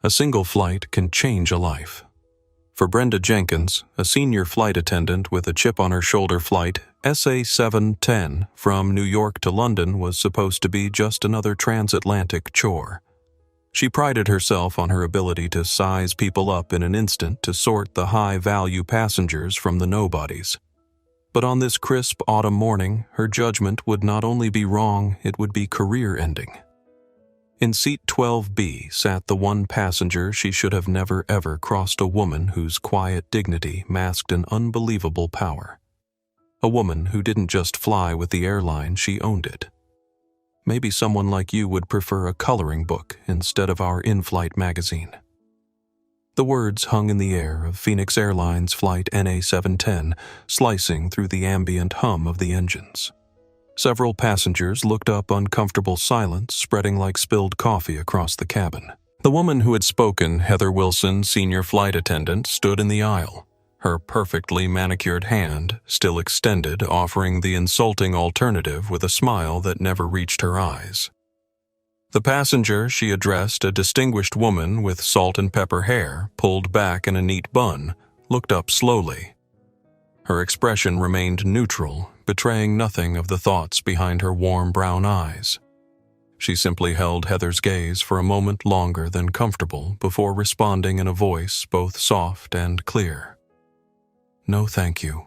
A single flight can change a life. For Brenda Jenkins, a senior flight attendant with a chip-on-her-shoulder flight, SA-710 from New York to London was supposed to be just another transatlantic chore. She prided herself on her ability to size people up in an instant to sort the high-value passengers from the nobodies. But on this crisp autumn morning, her judgment would not only be wrong, it would be career-ending. In seat 12B sat the one passenger she should have never ever crossed, a woman whose quiet dignity masked an unbelievable power. A woman who didn't just fly with the airline, she owned it. Maybe someone like you would prefer a coloring book instead of our in-flight magazine. The words hung in the air of Phoenix Airlines Flight NA-710, slicing through the ambient hum of the engines. Several passengers looked up, uncomfortable silence spreading like spilled coffee across the cabin. The woman who had spoken, Heather Wilson, senior flight attendant, stood in the aisle, her perfectly manicured hand still extended, offering the insulting alternative with a smile that never reached her eyes. The passenger she addressed, a distinguished woman with salt and pepper hair pulled back in a neat bun, looked up slowly. Her expression remained neutral, betraying nothing of the thoughts behind her warm brown eyes. She simply held Heather's gaze for a moment longer than comfortable before responding in a voice both soft and clear. "No, thank you.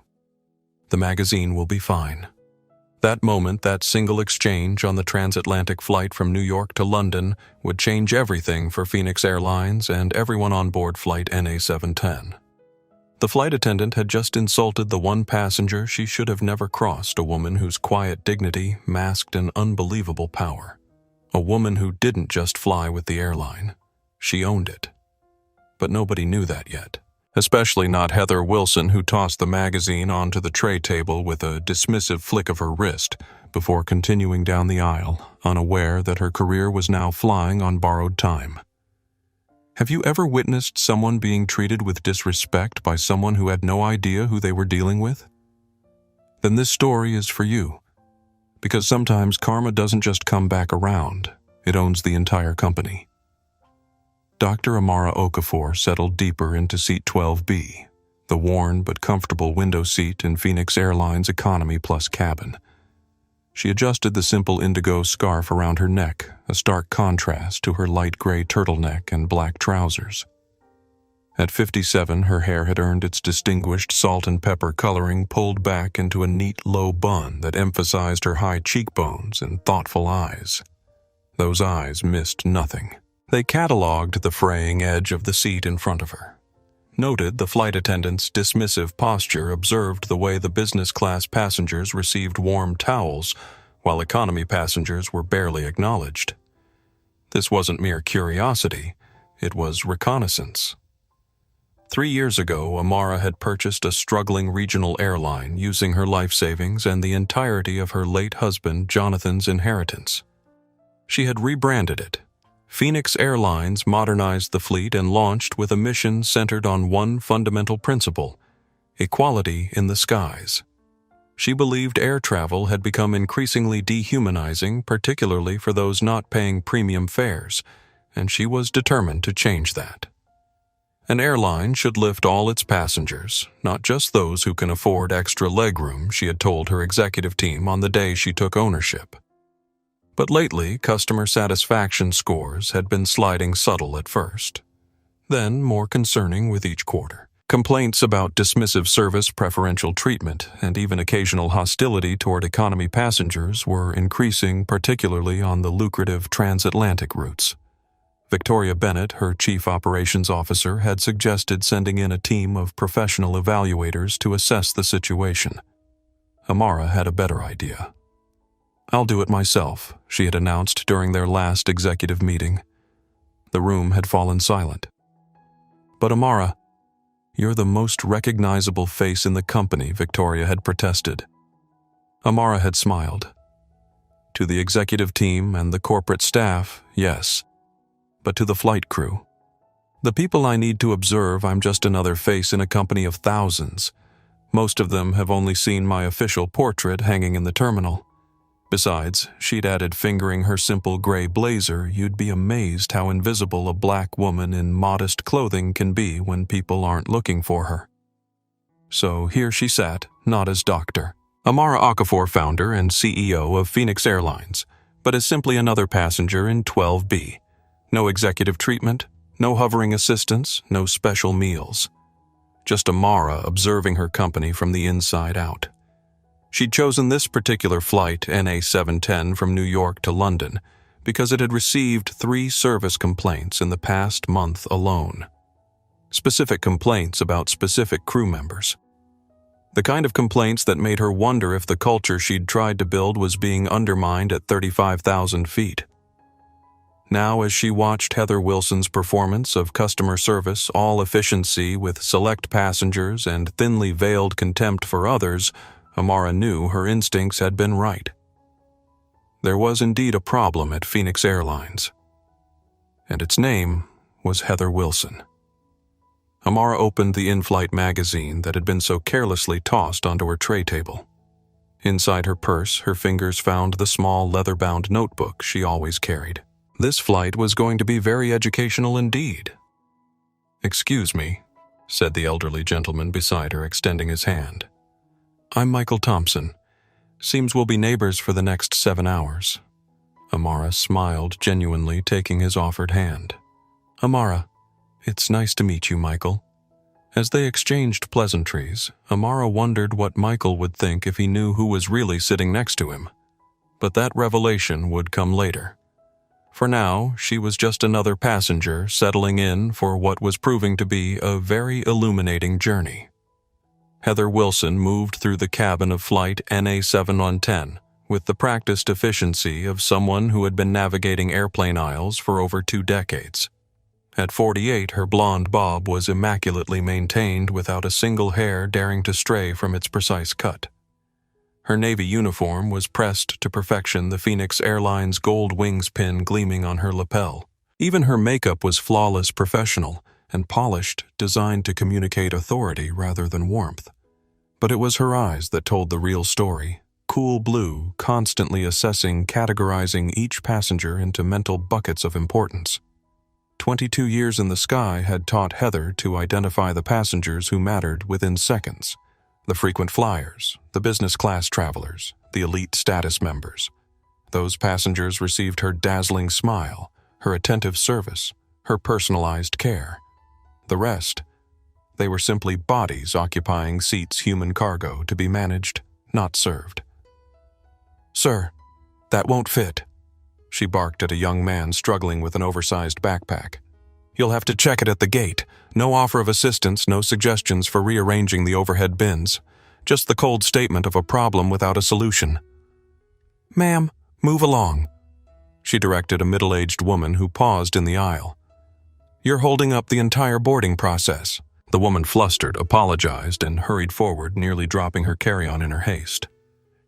The magazine will be fine." That moment, that single exchange on the transatlantic flight from New York to London would change everything for Phoenix Airlines and everyone on board Flight NA-710. The flight attendant had just insulted the one passenger she should have never crossed, a woman whose quiet dignity masked an unbelievable power. A woman who didn't just fly with the airline. She owned it. But nobody knew that yet. Especially not Heather Wilson, who tossed the magazine onto the tray table with a dismissive flick of her wrist before continuing down the aisle, unaware that her career was now flying on borrowed time. Have you ever witnessed someone being treated with disrespect by someone who had no idea who they were dealing with? Then this story is for you. Because sometimes karma doesn't just come back around, it owns the entire company. Dr. Amara Okafor settled deeper into seat 12B, the worn but comfortable window seat in Phoenix Airlines Economy Plus cabin. She adjusted the simple indigo scarf around her neck, a stark contrast to her light gray turtleneck and black trousers. At 57, her hair had earned its distinguished salt and pepper coloring pulled back into a neat low bun that emphasized her high cheekbones and thoughtful eyes. Those eyes missed nothing. They catalogued the fraying edge of the seat in front of her, noted the flight attendant's dismissive posture, observed the way the business class passengers received warm towels while economy passengers were barely acknowledged. This wasn't mere curiosity, it was reconnaissance. 3 years ago, Amara had purchased a struggling regional airline using her life savings and the entirety of her late husband Jonathan's inheritance. She had rebranded it. Phoenix Airlines modernized the fleet and launched with a mission centered on one fundamental principle: equality in the skies. She believed air travel had become increasingly dehumanizing, particularly for those not paying premium fares, and she was determined to change that. An airline should lift all its passengers, not just those who can afford extra legroom, she had told her executive team on the day she took ownership. But lately, customer satisfaction scores had been sliding subtle at first, then more concerning with each quarter. Complaints about dismissive service, preferential treatment, and even occasional hostility toward economy passengers were increasing, particularly on the lucrative transatlantic routes. Victoria Bennett, her chief operations officer, had suggested sending in a team of professional evaluators to assess the situation. Amara had a better idea. "I'll do it myself," she had announced during their last executive meeting. The room had fallen silent. "But Amara, you're the most recognizable face in the company," Victoria had protested. Amara had smiled. To the executive team and the corporate staff, yes. But to the flight crew, the people I need to observe, I'm just another face in a company of thousands. Most of them have only seen my official portrait hanging in the terminal. Besides, she'd added, fingering her simple gray blazer, "You'd be amazed how invisible a black woman in modest clothing can be when people aren't looking for her." So here she sat, not as Dr. Amara Okafor, founder and CEO of Phoenix Airlines, but as simply another passenger in 12B. No executive treatment, no hovering assistance, no special meals. Just Amara observing her company from the inside out. She'd chosen this particular flight, NA710, from New York to London, because it had received 3 service complaints in the past month alone. Specific complaints about specific crew members. The kind of complaints that made her wonder if the culture she'd tried to build was being undermined at 35,000 feet. Now, as she watched Heather Wilson's performance of customer service, all efficiency with select passengers and thinly veiled contempt for others, Amara knew her instincts had been right. There was indeed a problem at Phoenix Airlines, and its name was Heather Wilson. Amara opened the in-flight magazine that had been so carelessly tossed onto her tray table. Inside her purse, her fingers found the small leather-bound notebook she always carried. This flight was going to be very educational indeed. "Excuse me," said the elderly gentleman beside her, extending his hand. "I'm Michael Thompson. Seems we'll be neighbors for the next 7 hours." Amara smiled genuinely, taking his offered hand. "Amara, it's nice to meet you, Michael." As they exchanged pleasantries, Amara wondered what Michael would think if he knew who was really sitting next to him. But that revelation would come later. For now, she was just another passenger settling in for what was proving to be a very illuminating journey. Heather Wilson moved through the cabin of flight NA710 with the practiced efficiency of someone who had been navigating airplane aisles for over 2 decades. At 48, her blonde bob was immaculately maintained without a single hair daring to stray from its precise cut. Her Navy uniform was pressed to perfection, the Phoenix Airlines gold wings pin gleaming on her lapel. Even her makeup was flawless, professional, and polished, designed to communicate authority rather than warmth. But it was her eyes that told the real story, cool blue, constantly assessing, categorizing each passenger into mental buckets of importance. 22 years in the sky had taught Heather to identify the passengers who mattered within seconds. The frequent flyers, the business class travelers, the elite status members. Those passengers received her dazzling smile, her attentive service, her personalized care. The rest, they were simply bodies occupying seats, human cargo to be managed, not served. "Sir, that won't fit," she barked at a young man struggling with an oversized backpack. "You'll have to check it at the gate. No offer of assistance, no suggestions for rearranging the overhead bins. Just the cold statement of a problem without a solution." "Ma'am, move along," she directed a middle-aged woman who paused in the aisle. "You're holding up the entire boarding process." The woman flustered, apologized, and hurried forward, nearly dropping her carry-on in her haste.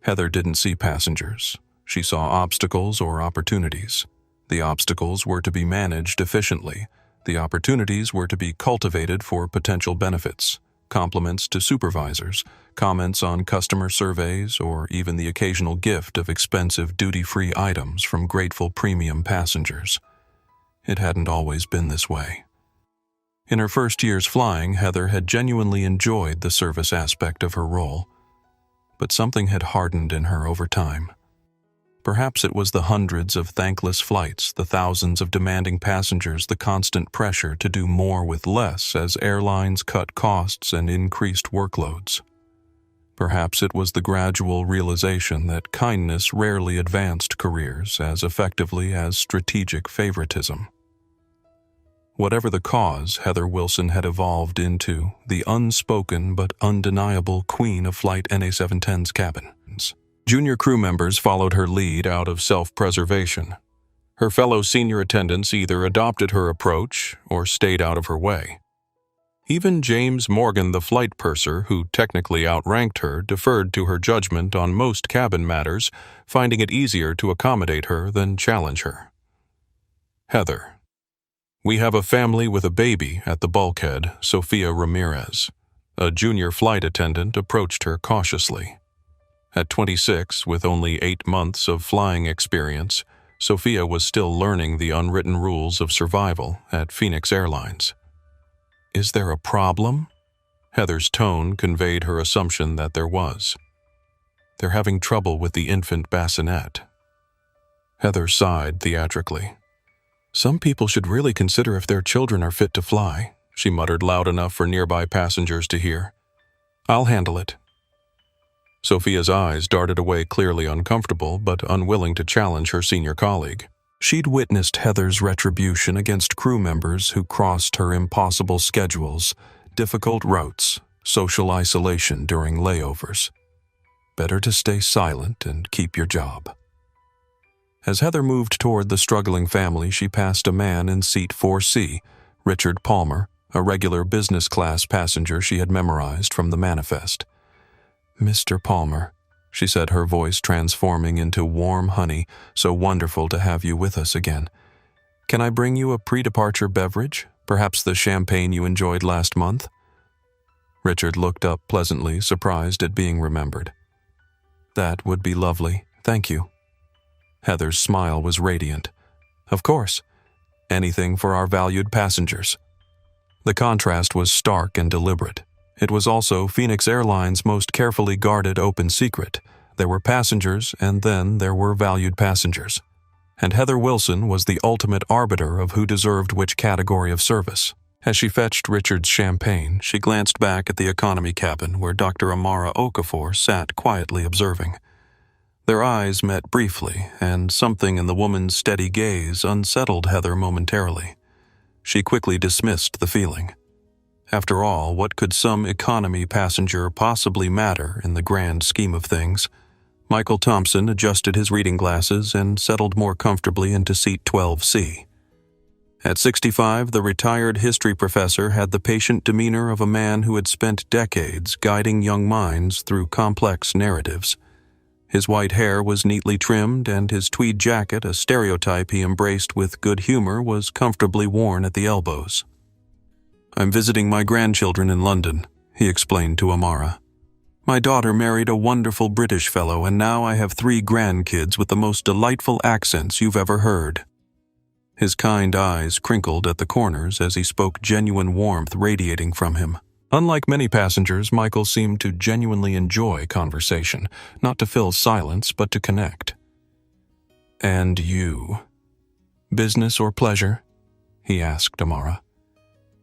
Heather didn't see passengers. She saw obstacles or opportunities. The obstacles were to be managed efficiently. The opportunities were to be cultivated for potential benefits, compliments to supervisors, comments on customer surveys, or even the occasional gift of expensive duty-free items from grateful premium passengers. It hadn't always been this way. In her first years flying, Heather had genuinely enjoyed the service aspect of her role, but something had hardened in her over time. Perhaps it was the hundreds of thankless flights, the thousands of demanding passengers, the constant pressure to do more with less as airlines cut costs and increased workloads. Perhaps it was the gradual realization that kindness rarely advanced careers as effectively as strategic favoritism. Whatever the cause, Heather Wilson had evolved into the unspoken but undeniable queen of Flight NA710's cabins. Junior crew members followed her lead out of self-preservation. Her fellow senior attendants either adopted her approach or stayed out of her way. Even James Morgan, the flight purser, who technically outranked her, deferred to her judgment on most cabin matters, finding it easier to accommodate her than challenge her. Heather. "We have a family with a baby at the bulkhead," Sophia Ramirez, a junior flight attendant, approached her cautiously. At 26, with only 8 months of flying experience, Sophia was still learning the unwritten rules of survival at Phoenix Airlines. "Is there a problem?" Heather's tone conveyed her assumption that there was. "They're having trouble with the infant bassinet." Heather sighed theatrically. "Some people should really consider if their children are fit to fly," she muttered loud enough for nearby passengers to hear. "I'll handle it." Sophia's eyes darted away, clearly uncomfortable but unwilling to challenge her senior colleague. She'd witnessed Heather's retribution against crew members who crossed her impossible schedules, difficult routes, social isolation during layovers. Better to stay silent and keep your job. As Heather moved toward the struggling family, she passed a man in seat 4C, Richard Palmer, a regular business class passenger she had memorized from the manifest. "Mr. Palmer," she said, her voice transforming into warm honey, "so wonderful to have you with us again. Can I bring you a pre-departure beverage, perhaps the champagne you enjoyed last month?" Richard looked up pleasantly, surprised at being remembered. "That would be lovely, thank you." Heather's smile was radiant. "Of course. Anything for our valued passengers." The contrast was stark and deliberate. It was also Phoenix Airlines' most carefully guarded open secret. There were passengers, and then there were valued passengers. And Heather Wilson was the ultimate arbiter of who deserved which category of service. As she fetched Richard's champagne, she glanced back at the economy cabin where Dr. Amara Okafor sat quietly observing. Their eyes met briefly, and something in the woman's steady gaze unsettled Heather momentarily. She quickly dismissed the feeling. After all, what could some economy passenger possibly matter in the grand scheme of things? Michael Thompson adjusted his reading glasses and settled more comfortably into seat 12C. At 65, the retired history professor had the patient demeanor of a man who had spent decades guiding young minds through complex narratives. His white hair was neatly trimmed, and his tweed jacket, a stereotype he embraced with good humor, was comfortably worn at the elbows. "I'm visiting my grandchildren in London," he explained to Amara. "My daughter married a wonderful British fellow, and now I have 3 grandkids with the most delightful accents you've ever heard." His kind eyes crinkled at the corners as he spoke, genuine warmth radiating from him. Unlike many passengers, Michael seemed to genuinely enjoy conversation, not to fill silence, but to connect. "And you? Business or pleasure?" he asked Amara.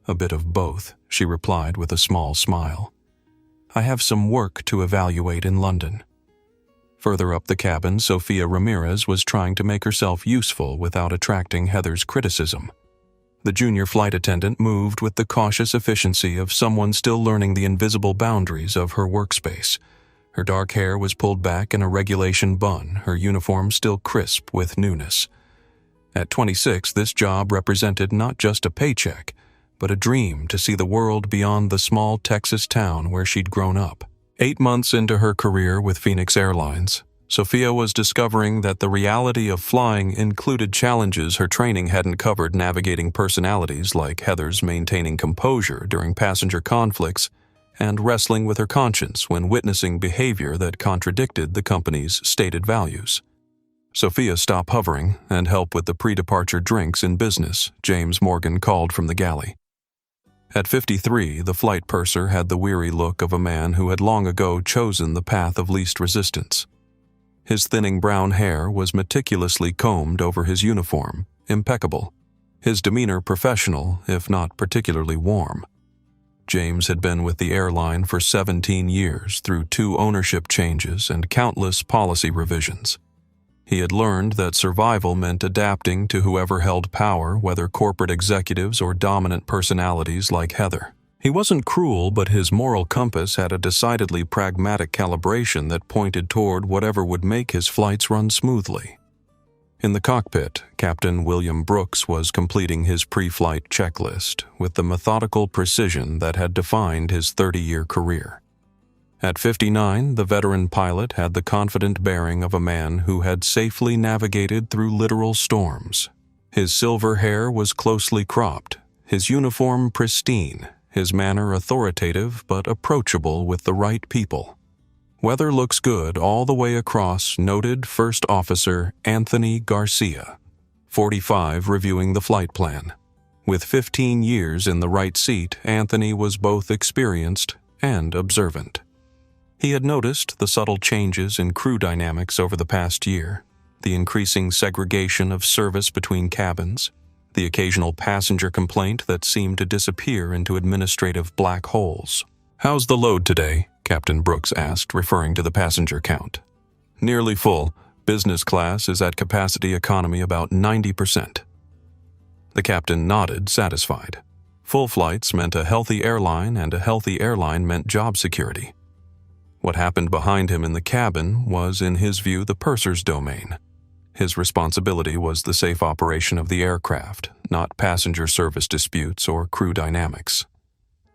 "A bit of both," she replied with a small smile. "I have some work to evaluate in London." Further up the cabin, Sophia Ramirez was trying to make herself useful without attracting Heather's criticism. The junior flight attendant moved with the cautious efficiency of someone still learning the invisible boundaries of her workspace. Her dark hair was pulled back in a regulation bun, her uniform still crisp with newness. At 26, this job represented not just a paycheck, but a dream to see the world beyond the small Texas town where she'd grown up. 8 months into her career with Phoenix Airlines, Sophia was discovering that the reality of flying included challenges her training hadn't covered, navigating personalities like Heather's, maintaining composure during passenger conflicts, and wrestling with her conscience when witnessing behavior that contradicted the company's stated values. "Sophia, stop hovering and help with the pre-departure drinks in business," James Morgan called from the galley. At 53, the flight purser had the weary look of a man who had long ago chosen the path of least resistance. His thinning brown hair was meticulously combed over his uniform, impeccable. His demeanor professional, if not particularly warm. James had been with the airline for 17 years, through 2 ownership changes and countless policy revisions. He had learned that survival meant adapting to whoever held power, whether corporate executives or dominant personalities like Heather. He wasn't cruel, but his moral compass had a decidedly pragmatic calibration that pointed toward whatever would make his flights run smoothly. In the cockpit, Captain William Brooks was completing his pre-flight checklist with the methodical precision that had defined his 30-year career. At 59, the veteran pilot had the confident bearing of a man who had safely navigated through literal storms. His silver hair was closely cropped, his uniform pristine, his manner authoritative but approachable with the right people. Weather looks good all the way across, noted First Officer Anthony Garcia, 45, reviewing the flight plan. With 15 years in the right seat, Anthony was both experienced and observant. He had noticed the subtle changes in crew dynamics over the past year, the increasing segregation of service between cabins, the occasional passenger complaint that seemed to disappear into administrative black holes. "How's the load today?" Captain Brooks asked, referring to the passenger count. "Nearly full. Business class is at capacity economy about 90%. The captain nodded, satisfied. Full flights meant a healthy airline, and a healthy airline meant job security. What happened behind him in the cabin was, in his view, the purser's domain. His responsibility was the safe operation of the aircraft, not passenger service disputes or crew dynamics.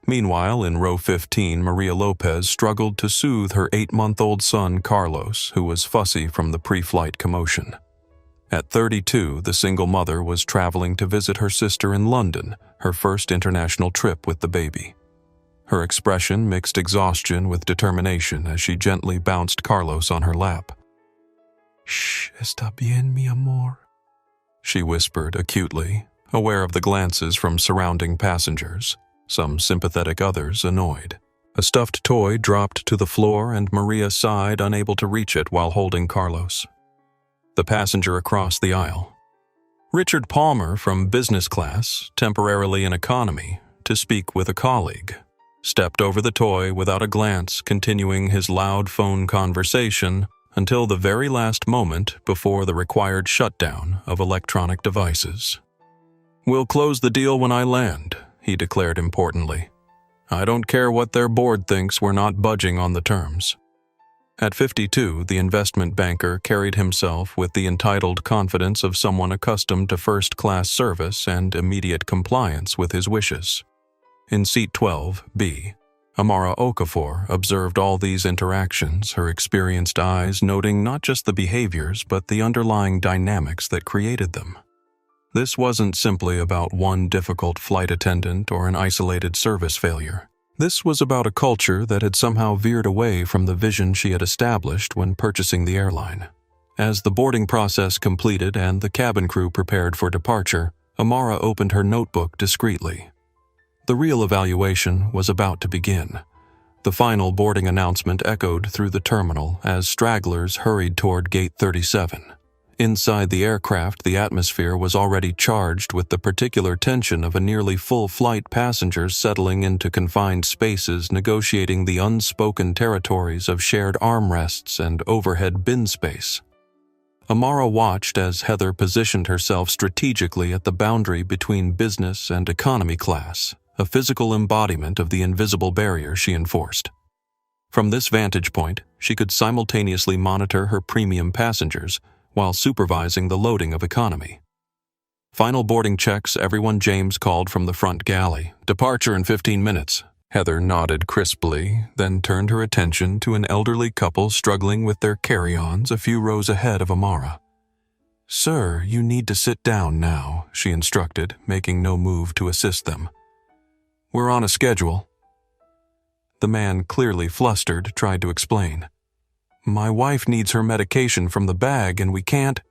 Meanwhile, in row 15, Maria Lopez struggled to soothe her 8-month-old son, Carlos, who was fussy from the pre-flight commotion. At 32, the single mother was traveling to visit her sister in London, her first international trip with the baby. Her expression mixed exhaustion with determination as she gently bounced Carlos on her lap. "Shh, está bien, mi amor," she whispered acutely, aware of the glances from surrounding passengers, some sympathetic, others annoyed. A stuffed toy dropped to the floor and Maria sighed, unable to reach it while holding Carlos. The passenger across the aisle. Richard Palmer from business class, temporarily in economy, to speak with a colleague, stepped over the toy without a glance, continuing his loud phone conversation until the very last moment before the required shutdown of electronic devices. "We'll close the deal when I land," he declared importantly. "I don't care what their board thinks, we're not budging on the terms." At 52, the investment banker carried himself with the entitled confidence of someone accustomed to first-class service and immediate compliance with his wishes. In seat 12B, Amara Okafor observed all these interactions, her experienced eyes noting not just the behaviors but the underlying dynamics that created them. This wasn't simply about one difficult flight attendant or an isolated service failure. This was about a culture that had somehow veered away from the vision she had established when purchasing the airline. As the boarding process completed and the cabin crew prepared for departure, Amara opened her notebook discreetly. The real evaluation was about to begin. The final boarding announcement echoed through the terminal as stragglers hurried toward Gate 37. Inside the aircraft, the atmosphere was already charged with the particular tension of a nearly full flight, passengers settling into confined spaces, negotiating the unspoken territories of shared armrests and overhead bin space. Amara watched as Heather positioned herself strategically at the boundary between business and economy class, a physical embodiment of the invisible barrier she enforced. From this vantage point, she could simultaneously monitor her premium passengers while supervising the loading of economy. "Final boarding checks, everyone," James called from the front galley. "Departure in 15 minutes. Heather nodded crisply, then turned her attention to an elderly couple struggling with their carry-ons a few rows ahead of Amara. "Sir, you need to sit down now," she instructed, making no move to assist them. "We're on a schedule." The man, clearly flustered, tried to explain. "My wife needs her medication from the bag and we can't—"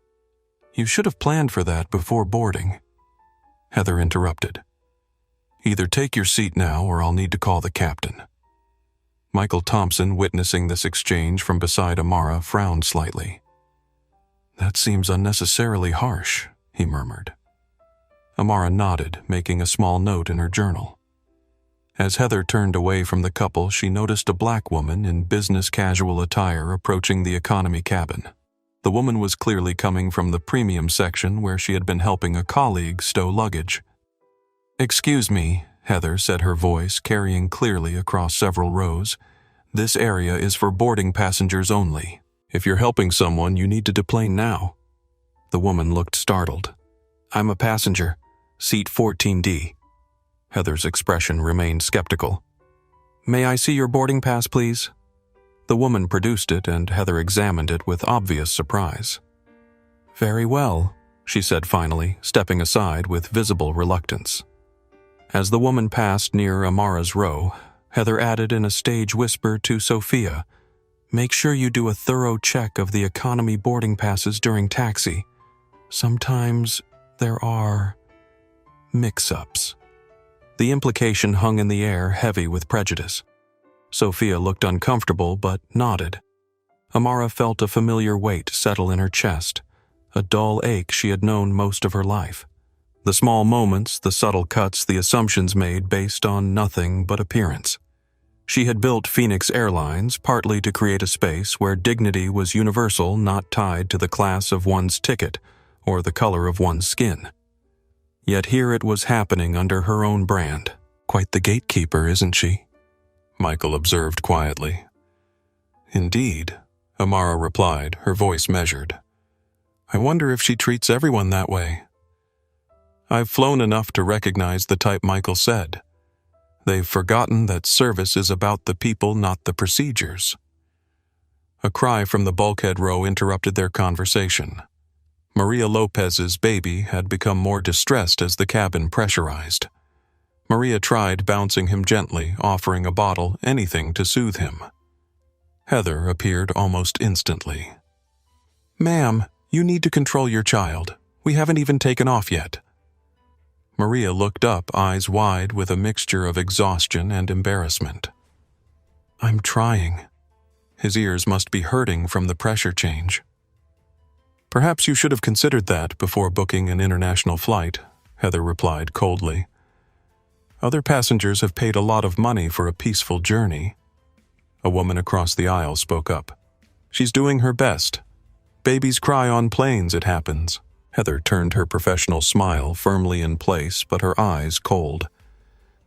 "You should have planned for that before boarding," Heather interrupted. "Either take your seat now or I'll need to call the captain." Michael Thompson, witnessing this exchange from beside Amara, frowned slightly. "That seems unnecessarily harsh," he murmured. Amara nodded, making a small note in her journal. As Heather turned away from the couple, she noticed a black woman in business casual attire approaching the economy cabin. The woman was clearly coming from the premium section where she had been helping a colleague stow luggage. "Excuse me," Heather said, her voice carrying clearly across several rows. "This area is for boarding passengers only. If you're helping someone, you need to deplane now." The woman looked startled. "I'm a passenger. Seat 14D. Heather's expression remained skeptical. "May I see your boarding pass, please?" The woman produced it, and Heather examined it with obvious surprise. "Very well," she said finally, stepping aside with visible reluctance. As the woman passed near Amara's row, Heather added in a stage whisper to Sophia, Make sure you do a thorough check of the economy boarding passes during taxi. Sometimes there are mix-ups." The implication hung in the air, heavy with prejudice. Sophia looked uncomfortable but nodded. Amara felt a familiar weight settle in her chest, a dull ache she had known most of her life. The small moments, the subtle cuts, the assumptions made based on nothing but appearance. She had built Phoenix Airlines partly to create a space where dignity was universal, not tied to the class of one's ticket or the color of one's skin. Yet here it was happening under her own brand. "Quite the gatekeeper, isn't she?" Michael observed quietly. "Indeed," Amara replied, her voice measured. "I wonder if she treats everyone that way." "I've flown enough to recognize the type Michael said. They've forgotten that service is about the people, not the procedures." A cry from the bulkhead row interrupted their conversation. Maria Lopez's baby had become more distressed as the cabin pressurized. Maria tried bouncing him gently, offering a bottle, anything to soothe him. Heather appeared almost instantly. "Ma'am, you need to control your child. We haven't even taken off yet." Maria looked up, eyes wide with a mixture of exhaustion and embarrassment. "I'm trying." His ears must be hurting from the pressure change. "Perhaps you should have considered that before booking an international flight," Heather replied coldly. "Other passengers have paid a lot of money for a peaceful journey." A woman across the aisle spoke up. "She's doing her best. Babies cry on planes, it happens." Heather turned her professional smile firmly in place, but her eyes cold.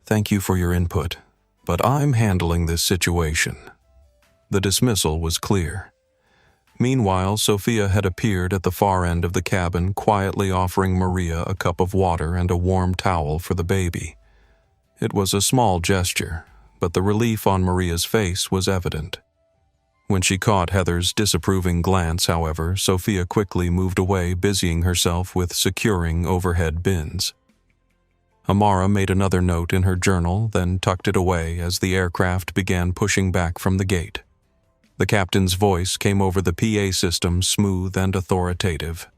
"Thank you for your input, but I'm handling this situation." The dismissal was clear. Meanwhile, Sophia had appeared at the far end of the cabin, quietly offering Maria a cup of water and a warm towel for the baby. It was a small gesture, but the relief on Maria's face was evident. When she caught Heather's disapproving glance, however, Sophia quickly moved away, busying herself with securing overhead bins. Amara made another note in her journal, then tucked it away as the aircraft began pushing back from the gate. The captain's voice came over the PA system, smooth and authoritative.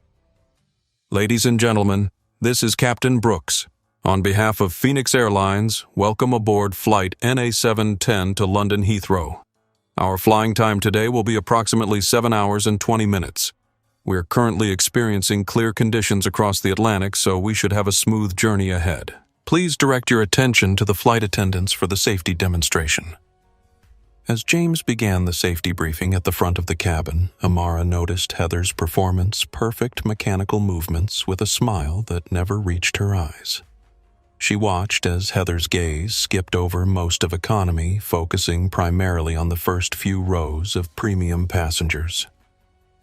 "Ladies and gentlemen, this is Captain Brooks. On behalf of Phoenix Airlines, welcome aboard flight NA710 to London Heathrow. Our flying time today will be approximately 7 hours and 20 minutes. We're currently experiencing clear conditions across the Atlantic, so we should have a smooth journey ahead. Please direct your attention to the flight attendants for the safety demonstration." As James began the safety briefing at the front of the cabin, Amara noticed Heather's performance, perfect mechanical movements with a smile that never reached her eyes. She watched as Heather's gaze skipped over most of economy, focusing primarily on the first few rows of premium passengers.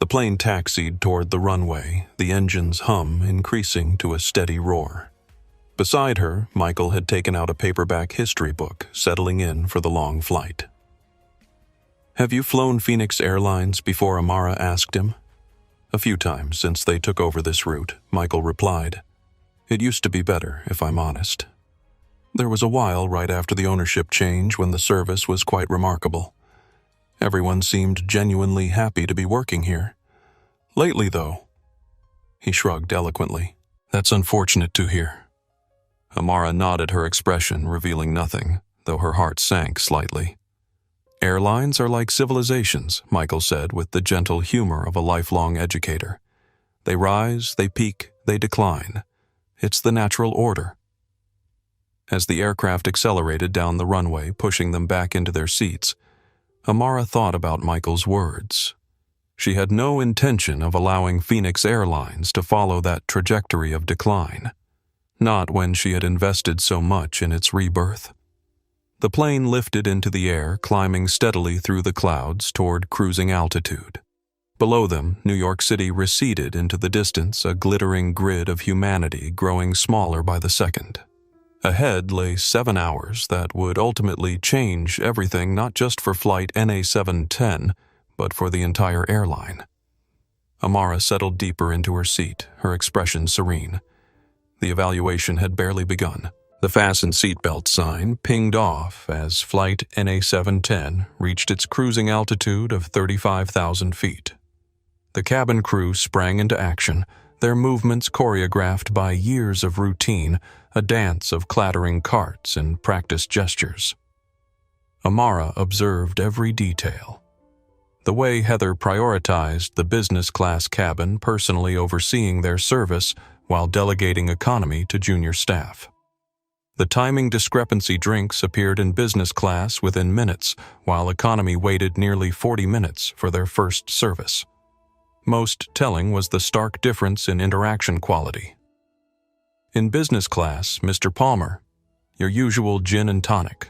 The plane taxied toward the runway, the engine's hum increasing to a steady roar. Beside her, Michael had taken out a paperback history book, settling in for the long flight. "Have you flown Phoenix Airlines before?" Amara asked him. "A few times since they took over this route," Michael replied. "It used to be better, if I'm honest. There was a while right after the ownership change when the service was quite remarkable. Everyone seemed genuinely happy to be working here. Lately, though," he shrugged eloquently. "That's unfortunate to hear." Amara nodded, her expression revealing nothing, though her heart sank slightly. "Airlines are like civilizations," Michael said with the gentle humor of a lifelong educator. "They rise, they peak, they decline. It's the natural order." As the aircraft accelerated down the runway, pushing them back into their seats, Amara thought about Michael's words. She had no intention of allowing Phoenix Airlines to follow that trajectory of decline. Not when she had invested so much in its rebirth. The plane lifted into the air, climbing steadily through the clouds toward cruising altitude. Below them, New York City receded into the distance, a glittering grid of humanity growing smaller by the second. Ahead lay 7 hours that would ultimately change everything, not just for flight NA710, but for the entire airline. Amara settled deeper into her seat, her expression serene. The evaluation had barely begun. The fasten seatbelt sign pinged off as flight NA710 reached its cruising altitude of 35,000 feet. The cabin crew sprang into action, their movements choreographed by years of routine, a dance of clattering carts and practiced gestures. Amara observed every detail. The way Heather prioritized the business class cabin, personally overseeing their service while delegating economy to junior staff. The timing discrepancy drinks appeared in business class within minutes, while economy waited nearly 40 minutes for their first service. Most telling was the stark difference in interaction quality. In business class, Mr. Palmer, your usual gin and tonic.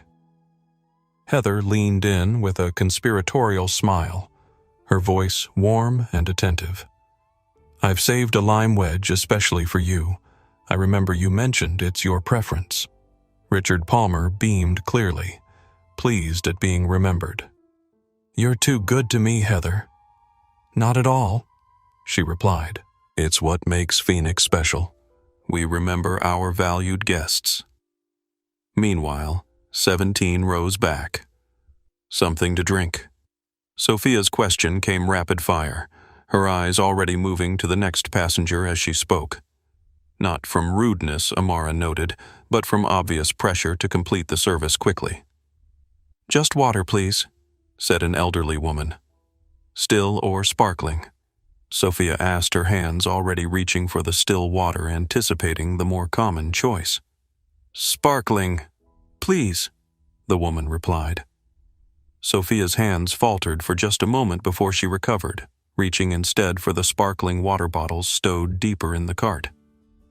Heather leaned in with a conspiratorial smile, her voice warm and attentive. I've saved a lime wedge especially for you. I remember you mentioned it's your preference. Richard Palmer beamed clearly, pleased at being remembered. You're too good to me, Heather. Not at all, she replied. It's what makes Phoenix special. We remember our valued guests. Meanwhile, 17 rose back. Something to drink. Sophia's question came rapid fire, her eyes already moving to the next passenger as she spoke. Not from rudeness, Amara noted, but from obvious pressure to complete the service quickly. Just water, please, said an elderly woman. Still or sparkling? Sophia asked, her hands already reaching for the still water, anticipating the more common choice. Sparkling, please, the woman replied. Sophia's hands faltered for just a moment before she recovered, reaching instead for the sparkling water bottles stowed deeper in the cart.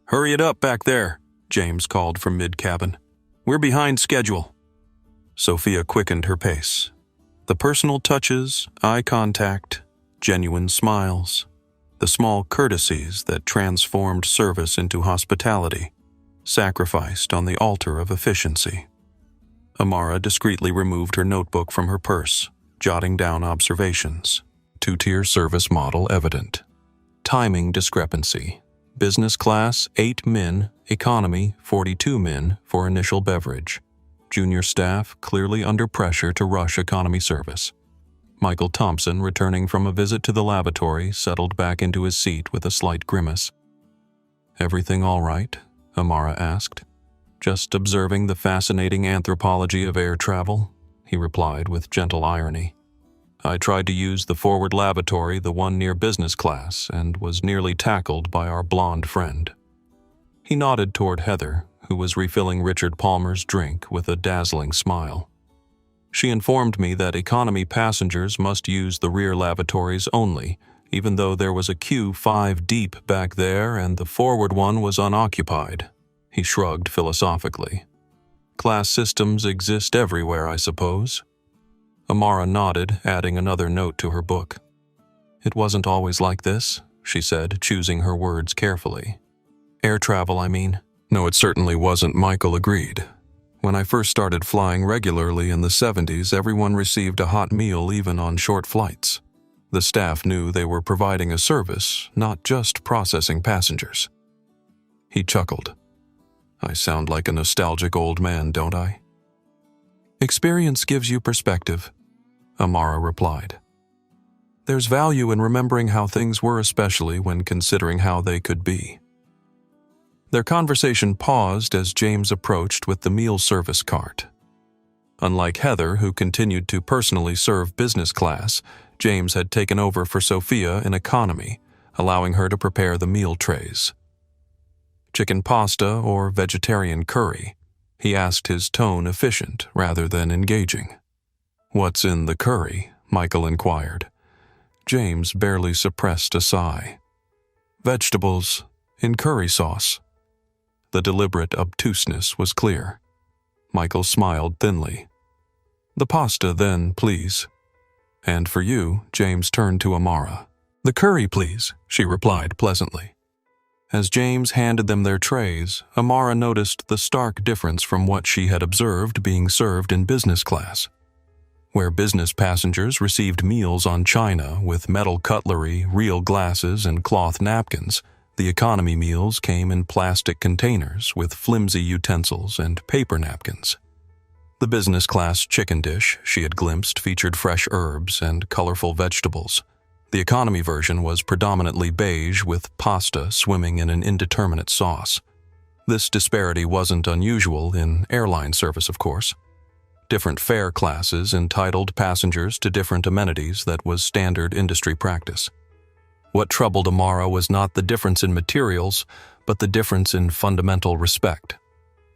Hurry it up back there, James called from mid-cabin. We're behind schedule. Sophia quickened her pace. The personal touches, eye contact, genuine smiles, the small courtesies that transformed service into hospitality, sacrificed on the altar of efficiency. Amara discreetly removed her notebook from her purse, jotting down observations. Two-tier service model evident. Timing discrepancy. Business class 8 min, economy 42 min for initial beverage. Junior staff clearly under pressure to rush economy service. Michael Thompson, returning from a visit to the lavatory, settled back into his seat with a slight grimace. Everything all right? Amara asked. Just observing the fascinating anthropology of air travel, he replied with gentle irony. I tried to use the forward lavatory, the one near business class, and was nearly tackled by our blonde friend. He nodded toward Heather, who was refilling Richard Palmer's drink with a dazzling smile. She informed me that economy passengers must use the rear lavatories only, even though there was a queue 5 deep back there and the forward one was unoccupied. He shrugged philosophically. Class systems exist everywhere, I suppose. Amara nodded, adding another note to her book. It wasn't always like this, she said, choosing her words carefully. Air travel, I mean. No, it certainly wasn't, Michael agreed. When I first started flying regularly in the 70s, everyone received a hot meal even on short flights. The staff knew they were providing a service, not just processing passengers. He chuckled. I sound like a nostalgic old man, don't I? Experience gives you perspective, Amara replied. There's value in remembering how things were, especially when considering how they could be. Their conversation paused as James approached with the meal service cart. Unlike Heather, who continued to personally serve business class, James had taken over for Sophia in economy, allowing her to prepare the meal trays. Chicken pasta or vegetarian curry? He asked, his tone efficient rather than engaging. What's in the curry? Michael inquired. James barely suppressed a sigh. Vegetables in curry sauce. The deliberate obtuseness was clear. Michael smiled thinly. The pasta then, please. And for you, James turned to Amara. The curry, please, she replied pleasantly. As James handed them their trays, Amara noticed the stark difference from what she had observed being served in business class. Where business passengers received meals on china with metal cutlery, real glasses, and cloth napkins, The economy meals came in plastic containers with flimsy utensils and paper napkins. The business class chicken dish she had glimpsed featured fresh herbs and colorful vegetables. The economy version was predominantly beige with pasta swimming in an indeterminate sauce. This disparity wasn't unusual in airline service, of course. Different fare classes entitled passengers to different amenities that was standard industry practice. What troubled Amara was not the difference in materials, but the difference in fundamental respect.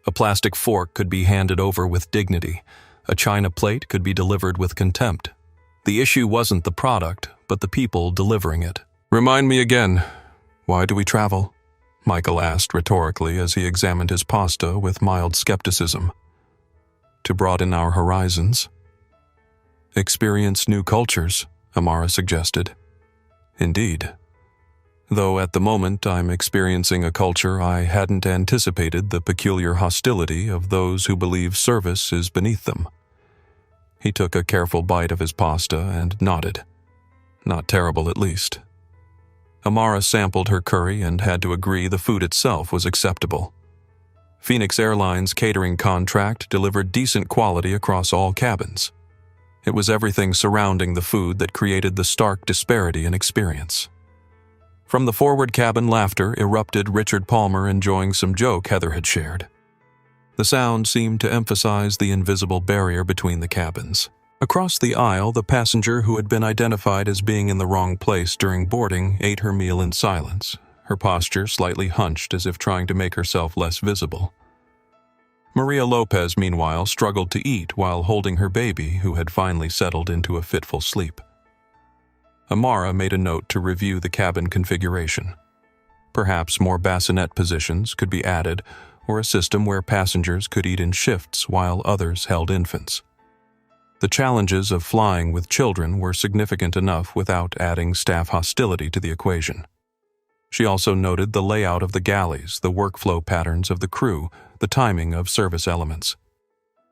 A plastic fork could be handed over with dignity. A china plate could be delivered with contempt. The issue wasn't the product, but the people delivering it. "Remind me again, why do we travel?" Michael asked rhetorically as he examined his pasta with mild skepticism. "To broaden our horizons." "Experience new cultures," Amara suggested. "Indeed. Though at the moment I'm experiencing a culture I hadn't anticipated the peculiar hostility of those who believe service is beneath them." He took a careful bite of his pasta and nodded. Not terrible, at least. Amara sampled her curry and had to agree the food itself was acceptable. Phoenix Airline's catering contract delivered decent quality across all cabins. It was everything surrounding the food that created the stark disparity in experience. From the forward cabin, laughter erupted, Richard Palmer enjoying some joke Heather had shared. The sound seemed to emphasize the invisible barrier between the cabins. Across the aisle, the passenger who had been identified as being in the wrong place during boarding ate her meal in silence, her posture slightly hunched as if trying to make herself less visible. Maria Lopez, meanwhile, struggled to eat while holding her baby, who had finally settled into a fitful sleep. Amara made a note to review the cabin configuration. Perhaps more bassinet positions could be added, or a system where passengers could eat in shifts while others held infants. The challenges of flying with children were significant enough without adding staff hostility to the equation. She also noted the layout of the galleys, the workflow patterns of the crew, the timing of service elements.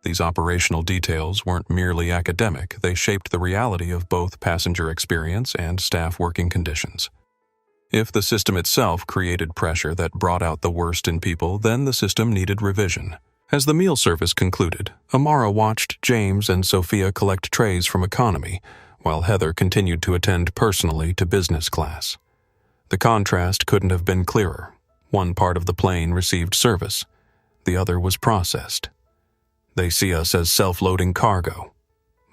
These operational details weren't merely academic, they shaped the reality of both passenger experience and staff working conditions. If the system itself created pressure that brought out the worst in people, then the system needed revision. As the meal service concluded, Amara watched James and Sophia collect trays from economy, while Heather continued to attend personally to business class. The contrast couldn't have been clearer. One part of the plane received service, the other was processed. "They see us as self-loading cargo,"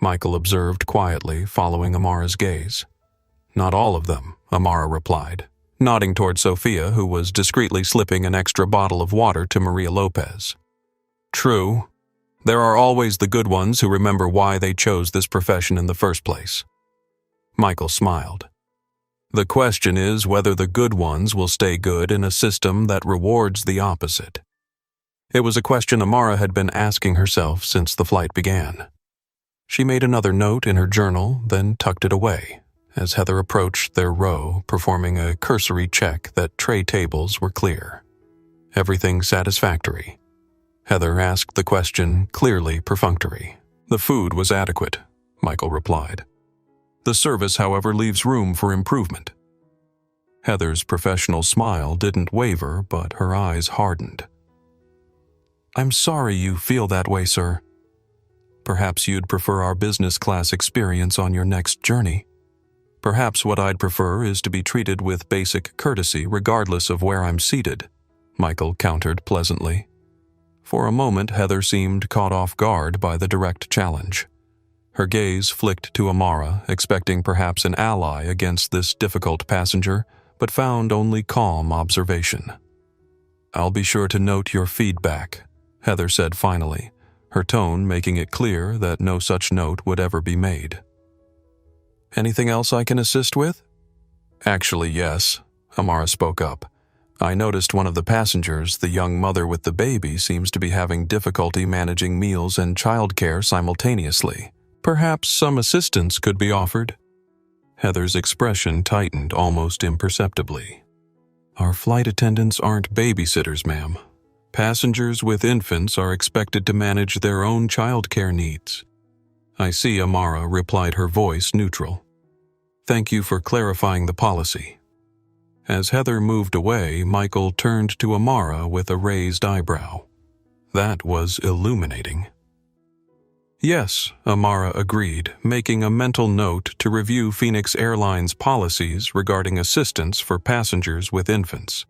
Michael observed quietly, following Amara's gaze. "Not all of them," Amara replied, nodding toward Sophia, who was discreetly slipping an extra bottle of water to Maria Lopez. "True. There are always the good ones who remember why they chose this profession in the first place." Michael smiled. "The question is whether the good ones will stay good in a system that rewards the opposite." It was a question Amara had been asking herself since the flight began. She made another note in her journal, then tucked it away, as Heather approached their row, performing a cursory check that tray tables were clear. Everything satisfactory. Heather asked the question, clearly perfunctory. "The food was adequate," Michael replied. "The service, however, leaves room for improvement." Heather's professional smile didn't waver, but her eyes hardened. "I'm sorry you feel that way, sir. Perhaps you'd prefer our business class experience on your next journey. Perhaps what I'd prefer is to be treated with basic courtesy regardless of where I'm seated," Michael countered pleasantly. For a moment, Heather seemed caught off guard by the direct challenge. Her gaze flicked to Amara, expecting perhaps an ally against this difficult passenger, but found only calm observation. "I'll be sure to note your feedback," Heather said finally, her tone making it clear that no such note would ever be made. "Anything else I can assist with?" "Actually, yes," Amara spoke up. "I noticed one of the passengers, the young mother with the baby, seems to be having difficulty managing meals and childcare simultaneously. Perhaps some assistance could be offered." Heather's expression tightened almost imperceptibly. "Our flight attendants aren't babysitters, ma'am. Passengers with infants are expected to manage their own childcare needs." "I see," Amara replied, her voice neutral. "Thank you for clarifying the policy." As Heather moved away, Michael turned to Amara with a raised eyebrow. That was illuminating. Yes, Amara agreed, making a mental note to review Phoenix Airlines' policies regarding assistance for passengers with infants.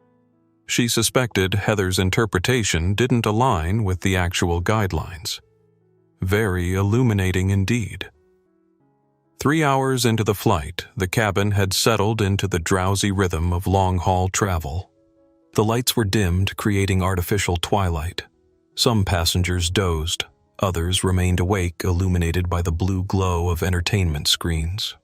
She suspected Heather's interpretation didn't align with the actual guidelines. Very illuminating indeed. 3 hours into the flight, the cabin had settled into the drowsy rhythm of long-haul travel. The lights were dimmed, creating artificial twilight. Some passengers dozed. Others remained awake, illuminated by the blue glow of entertainment screens.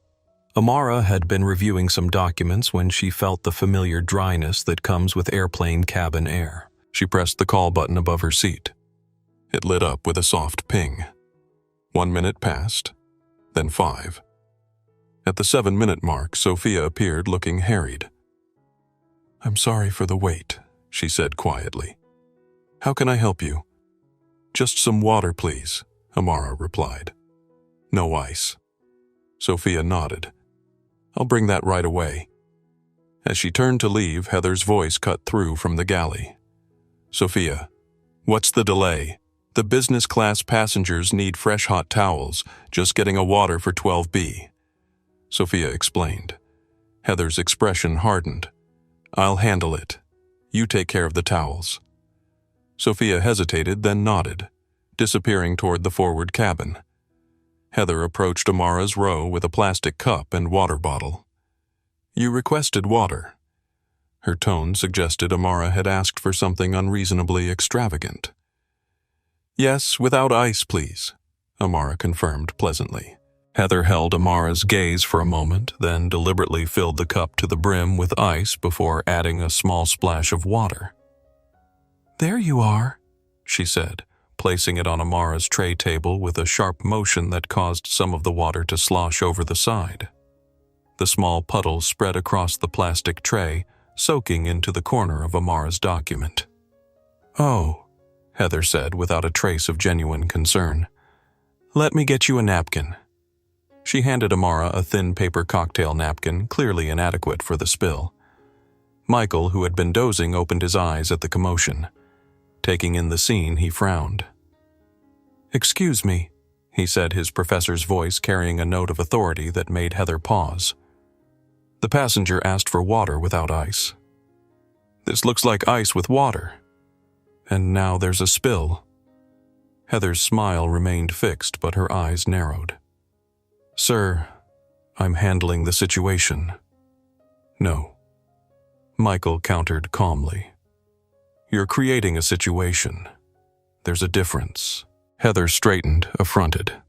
Amara had been reviewing some documents when she felt the familiar dryness that comes with airplane cabin air. She pressed the call button above her seat. It lit up with a soft ping. 1 minute passed, then 5. At the 7-minute mark, Sophia appeared looking harried. "I'm sorry for the wait," she said quietly. "How can I help you?" "Just some water, please," Amara replied. "No ice." Sophia nodded. "I'll bring that right away." As she turned to leave, Heather's voice cut through from the galley. "Sophia, what's the delay? The business class passengers need fresh hot towels, just getting a water for 12B. Sophia explained. Heather's expression hardened. "I'll handle it. You take care of the towels." Sophia hesitated, then nodded, disappearing toward the forward cabin. Heather approached Amara's row with a plastic cup and water bottle. "You requested water." Her tone suggested Amara had asked for something unreasonably extravagant. "Yes, without ice, please," Amara confirmed pleasantly. Heather held Amara's gaze for a moment, then deliberately filled the cup to the brim with ice before adding a small splash of water. "There you are," she said, placing it on Amara's tray table with a sharp motion that caused some of the water to slosh over the side. The small puddle spread across the plastic tray, soaking into the corner of Amara's document. "Oh," Heather said without a trace of genuine concern. "Let me get you a napkin." She handed Amara a thin paper cocktail napkin, clearly inadequate for the spill. Michael, who had been dozing, opened his eyes at the commotion. Taking in the scene, he frowned. "Excuse me," he said, his professor's voice carrying a note of authority that made Heather pause. "The passenger asked for water without ice. This looks like ice with water. And now there's a spill." Heather's smile remained fixed, but her eyes narrowed. "Sir, I'm handling the situation." "No." Michael countered calmly. "You're creating a situation. There's a difference." Heather straightened, affronted.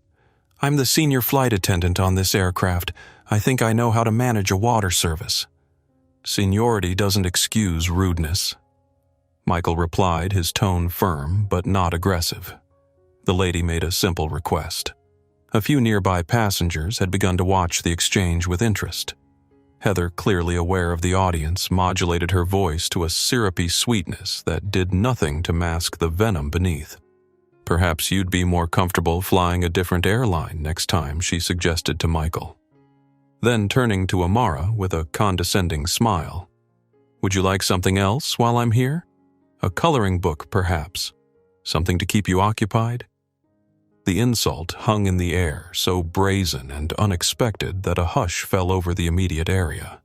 "I'm the senior flight attendant on this aircraft. I think I know how to manage a water service." "Seniority doesn't excuse rudeness," Michael replied, his tone firm but not aggressive. The lady made a simple request. A few nearby passengers had begun to watch the exchange with interest. Heather, clearly aware of the audience, modulated her voice to a syrupy sweetness that did nothing to mask the venom beneath. "Perhaps you'd be more comfortable flying a different airline next time," she suggested to Michael. Then turning to Amara with a condescending smile. "Would you like something else while I'm here? A coloring book, perhaps? Something to keep you occupied?" The insult hung in the air, so brazen and unexpected that a hush fell over the immediate area.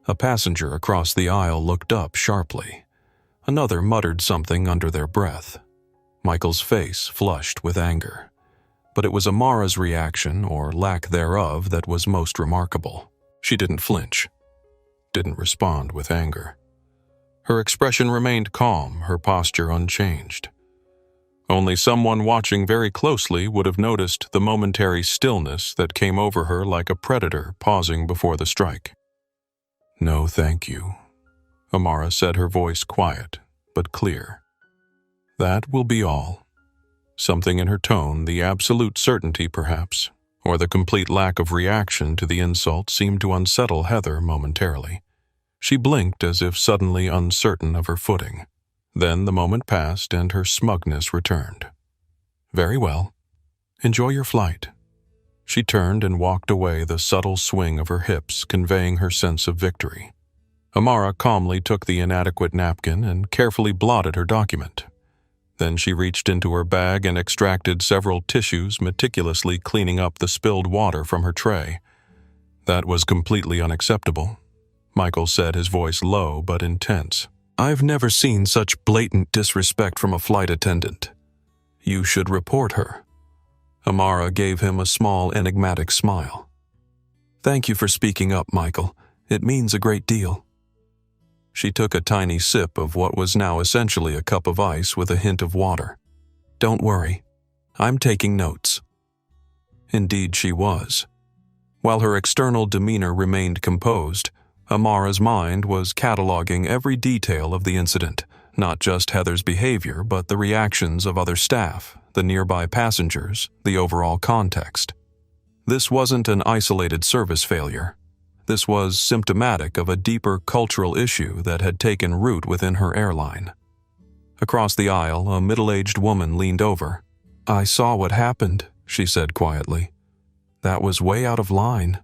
A passenger across the aisle looked up sharply. Another muttered something under their breath. Michael's face flushed with anger. But it was Amara's reaction, or lack thereof, that was most remarkable. She didn't flinch, didn't respond with anger. Her expression remained calm, her posture unchanged. Only someone watching very closely would have noticed the momentary stillness that came over her like a predator pausing before the strike. "No, thank you," Amara said, her voice quiet but clear. "That will be all." Something in her tone, the absolute certainty perhaps, or the complete lack of reaction to the insult, seemed to unsettle Heather momentarily. She blinked as if suddenly uncertain of her footing. Then the moment passed and her smugness returned. "Very well. Enjoy your flight." She turned and walked away, the subtle swing of her hips conveying her sense of victory. Amara calmly took the inadequate napkin and carefully blotted her document. Then she reached into her bag and extracted several tissues, meticulously cleaning up the spilled water from her tray. "That was completely unacceptable," Michael said, his voice low but intense. "I've never seen such blatant disrespect from a flight attendant. You should report her." Amara gave him a small, enigmatic smile. "Thank you for speaking up, Michael. It means a great deal." She took a tiny sip of what was now essentially a cup of ice with a hint of water. "Don't worry. I'm taking notes." Indeed she was. While her external demeanor remained composed, Amara's mind was cataloging every detail of the incident, not just Heather's behavior, but the reactions of other staff, the nearby passengers, the overall context. This wasn't an isolated service failure. This was symptomatic of a deeper cultural issue that had taken root within her airline. Across the aisle, a middle-aged woman leaned over. "I saw what happened," she said quietly. "That was way out of line.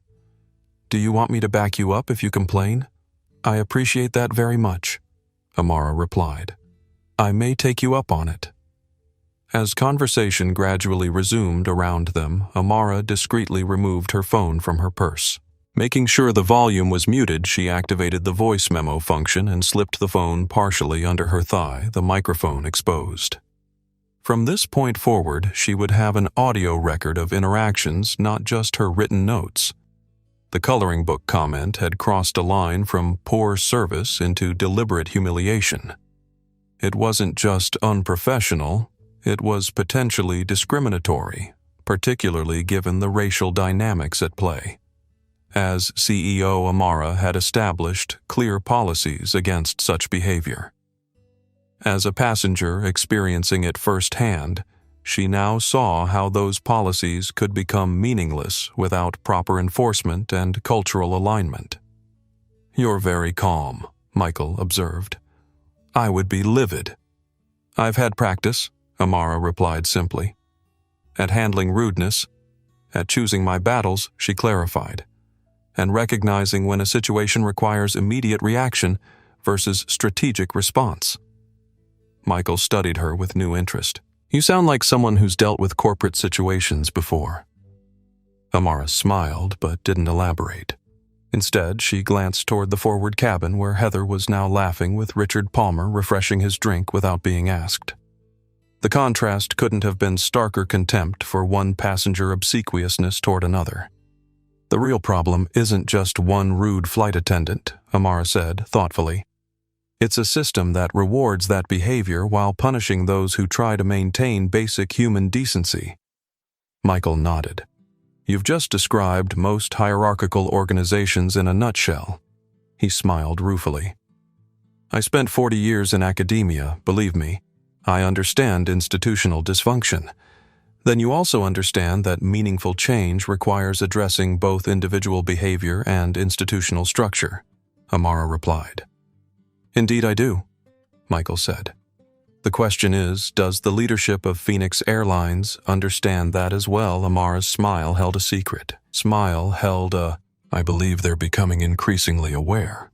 Do you want me to back you up if you complain?" "I appreciate that very much," Amara replied. "I may take you up on it." As conversation gradually resumed around them, Amara discreetly removed her phone from her purse. Making sure the volume was muted, she activated the voice memo function and slipped the phone partially under her thigh, the microphone exposed. From this point forward, she would have an audio record of interactions, not just her written notes. The coloring book comment had crossed a line from poor service into deliberate humiliation. It wasn't just unprofessional, it was potentially discriminatory, particularly given the racial dynamics at play. As CEO, Amara had established clear policies against such behavior. As a passenger experiencing it firsthand, she now saw how those policies could become meaningless without proper enforcement and cultural alignment. "You're very calm," Michael observed. "I would be livid." "I've had practice," Amara replied simply. "At handling rudeness, at choosing my battles," she clarified, "and recognizing when a situation requires immediate reaction versus strategic response." Michael studied her with new interest. "You sound like someone who's dealt with corporate situations before." Amara smiled but didn't elaborate. Instead, she glanced toward the forward cabin where Heather was now laughing with Richard Palmer refreshing his drink without being asked. The contrast couldn't have been starker contempt for one passenger obsequiousness toward another. "The real problem isn't just one rude flight attendant," Amara said thoughtfully. "It's a system that rewards that behavior while punishing those who try to maintain basic human decency." Michael nodded. "You've just described most hierarchical organizations in a nutshell." He smiled ruefully. "I spent 40 years in academia, believe me. I understand institutional dysfunction. Then you also understand that meaningful change requires addressing both individual behavior and institutional structure," Amara replied. "Indeed I do," Michael said. "The question is, does the leadership of Phoenix Airlines understand that as well?" Amara's smile held a secret. "I believe they're becoming increasingly aware."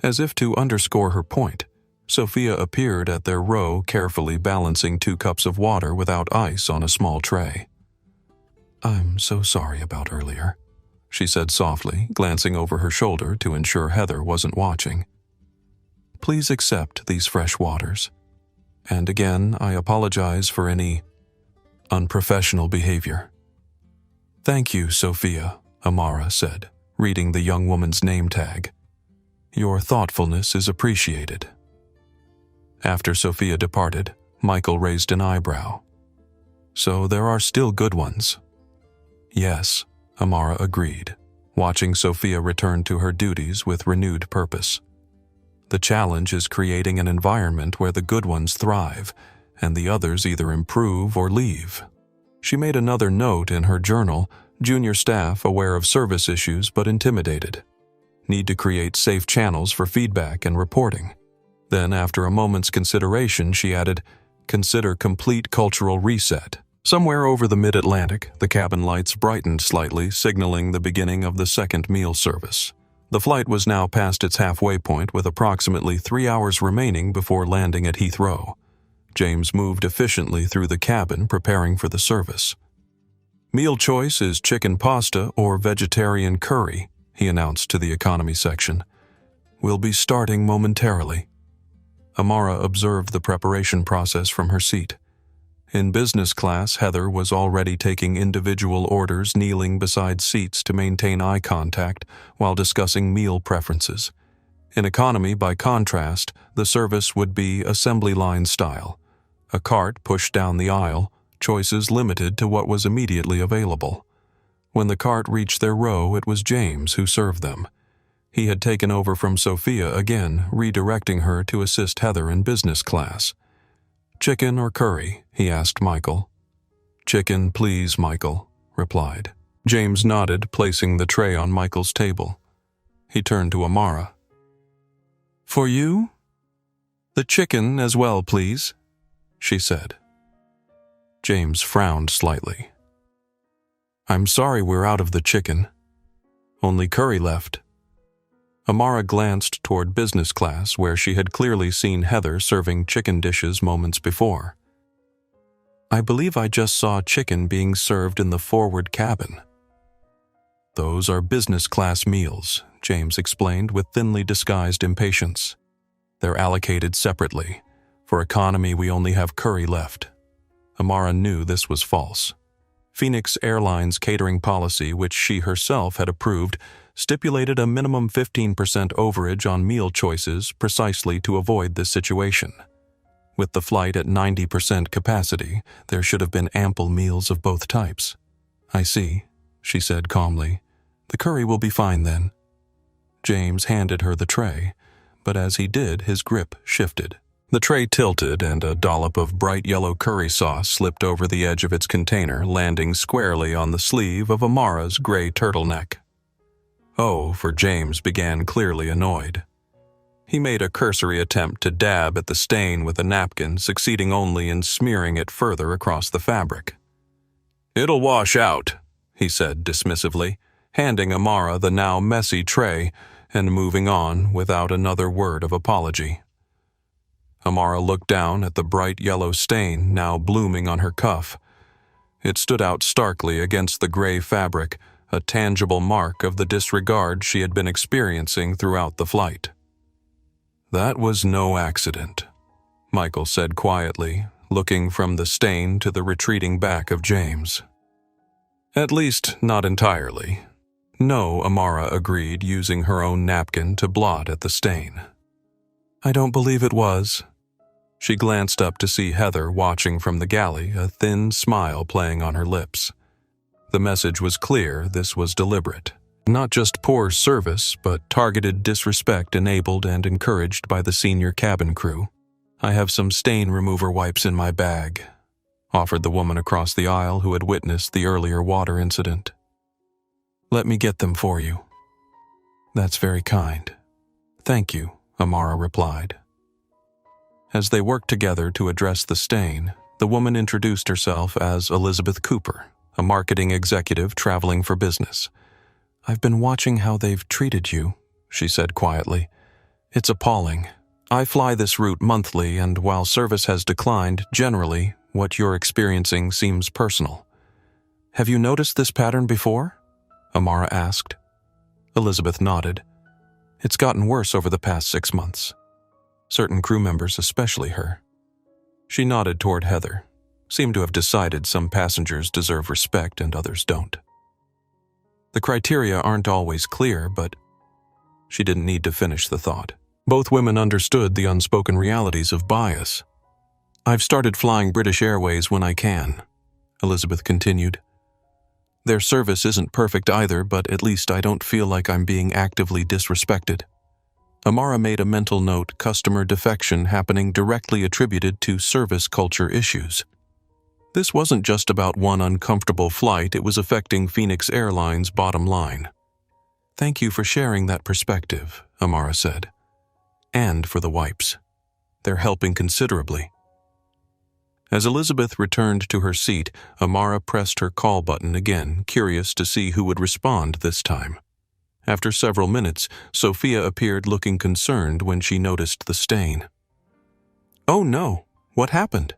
As if to underscore her point, Sophia appeared at their row, carefully balancing 2 cups of water without ice on a small tray. "I'm so sorry about earlier," she said softly, glancing over her shoulder to ensure Heather wasn't watching. "Please accept these fresh waters. And again, I apologize for any unprofessional behavior." "Thank you, Sophia," Amara said, reading the young woman's name tag. "Your thoughtfulness is appreciated." After Sophia departed, Michael raised an eyebrow. "So there are still good ones." "Yes," Amara agreed, watching Sophia return to her duties with renewed purpose. "The challenge is creating an environment where the good ones thrive, and the others either improve or leave." She made another note in her journal: junior staff aware of service issues but intimidated. Need to create safe channels for feedback and reporting. Then, after a moment's consideration, she added, "Consider complete cultural reset." Somewhere over the mid-Atlantic, the cabin lights brightened slightly, signaling the beginning of the second meal service. The flight was now past its halfway point with approximately 3 hours remaining before landing at Heathrow. James moved efficiently through the cabin, preparing for the service. "Meal choice is chicken pasta or vegetarian curry," he announced to the economy section. "We'll be starting momentarily." Amara observed the preparation process from her seat. In business class, Heather was already taking individual orders, kneeling beside seats to maintain eye contact while discussing meal preferences. In economy, by contrast, the service would be assembly line style. A cart pushed down the aisle, choices limited to what was immediately available. When the cart reached their row, it was James who served them. He had taken over from Sophia again, redirecting her to assist Heather in business class. "Chicken or curry?" he asked Michael. "Chicken, please," Michael replied. James nodded, placing the tray on Michael's table. He turned to Amara. "For you?" "The chicken as well, please," she said. James frowned slightly. "I'm sorry we're out of the chicken. Only curry left." Amara glanced toward business class, where she had clearly seen Heather serving chicken dishes moments before. "I believe I just saw chicken being served in the forward cabin." "Those are business class meals," James explained with thinly disguised impatience. "They're allocated separately. For economy, we only have curry left." Amara knew this was false. Phoenix Airline's catering policy, which she herself had approved, stipulated a minimum 15% overage on meal choices precisely to avoid this situation. With the flight at 90% capacity, there should have been ample meals of both types. "I see," she said calmly. "The curry will be fine then." James handed her the tray, but as he did, his grip shifted. The tray tilted and a dollop of bright yellow curry sauce slipped over the edge of its container, landing squarely on the sleeve of Amara's gray turtleneck. "Oh," for James began, clearly annoyed. He made a cursory attempt to dab at the stain with a napkin, succeeding only in smearing it further across the fabric. "It'll wash out," he said dismissively, handing Amara the now messy tray and moving on without another word of apology. Amara looked down at the bright yellow stain now blooming on her cuff. It stood out starkly against the gray fabric, a tangible mark of the disregard she had been experiencing throughout the flight. "That was no accident," Michael said quietly, looking from the stain to the retreating back of James. "At least, not entirely." "No," Amara agreed, using her own napkin to blot at the stain. "I don't believe it was." She glanced up to see Heather watching from the galley, a thin smile playing on her lips. The message was clear. This was deliberate. Not just poor service, but targeted disrespect enabled and encouraged by the senior cabin crew. "I have some stain remover wipes in my bag," offered the woman across the aisle who had witnessed the earlier water incident. "Let me get them for you." "That's very kind." "Thank you," Amara replied. As they worked together to address the stain, the woman introduced herself as Elizabeth Cooper, a marketing executive traveling for business. "I've been watching how they've treated you," she said quietly. "It's appalling. I fly this route monthly, and while service has declined, generally, what you're experiencing seems personal." "Have you noticed this pattern before?" Amara asked. Elizabeth nodded. "It's gotten worse over the past 6 months. Certain crew members, especially her." She nodded toward Heather, seemed to have decided some passengers deserve respect and others don't. "The criteria aren't always clear, but..." She didn't need to finish the thought. Both women understood the unspoken realities of bias. "I've started flying British Airways when I can," Elizabeth continued. "Their service isn't perfect either, but at least I don't feel like I'm being actively disrespected." Amara made a mental note: customer defection happening directly attributed to service culture issues. This wasn't just about one uncomfortable flight, it was affecting Phoenix Airline's bottom line. "Thank you for sharing that perspective," Amara said. "And for the wipes. They're helping considerably." As Elizabeth returned to her seat, Amara pressed her call button again, curious to see who would respond this time. After several minutes, Sophia appeared looking concerned when she noticed the stain. "Oh no, what happened?"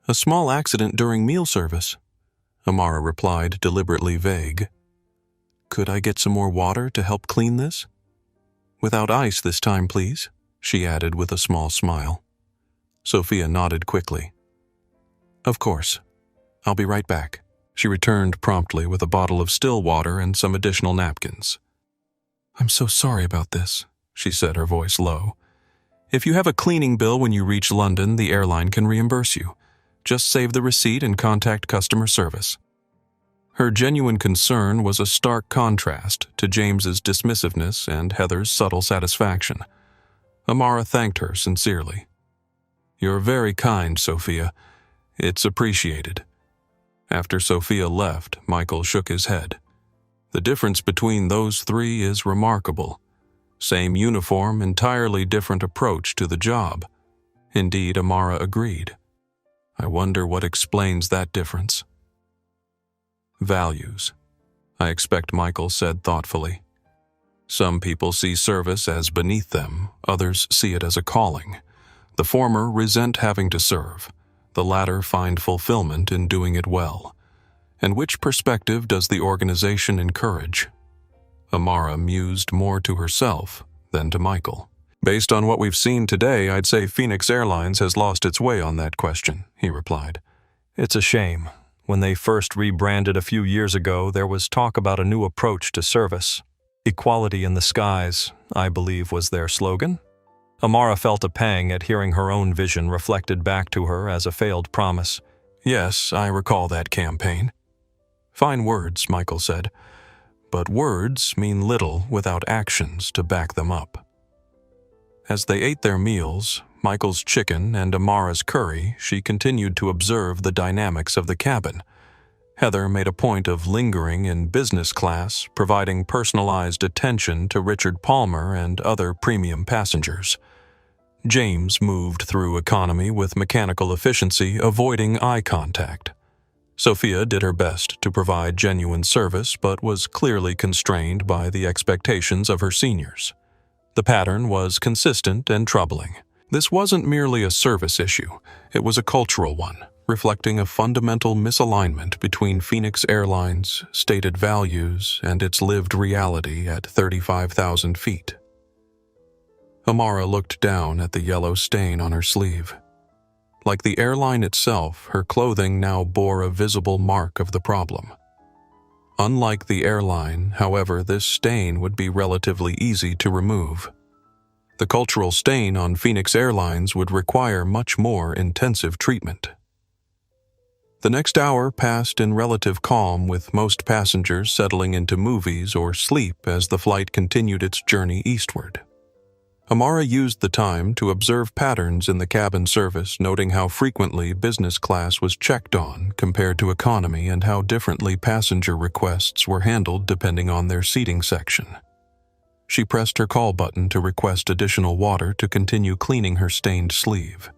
"A small accident during meal service," Amara replied, deliberately vague. "Could I get some more water to help clean this?" "Without ice this time, please," she added with a small smile. Sophia nodded quickly. "Of course. I'll be right back." She returned promptly with a bottle of still water and some additional napkins. "I'm so sorry about this," she said, her voice low. "If you have a cleaning bill when you reach London, the airline can reimburse you. Just save the receipt and contact customer service." Her genuine concern was a stark contrast to James's dismissiveness and Heather's subtle satisfaction. Amara thanked her sincerely. "You're very kind, Sophia. It's appreciated." After Sophia left, Michael shook his head. "The difference between those three is remarkable. Same uniform, entirely different approach to the job." Indeed, Amara agreed. "I wonder what explains that difference." "Values," I expect Michael said thoughtfully. "Some people see service as beneath them, others see it as a calling. The former resent having to serve. The latter find fulfillment in doing it well. And which perspective does the organization encourage?" Amara mused more to herself than to Michael. "Based on what we've seen today, I'd say Phoenix Airlines has lost its way on that question," he replied. "It's a shame. When they first rebranded a few years ago, there was talk about a new approach to service. Equality in the skies, I believe, was their slogan." Amara felt a pang at hearing her own vision reflected back to her as a failed promise. "Yes, I recall that campaign." "Fine words," Michael said. "But words mean little without actions to back them up." As they ate their meals, Michael's chicken and Amara's curry, she continued to observe the dynamics of the cabin. Heather made a point of lingering in business class, providing personalized attention to Richard Palmer and other premium passengers. James moved through economy with mechanical efficiency, avoiding eye contact. Sophia did her best to provide genuine service, but was clearly constrained by the expectations of her seniors. The pattern was consistent and troubling. This wasn't merely a service issue, it was a cultural one, reflecting a fundamental misalignment between Phoenix Airlines' stated values and its lived reality at 35,000 feet. Amara looked down at the yellow stain on her sleeve. Like the airline itself, her clothing now bore a visible mark of the problem. Unlike the airline, however, this stain would be relatively easy to remove. The cultural stain on Phoenix Airlines would require much more intensive treatment. The next hour passed in relative calm, with most passengers settling into movies or sleep as the flight continued its journey eastward. Amara used the time to observe patterns in the cabin service, noting how frequently business class was checked on compared to economy and how differently passenger requests were handled depending on their seating section. She pressed her call button to request additional water to continue cleaning her stained sleeve.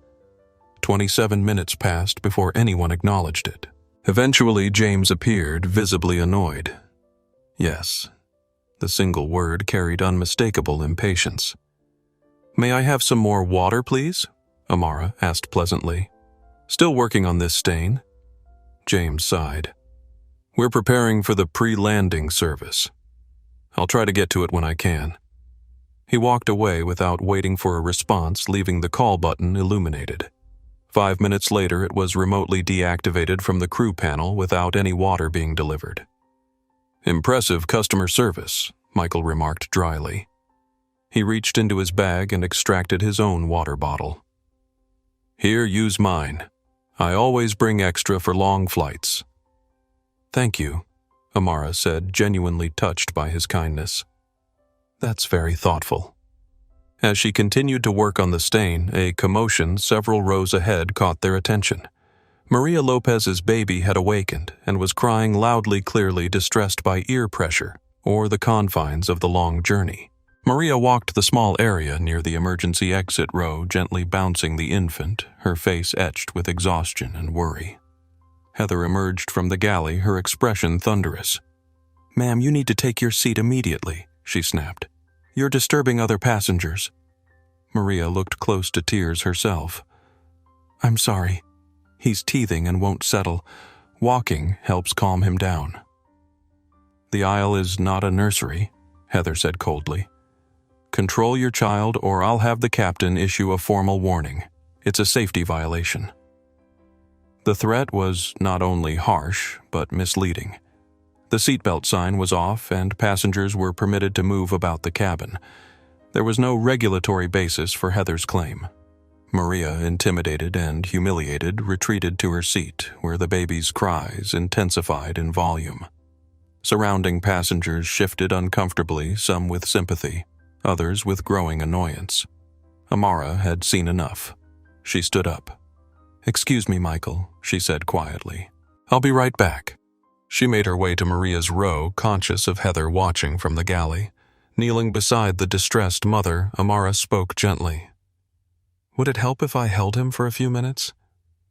27 minutes passed before anyone acknowledged it. Eventually, James appeared, visibly annoyed. Yes, the single word carried unmistakable impatience. "May I have some more water, please?" Amara asked pleasantly. "Still working on this stain." James sighed. "We're preparing for the pre-landing service. I'll try to get to it when I can." He walked away without waiting for a response, leaving the call button illuminated. 5 minutes later, it was remotely deactivated from the crew panel without any water being delivered. "Impressive customer service," Michael remarked dryly. He reached into his bag and extracted his own water bottle. "Here, use mine. I always bring extra for long flights." "Thank you," Amara said, genuinely touched by his kindness. "That's very thoughtful." As she continued to work on the stain, a commotion several rows ahead caught their attention. Maria Lopez's baby had awakened and was crying loudly, clearly distressed by ear pressure or the confines of the long journey. Maria walked the small area near the emergency exit row, gently bouncing the infant, her face etched with exhaustion and worry. Heather emerged from the galley, her expression thunderous. "Ma'am, you need to take your seat immediately," she snapped. "You're disturbing other passengers." Maria looked close to tears herself. "I'm sorry. He's teething and won't settle. Walking helps calm him down." "The aisle is not a nursery," Heather said coldly. "Control your child or I'll have the captain issue a formal warning. It's a safety violation." The threat was not only harsh, but misleading. The seatbelt sign was off and passengers were permitted to move about the cabin. There was no regulatory basis for Heather's claim. Maria, intimidated and humiliated, retreated to her seat, where the baby's cries intensified in volume. Surrounding passengers shifted uncomfortably, some with sympathy, others with growing annoyance. Amara had seen enough. She stood up. "Excuse me, Michael," she said quietly. "I'll be right back." She made her way to Maria's row, conscious of Heather watching from the galley. Kneeling beside the distressed mother, Amara spoke gently. "Would it help if I held him for a few minutes?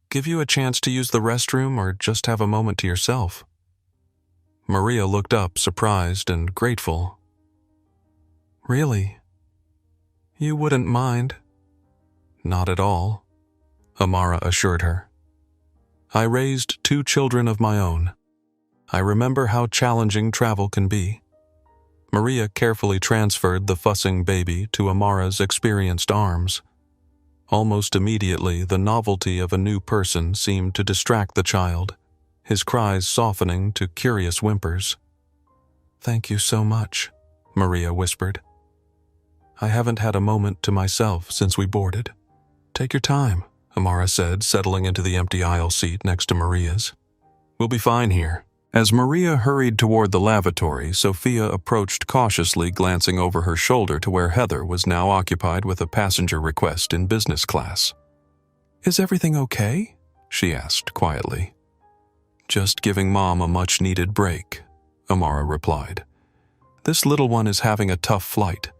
Give you a chance to use the restroom or just have a moment to yourself?" Maria looked up, surprised and grateful. "Really? You wouldn't mind?" "Not at all," Amara assured her. "I raised 2 children of my own. I remember how challenging travel can be." Maria carefully transferred the fussing baby to Amara's experienced arms. Almost immediately, the novelty of a new person seemed to distract the child, his cries softening to curious whimpers. "Thank you so much," Maria whispered. "I haven't had a moment to myself since we boarded." "Take your time," Amara said, settling into the empty aisle seat next to Maria's. "We'll be fine here." As Maria hurried toward the lavatory, Sophia approached cautiously, glancing over her shoulder to where Heather was now occupied with a passenger request in business class. "Is everything okay?" she asked quietly. "Just giving Mom a much-needed break," Amara replied. "This little one is having a tough flight."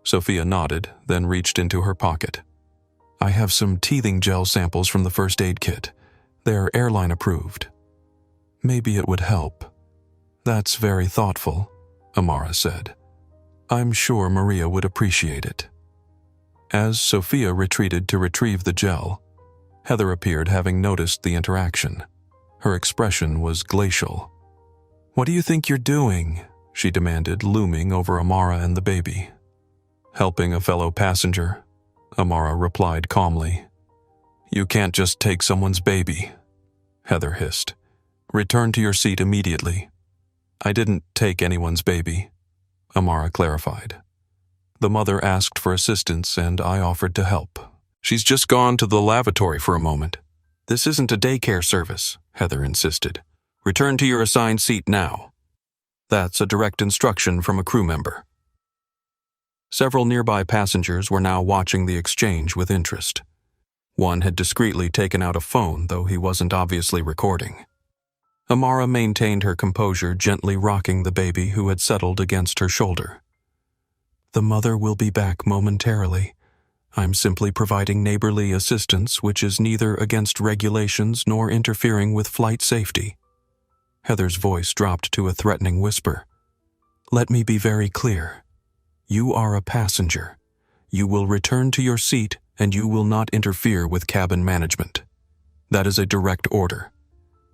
Sophia nodded, then reached into her pocket. "I have some teething gel samples from the first aid kit. They're Airline approved. Maybe it would help." "That's very thoughtful," Amara said. "I'm sure Maria would appreciate it." As Sophia retreated to retrieve the gel, Heather appeared, having noticed the interaction. Her expression was glacial. "What do you think you're doing?" she demanded, looming over Amara and the baby. "Helping a fellow passenger," Amara replied calmly. "You can't just take someone's baby," Heather hissed. "Return to your seat immediately." "I didn't take anyone's baby," Amara clarified. "The mother asked for assistance and I offered to help. She's just gone to the lavatory for a moment." "This isn't a daycare service," Heather insisted. "Return to your assigned seat now." That's a direct instruction from a crew member. Several nearby passengers were now watching the exchange with interest. One had discreetly taken out a phone, though he wasn't obviously recording. Amara maintained her composure, gently rocking the baby who had settled against her shoulder. "The mother will be back momentarily. I'm simply providing neighborly assistance, which is neither against regulations nor interfering with flight safety." Heather's voice dropped to a threatening whisper. "Let me be very clear. You are a passenger. You will return to your seat and you will not interfere with cabin management. That is a direct order.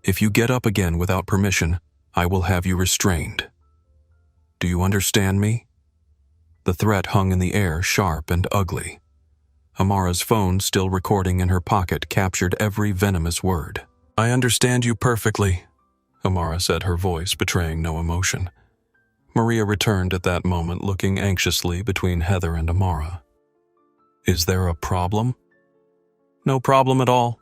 If you get up again without permission, I will have you restrained. Do you understand me?" The threat hung in the air, sharp and ugly. Amara's phone, still recording in her pocket, captured every venomous word. "I understand you perfectly," Amara said, her voice betraying no emotion. Maria returned at that moment, looking anxiously between Heather and Amara. "Is there a problem?" "No problem at all,"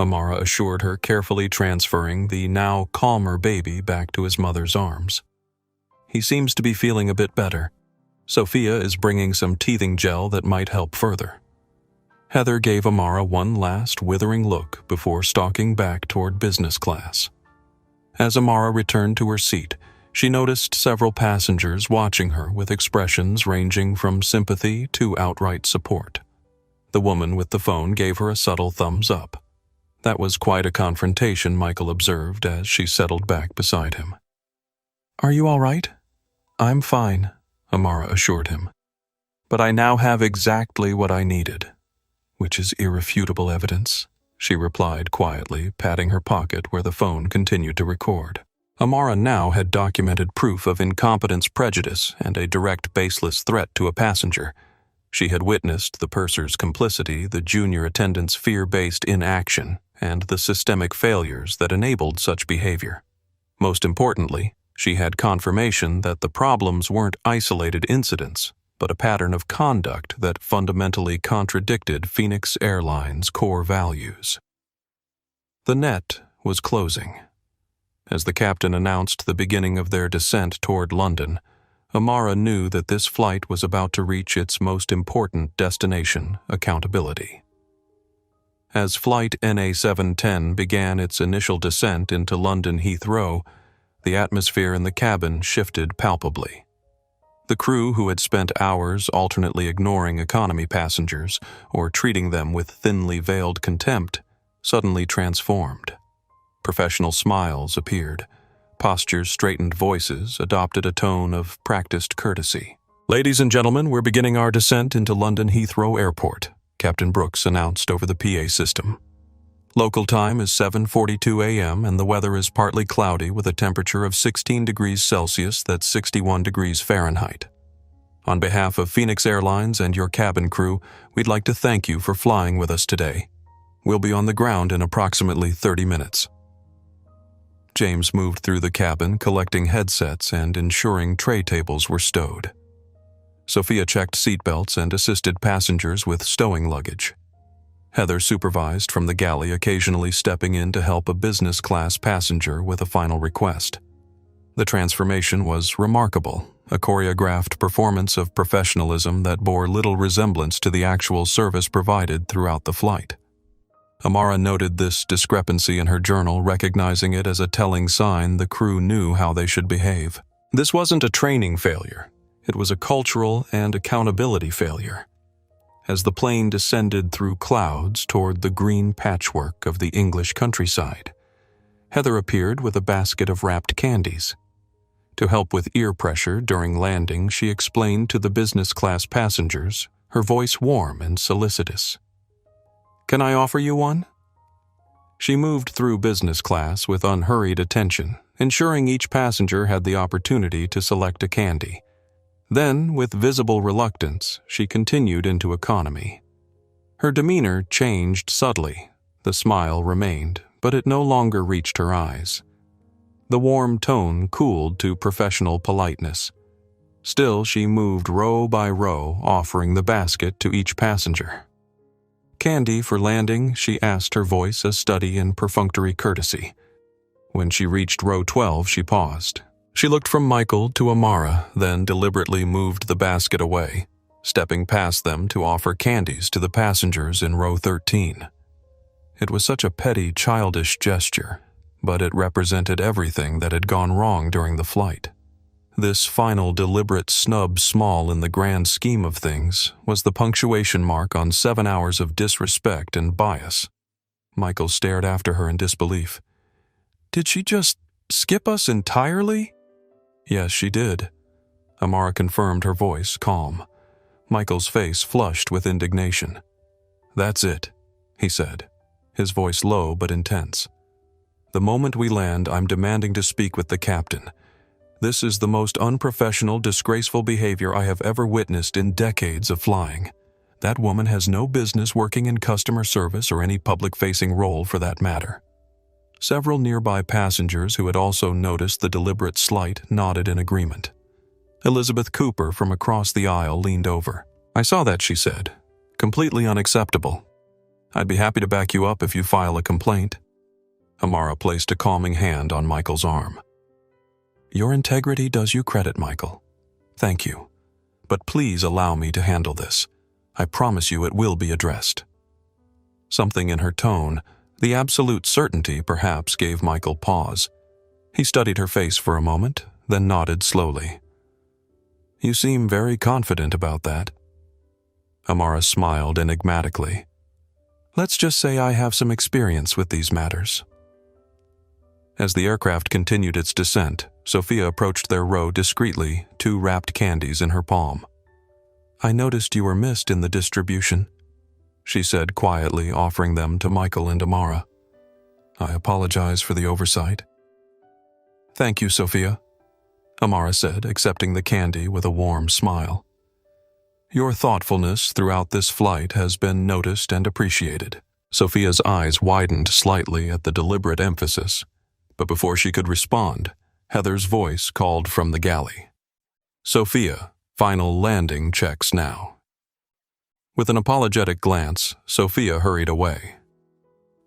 Amara assured her, carefully transferring the now calmer baby back to his mother's arms. "He seems to be feeling a bit better. Sophia is bringing some teething gel that might help further." Heather gave Amara one last withering look before stalking back toward business class. As Amara returned to her seat, she noticed several passengers watching her with expressions ranging from sympathy to outright support. The woman with the phone gave her a subtle thumbs up. That was quite a confrontation, Michael observed as she settled back beside him. "Are you all right?" "I'm fine," Amara assured him. "But I now have exactly what I needed." "Which is irrefutable evidence," she replied quietly, patting her pocket where the phone continued to record. Amara now had documented proof of incompetence prejudice and a direct baseless threat to a passenger. She had witnessed the purser's complicity, the junior attendant's fear-based inaction, and the systemic failures that enabled such behavior. Most importantly, she had confirmation that the problems weren't isolated incidents, but a pattern of conduct that fundamentally contradicted Phoenix Airline's core values. The net was closing. As the captain announced the beginning of their descent toward London, Amara knew that this flight was about to reach its most important destination, accountability. As Flight NA710 began its initial descent into London Heathrow, the atmosphere in the cabin shifted palpably. The crew, who had spent hours alternately ignoring economy passengers or treating them with thinly veiled contempt, suddenly transformed. Professional smiles appeared. Postures straightened, voices adopted a tone of practiced courtesy. "Ladies and gentlemen, we're beginning our descent into London Heathrow Airport," Captain Brooks announced over the PA system. "Local time is 7:42 a.m. and the weather is partly cloudy with a temperature of 16 degrees Celsius, that's 61 degrees Fahrenheit. On behalf of Phoenix Airlines and your cabin crew, we'd like to thank you for flying with us today. We'll be on the ground in approximately 30 minutes. James moved through the cabin, collecting headsets and ensuring tray tables were stowed. Sophia checked seatbelts and assisted passengers with stowing luggage. Heather supervised from the galley, occasionally stepping in to help a business-class passenger with a final request. The transformation was remarkable, a choreographed performance of professionalism that bore little resemblance to the actual service provided throughout the flight. Amara noted this discrepancy in her journal, recognizing it as a telling sign the crew knew how they should behave. This wasn't a training failure. It was a cultural and accountability failure. As the plane descended through clouds toward the green patchwork of the English countryside, Heather appeared with a basket of wrapped candies. To help with ear pressure during landing, she explained to the business-class passengers, her voice warm and solicitous. "Can I offer you one?" She moved through business class with unhurried attention, ensuring each passenger had the opportunity to select a candy. Then, with visible reluctance, she continued into economy. Her demeanor changed subtly. The smile remained, but it no longer reached her eyes. The warm tone cooled to professional politeness. Still, she moved row by row, offering the basket to each passenger. "Candy for landing?" she asked, her voice a study in perfunctory courtesy. When she reached row 12, she paused. She looked from Michael to Amara, then deliberately moved the basket away, stepping past them to offer candies to the passengers in row 13. It was such a petty, childish gesture, but it represented everything that had gone wrong during the flight. This final deliberate snub, small in the grand scheme of things, was the punctuation mark on 7 hours of disrespect and bias. Michael stared after her in disbelief. "Did she just skip us entirely?" "Yes, she did," Amara confirmed, her voice calm. Michael's face flushed with indignation. "That's it," he said, his voice low but intense. "The moment we land, I'm demanding to speak with the captain. This is the most unprofessional, disgraceful behavior I have ever witnessed in decades of flying. That woman has no business working in customer service or any public-facing role for that matter." Several nearby passengers who had also noticed the deliberate slight nodded in agreement. Elizabeth Cooper from across the aisle leaned over. "I saw that," she said. "Completely unacceptable. I'd be happy to back you up if you file a complaint." Amara placed a calming hand on Michael's arm. "Your integrity does you credit, Michael. Thank you. But please allow me to handle this. I promise you it will be addressed." Something in her tone, the absolute certainty perhaps, gave Michael pause. He studied her face for a moment, then nodded slowly. "You seem very confident about that." Amara smiled enigmatically. "Let's just say I have some experience with these matters." As the aircraft continued its descent, Sophia approached their row discreetly, 2 wrapped candies in her palm. "I noticed you were missed in the distribution," she said quietly, offering them to Michael and Amara. "I apologize for the oversight." "Thank you, Sophia," Amara said, accepting the candy with a warm smile. "Your thoughtfulness throughout this flight has been noticed and appreciated." Sophia's eyes widened slightly at the deliberate emphasis, but before she could respond, Heather's voice called from the galley. "Sophia, final landing checks now." With an apologetic glance, Sophia hurried away.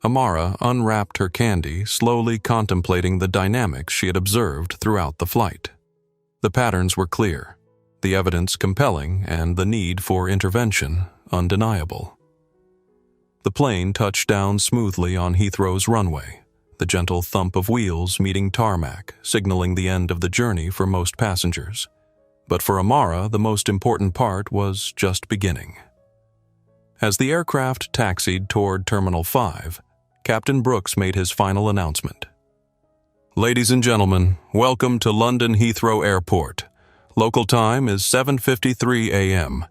Amara unwrapped her candy, slowly contemplating the dynamics she had observed throughout the flight. The patterns were clear, the evidence compelling, and the need for intervention undeniable. The plane touched down smoothly on Heathrow's runway, the gentle thump of wheels meeting tarmac, signaling the end of the journey for most passengers. But for Amara, the most important part was just beginning. As the aircraft taxied toward Terminal 5, Captain Brooks made his final announcement. "Ladies and gentlemen, welcome to London Heathrow Airport. Local time is 7:53 a.m.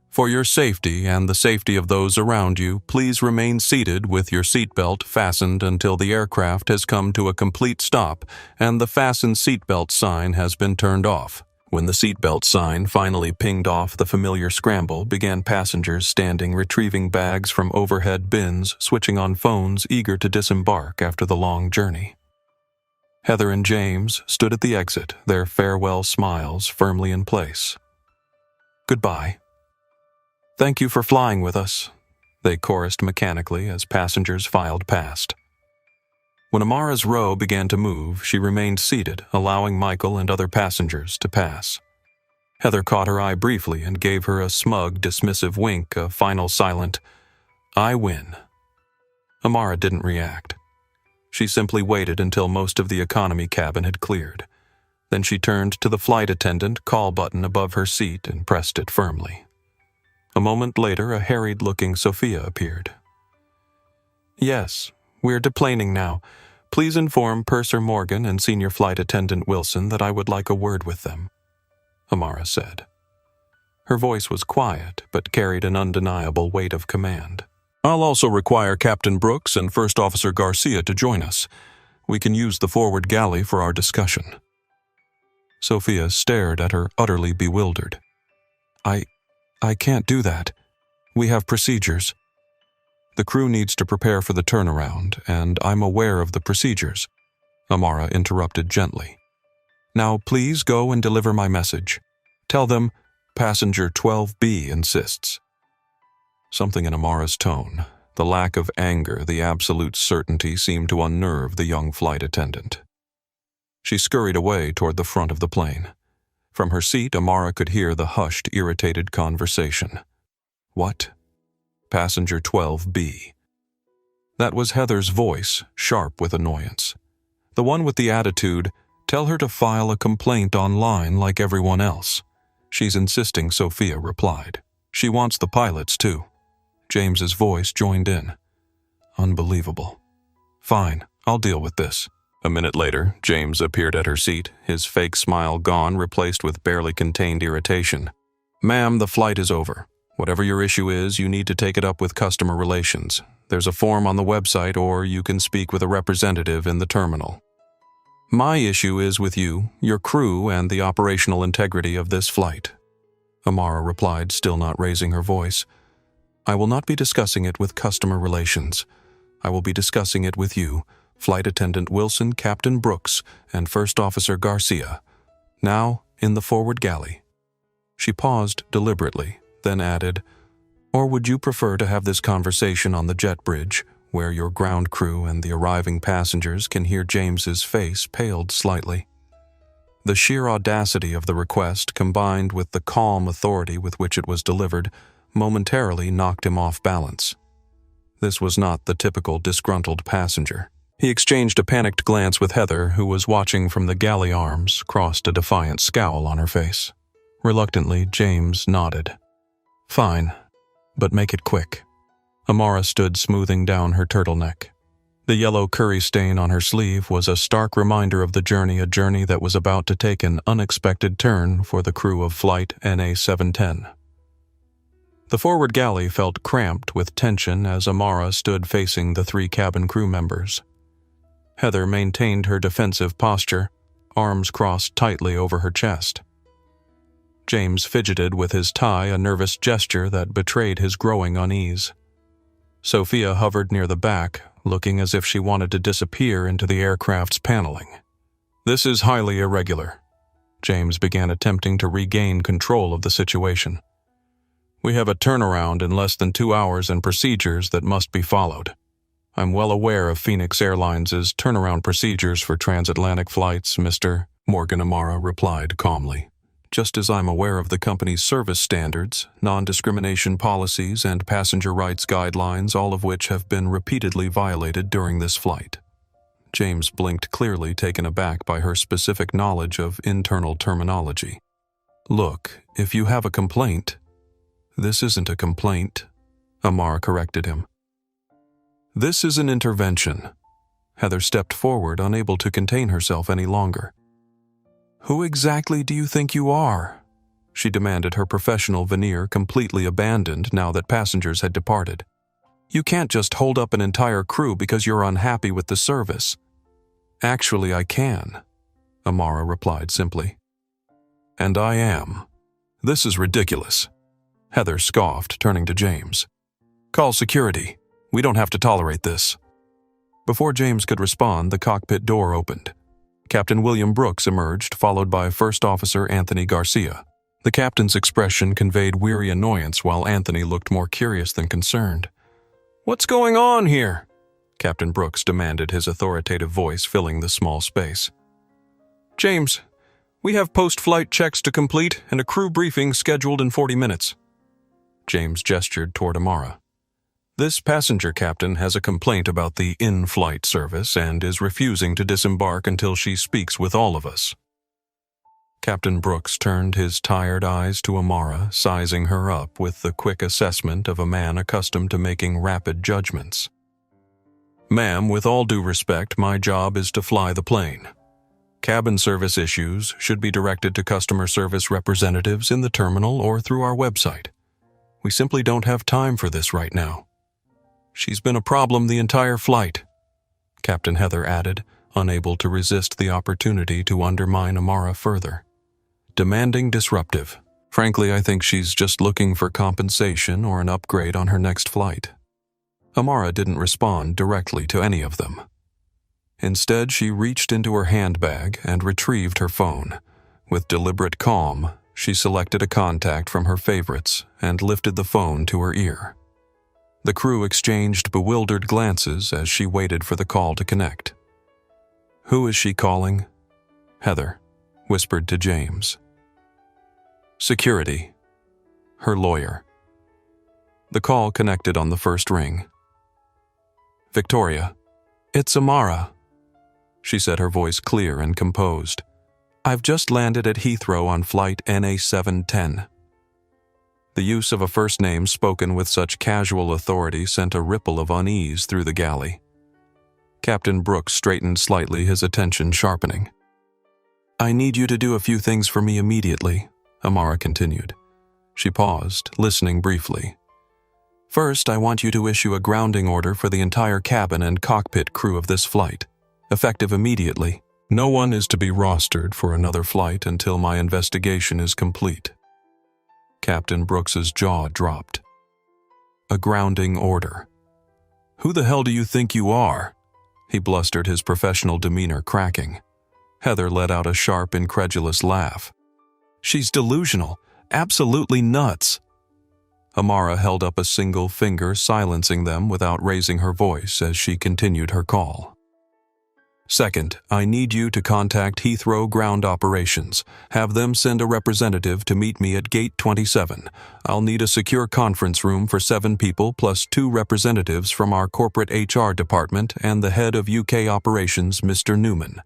For your safety and the safety of those around you, please remain seated with your seatbelt fastened until the aircraft has come to a complete stop and the fasten seatbelt sign has been turned off." When the seatbelt sign finally pinged off, the familiar scramble began, passengers standing retrieving bags from overhead bins, switching on phones, eager to disembark after the long journey. Heather and James stood at the exit, their farewell smiles firmly in place. "Goodbye. Thank you for flying with us," they chorused mechanically as passengers filed past. When Amara's row began to move, she remained seated, allowing Michael and other passengers to pass. Heather caught her eye briefly and gave her a smug, dismissive wink, a final silent, "I win." Amara didn't react. She simply waited until most of the economy cabin had cleared. Then she turned to the flight attendant call button above her seat and pressed it firmly. A moment later, a harried-looking Sophia appeared. "Yes, we're deplaning now. Please inform Purser Morgan and Senior Flight Attendant Wilson that I would like a word with them," Amara said. Her voice was quiet, but carried an undeniable weight of command. "I'll also require Captain Brooks and First Officer Garcia to join us. We can use the forward galley for our discussion." Sophia stared at her, utterly bewildered. I can't do that. We have procedures." "The crew needs to prepare for the turnaround, and I'm aware of the procedures," Amara interrupted gently. "Now please go and deliver my message. Tell them Passenger 12B insists." Something in Amara's tone, the lack of anger, the absolute certainty, seemed to unnerve the young flight attendant. She scurried away toward the front of the plane. From her seat, Amara could hear the hushed, irritated conversation. "What? Passenger 12B." That was Heather's voice, sharp with annoyance. The one with the attitude, "Tell her to file a complaint online like everyone else." "She's insisting," Sophia replied. "She wants the pilots, too." James's voice joined in. "Unbelievable. Fine, I'll deal with this." A minute later, James appeared at her seat, his fake smile gone, replaced with barely contained irritation. "Ma'am, the flight is over. Whatever your issue is, you need to take it up with customer relations. There's a form on the website, or you can speak with a representative in the terminal." "My issue is with you, your crew, and the operational integrity of this flight," Amara replied, still not raising her voice. "I will not be discussing it with customer relations. I will be discussing it with you, Flight Attendant Wilson, Captain Brooks, and First Officer Garcia. Now, in the forward galley." She paused deliberately, then added, "Or would you prefer to have this conversation on the jet bridge, where your ground crew and the arriving passengers can hear?" James's face paled slightly. The sheer audacity of the request, combined with the calm authority with which it was delivered, momentarily knocked him off balance. This was not the typical disgruntled passenger. He exchanged a panicked glance with Heather, who was watching from the galley arms, crossed a defiant scowl on her face. Reluctantly, James nodded. "Fine, but make it quick." Amara stood smoothing down her turtleneck. The yellow curry stain on her sleeve was a stark reminder of the journey, a journey that was about to take an unexpected turn for the crew of Flight NA-710. The forward galley felt cramped with tension as Amara stood facing the 3 cabin crew members. Heather maintained her defensive posture, arms crossed tightly over her chest. James fidgeted with his tie, a nervous gesture that betrayed his growing unease. Sophia hovered near the back, looking as if she wanted to disappear into the aircraft's paneling. "This is highly irregular." James began attempting to regain control of the situation. "We have a turnaround in less than 2 hours and procedures that must be followed. I'm well aware of Phoenix Airlines' turnaround procedures for transatlantic flights, Mr. Morgan," Amara replied calmly. "Just as I'm aware of the company's service standards, non-discrimination policies, and passenger rights guidelines, all of which have been repeatedly violated during this flight." James blinked, clearly taken aback by her specific knowledge of internal terminology. "Look, if you have a complaint—" "This isn't a complaint," Amara corrected him. "This is an intervention." Heather stepped forward, unable to contain herself any longer. "Who exactly do you think you are?" she demanded, her professional veneer completely abandoned now that passengers had departed. "You can't just hold up an entire crew because you're unhappy with the service." "Actually, I can," Amara replied simply. "And I am. This is ridiculous," Heather scoffed, turning to James. "Call security. We don't have to tolerate this." Before James could respond, the cockpit door opened. Captain William Brooks emerged, followed by First Officer Anthony Garcia. The captain's expression conveyed weary annoyance, while Anthony looked more curious than concerned. "What's going on here?" Captain Brooks demanded, his authoritative voice filling the small space. "James, we have post-flight checks to complete and a crew briefing scheduled in 40 minutes. James gestured toward Amara. "This passenger captain has a complaint about the in-flight service and is refusing to disembark until she speaks with all of us." Captain Brooks turned his tired eyes to Amara, sizing her up with the quick assessment of a man accustomed to making rapid judgments. "Ma'am, with all due respect, my job is to fly the plane. Cabin service issues should be directed to customer service representatives in the terminal or through our website. We simply don't have time for this right now. She's been a problem the entire flight," Captain Heather added, unable to resist the opportunity to undermine Amara further. "Demanding, disruptive. Frankly, I think she's just looking for compensation or an upgrade on her next flight." Amara didn't respond directly to any of them. Instead, she reached into her handbag and retrieved her phone. With deliberate calm, she selected a contact from her favorites and lifted the phone to her ear. The crew exchanged bewildered glances as she waited for the call to connect. "Who is she calling?" Heather whispered to James. "Security. Her lawyer." The call connected on the first ring. "Victoria, it's Amara," she said, her voice clear and composed. "I've just landed at Heathrow on flight NA-710. The use of a first name spoken with such casual authority sent a ripple of unease through the galley. Captain Brooks straightened slightly, his attention sharpening. "I need you to do a few things for me immediately," Amara continued. She paused, listening briefly. "First, I want you to issue a grounding order for the entire cabin and cockpit crew of this flight, effective immediately. No one is to be rostered for another flight until my investigation is complete." Captain Brooks's jaw dropped. "A grounding order. Who the hell do you think you are?" he blustered, his professional demeanor cracking. Heather let out a sharp, incredulous laugh. "She's delusional, absolutely nuts." Amara held up a single finger, silencing them without raising her voice as she continued her call. "Second, I need you to contact Heathrow Ground Operations. Have them send a representative to meet me at Gate 27. I'll need a secure conference room for 7 people plus 2 representatives from our corporate HR department and the head of UK operations, Mr. Newman.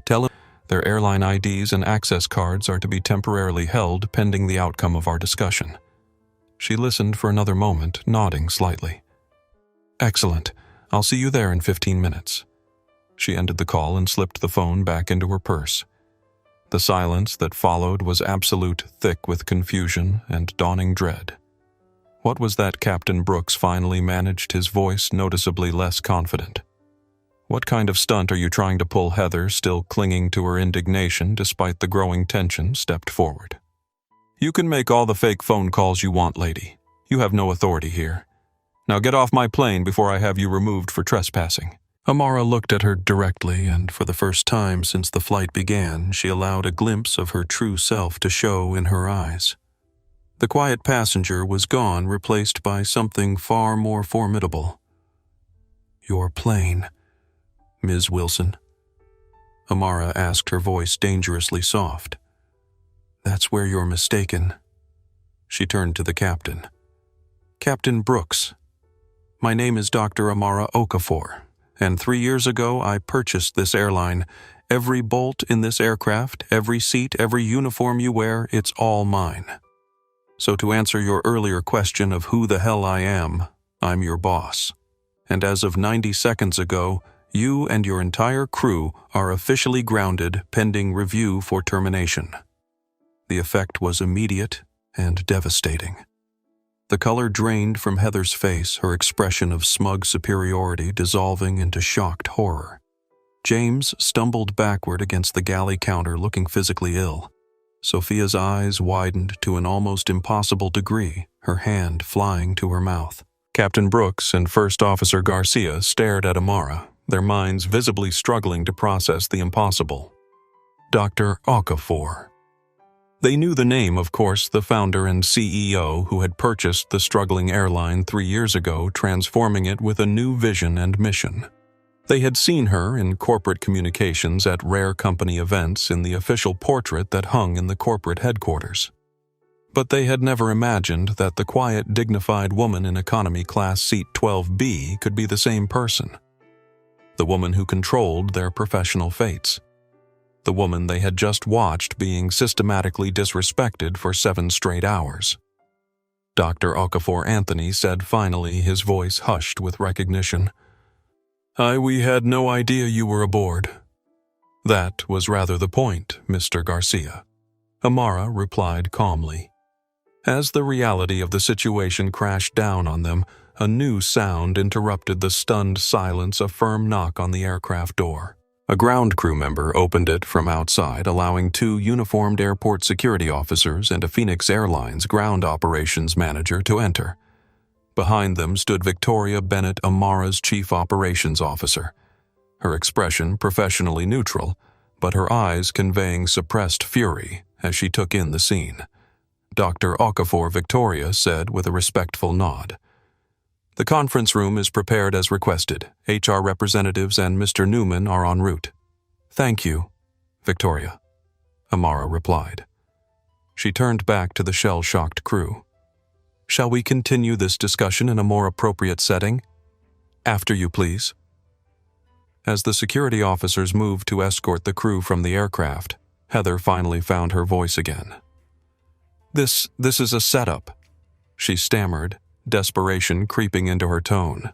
Tell him their airline IDs and access cards are to be temporarily held pending the outcome of our discussion." She listened for another moment, nodding slightly. "Excellent. I'll see you there in 15 minutes. She ended the call and slipped the phone back into her purse. The silence that followed was absolute, thick with confusion and dawning dread. What was that Captain Brooks finally managed, his voice noticeably less confident? What kind of stunt are you trying to pull? Heather, still clinging to her indignation despite the growing tension, stepped forward. You can make all the fake phone calls you want, lady. You have no authority here. Now get off my plane before I have you removed for trespassing. Amara looked at her directly, and for the first time since the flight began, she allowed a glimpse of her true self to show in her eyes. The quiet passenger was gone, replaced by something far more formidable. Your plane, Ms. Wilson? Amara asked, her voice dangerously soft. That's where you're mistaken. She turned to the captain. Captain Brooks, my name is Dr. Amara Okafor, and 3 years ago I purchased this airline. Every bolt in this aircraft, every seat, every uniform you wear, it's all mine. So to answer your earlier question of who the hell I am, I'm your boss. And as of 90 seconds ago, you and your entire crew are officially grounded pending review for termination. The effect was immediate and devastating. The color drained from Heather's face, her expression of smug superiority dissolving into shocked horror. James stumbled backward against the galley counter, looking physically ill. Sophia's eyes widened to an almost impossible degree, her hand flying to her mouth. Captain Brooks and First Officer Garcia stared at Amara, their minds visibly struggling to process the impossible. Dr. Okafor. They knew the name, of course, the founder and CEO who had purchased the struggling airline 3 years ago, transforming it with a new vision and mission. They had seen her in corporate communications at rare company events in the official portrait that hung in the corporate headquarters. But they had never imagined that the quiet, dignified woman in economy class seat 12B could be the same person. The woman who controlled their professional fates. The woman they had just watched being systematically disrespected for 7 straight hours. Dr. Okafor Anthony said finally, his voice hushed with recognition. We had no idea you were aboard. That was rather the point, Mr. Garcia. Amara replied calmly. As the reality of the situation crashed down on them, a new sound interrupted the stunned silence, a firm knock on the aircraft door. A ground crew member opened it from outside, allowing 2 uniformed airport security officers and a Phoenix Airlines ground operations manager to enter. Behind them stood Victoria Bennett, Amara's chief operations officer, her expression professionally neutral, but her eyes conveying suppressed fury as she took in the scene. Dr. Okafor, Victoria said with a respectful nod. The conference room is prepared as requested. HR representatives and Mr. Newman are en route. Thank you, Victoria, Amara replied. She turned back to the shell-shocked crew. Shall we continue this discussion in a more appropriate setting? After you, please. As the security officers moved to escort the crew from the aircraft, Heather finally found her voice again. This is a setup, she stammered, desperation creeping into her tone.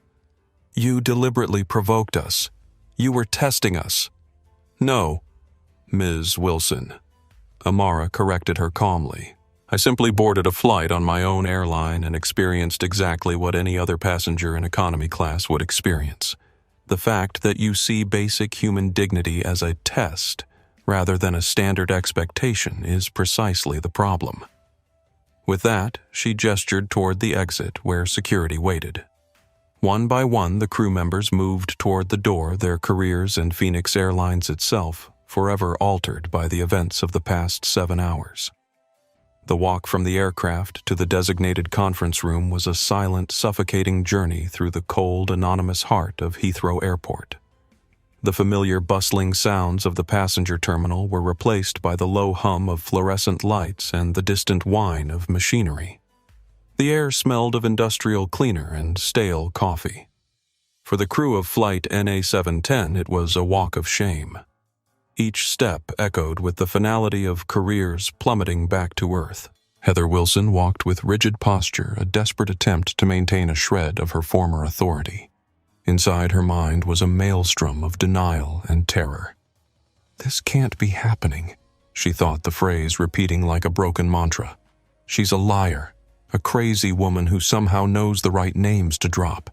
You deliberately provoked us. You were testing us. No, Ms. Wilson. Amara corrected her calmly. I simply boarded a flight on my own airline and experienced exactly what any other passenger in economy class would experience. The fact that you see basic human dignity as a test rather than a standard expectation is precisely the problem. With that, she gestured toward the exit where security waited. One by one, the crew members moved toward the door, their careers and Phoenix Airlines itself forever altered by the events of the past 7 hours. The walk from the aircraft to the designated conference room was a silent, suffocating journey through the cold, anonymous heart of Heathrow Airport. The familiar bustling sounds of the passenger terminal were replaced by the low hum of fluorescent lights and the distant whine of machinery. The air smelled of industrial cleaner and stale coffee. For the crew of Flight NA-710, it was a walk of shame. Each step echoed with the finality of careers plummeting back to earth. Heather Wilson walked with rigid posture, a desperate attempt to maintain a shred of her former authority. Inside her mind was a maelstrom of denial and terror. "This can't be happening," she thought, the phrase repeating like a broken mantra. "She's a liar, a crazy woman who somehow knows the right names to drop.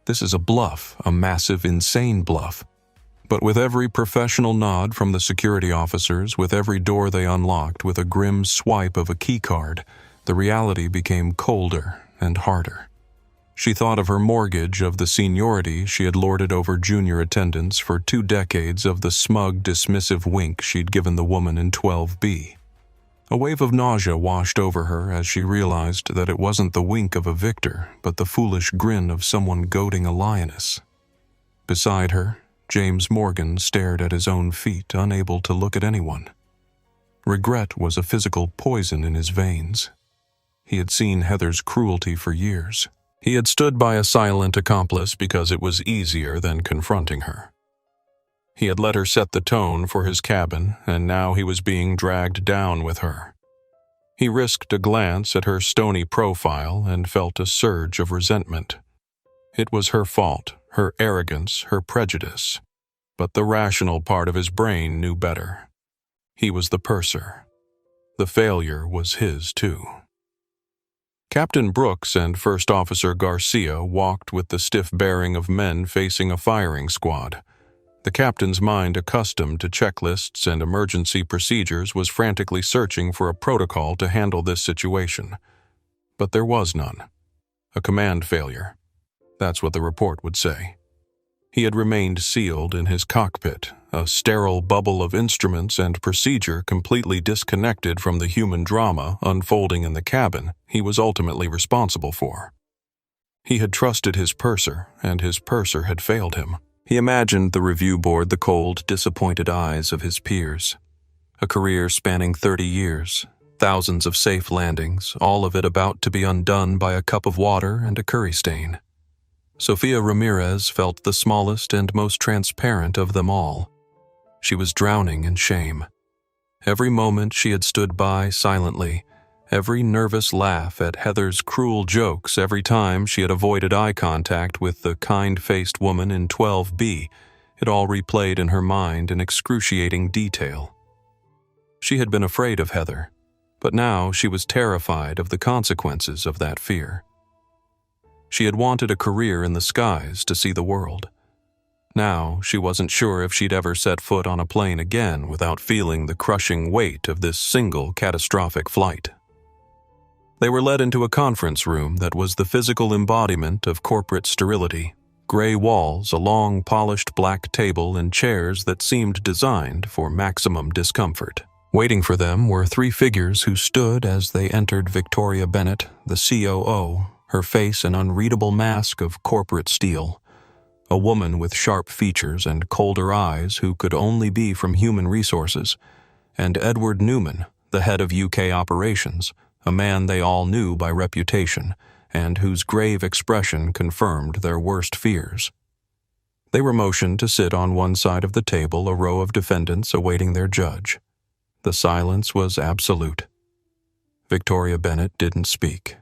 This is a bluff, a massive, insane bluff." But with every professional nod from the security officers, with every door they unlocked with a grim swipe of a keycard, the reality became colder and harder. She thought of her mortgage, of the seniority she had lorded over junior attendants, for 2 decades of the smug, dismissive wink she'd given the woman in 12B. A wave of nausea washed over her as she realized that it wasn't the wink of a victor, but the foolish grin of someone goading a lioness. Beside her, James Morgan stared at his own feet, unable to look at anyone. Regret was a physical poison in his veins. He had seen Heather's cruelty for years. He had stood by a silent accomplice because it was easier than confronting her. He had let her set the tone for his cabin, and now he was being dragged down with her. He risked a glance at her stony profile and felt a surge of resentment. It was her fault, her arrogance, her prejudice. But the rational part of his brain knew better. He was the purser. The failure was his, too. Captain Brooks and First Officer Garcia walked with the stiff bearing of men facing a firing squad. The captain's mind, accustomed to checklists and emergency procedures, was frantically searching for a protocol to handle this situation. But there was none. A command failure. That's what the report would say. He had remained sealed in his cockpit, a sterile bubble of instruments and procedure completely disconnected from the human drama unfolding in the cabin he was ultimately responsible for. He had trusted his purser, and his purser had failed him. He imagined the review board, the cold, disappointed eyes of his peers. A career spanning 30 years, thousands of safe landings, all of it about to be undone by a cup of water and a curry stain. Sofia Ramirez felt the smallest and most transparent of them all. She was drowning in shame. Every moment she had stood by silently, every nervous laugh at Heather's cruel jokes, every time she had avoided eye contact with the kind-faced woman in 12B, it all replayed in her mind in excruciating detail. She had been afraid of Heather, but now she was terrified of the consequences of that fear. She had wanted a career in the skies to see the world. Now she wasn't sure if she'd ever set foot on a plane again without feeling the crushing weight of this single catastrophic flight. They were led into a conference room that was the physical embodiment of corporate sterility. Gray walls, a long polished black table, and chairs that seemed designed for maximum discomfort. Waiting for them were 3 figures who stood as they entered. Victoria Bennett, the COO, her face an unreadable mask of corporate steel. A woman with sharp features and colder eyes who could only be from human resources. And Edward Newman, the head of UK operations, a man they all knew by reputation, and whose grave expression confirmed their worst fears. They were motioned to sit on one side of the table, a row of defendants awaiting their judge. The silence was absolute. Victoria Bennett didn't speak.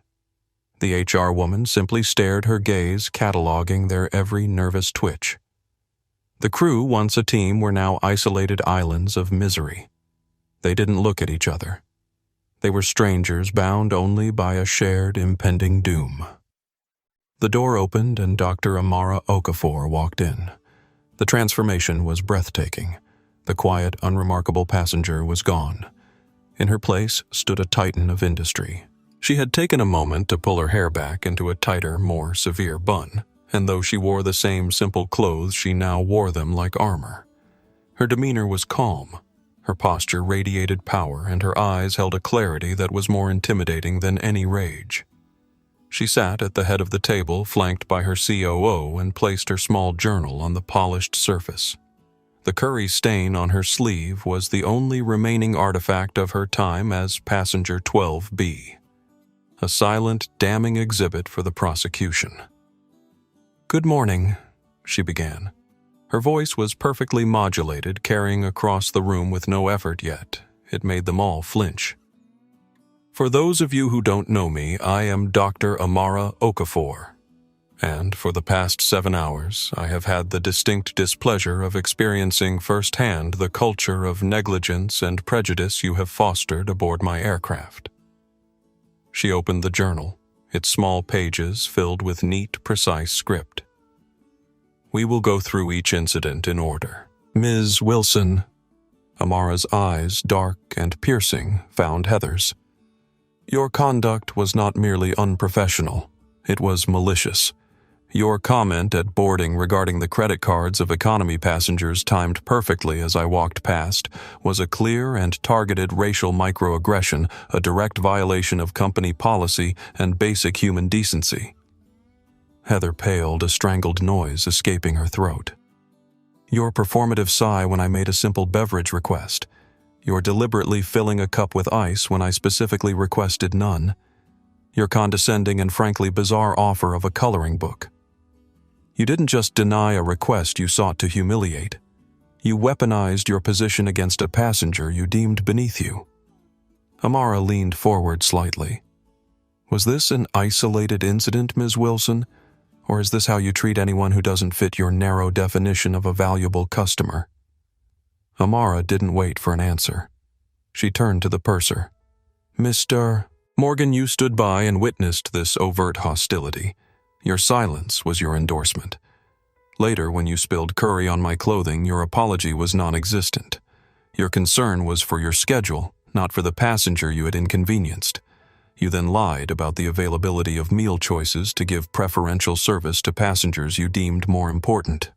The HR woman simply stared, her gaze cataloging their every nervous twitch. The crew, once a team, were now isolated islands of misery. They didn't look at each other. They were strangers bound only by a shared impending doom. The door opened and Dr. Amara Okafor walked in. The transformation was breathtaking. The quiet, unremarkable passenger was gone. In her place stood a titan of industry. She had taken a moment to pull her hair back into a tighter, more severe bun, and though she wore the same simple clothes, she now wore them like armor. Her demeanor was calm. Her posture radiated power, and her eyes held a clarity that was more intimidating than any rage. She sat at the head of the table, flanked by her COO, and placed her small journal on the polished surface. The curry stain on her sleeve was the only remaining artifact of her time as passenger 12B. A silent, damning exhibit for the prosecution. "Good morning," she began. Her voice was perfectly modulated, carrying across the room with no effort, yet it made them all flinch. "For those of you who don't know me, I am Dr. Amara Okafor. and for the past 7 hours I have had the distinct displeasure of experiencing firsthand the culture of negligence and prejudice you have fostered aboard my aircraft." She opened the journal, its small pages filled with neat, precise script. "We will go through each incident in order. Ms. Wilson." Amara's eyes, dark and piercing, found Heather's. "Your conduct was not merely unprofessional, it was malicious. Your comment at boarding regarding the credit cards of economy passengers timed perfectly as I walked past was a clear and targeted racial microaggression, a direct violation of company policy and basic human decency." Heather paled, a strangled noise escaping her throat. "Your performative sigh when I made a simple beverage request. Your deliberately filling a cup with ice when I specifically requested none. Your condescending and frankly bizarre offer of a coloring book. You didn't just deny a request you sought to humiliate. You weaponized your position against a passenger you deemed beneath you." Amara leaned forward slightly. "Was this an isolated incident, Ms. Wilson? Or is this how you treat anyone who doesn't fit your narrow definition of a valuable customer?" Amara didn't wait for an answer. She turned to the purser. "Mr. Morgan, you stood by and witnessed this overt hostility. Your silence was your endorsement. Later, when you spilled curry on my clothing, your apology was non-existent. Your concern was for your schedule, not for the passenger you had inconvenienced. You then lied about the availability of meal choices to give preferential service to passengers you deemed more important."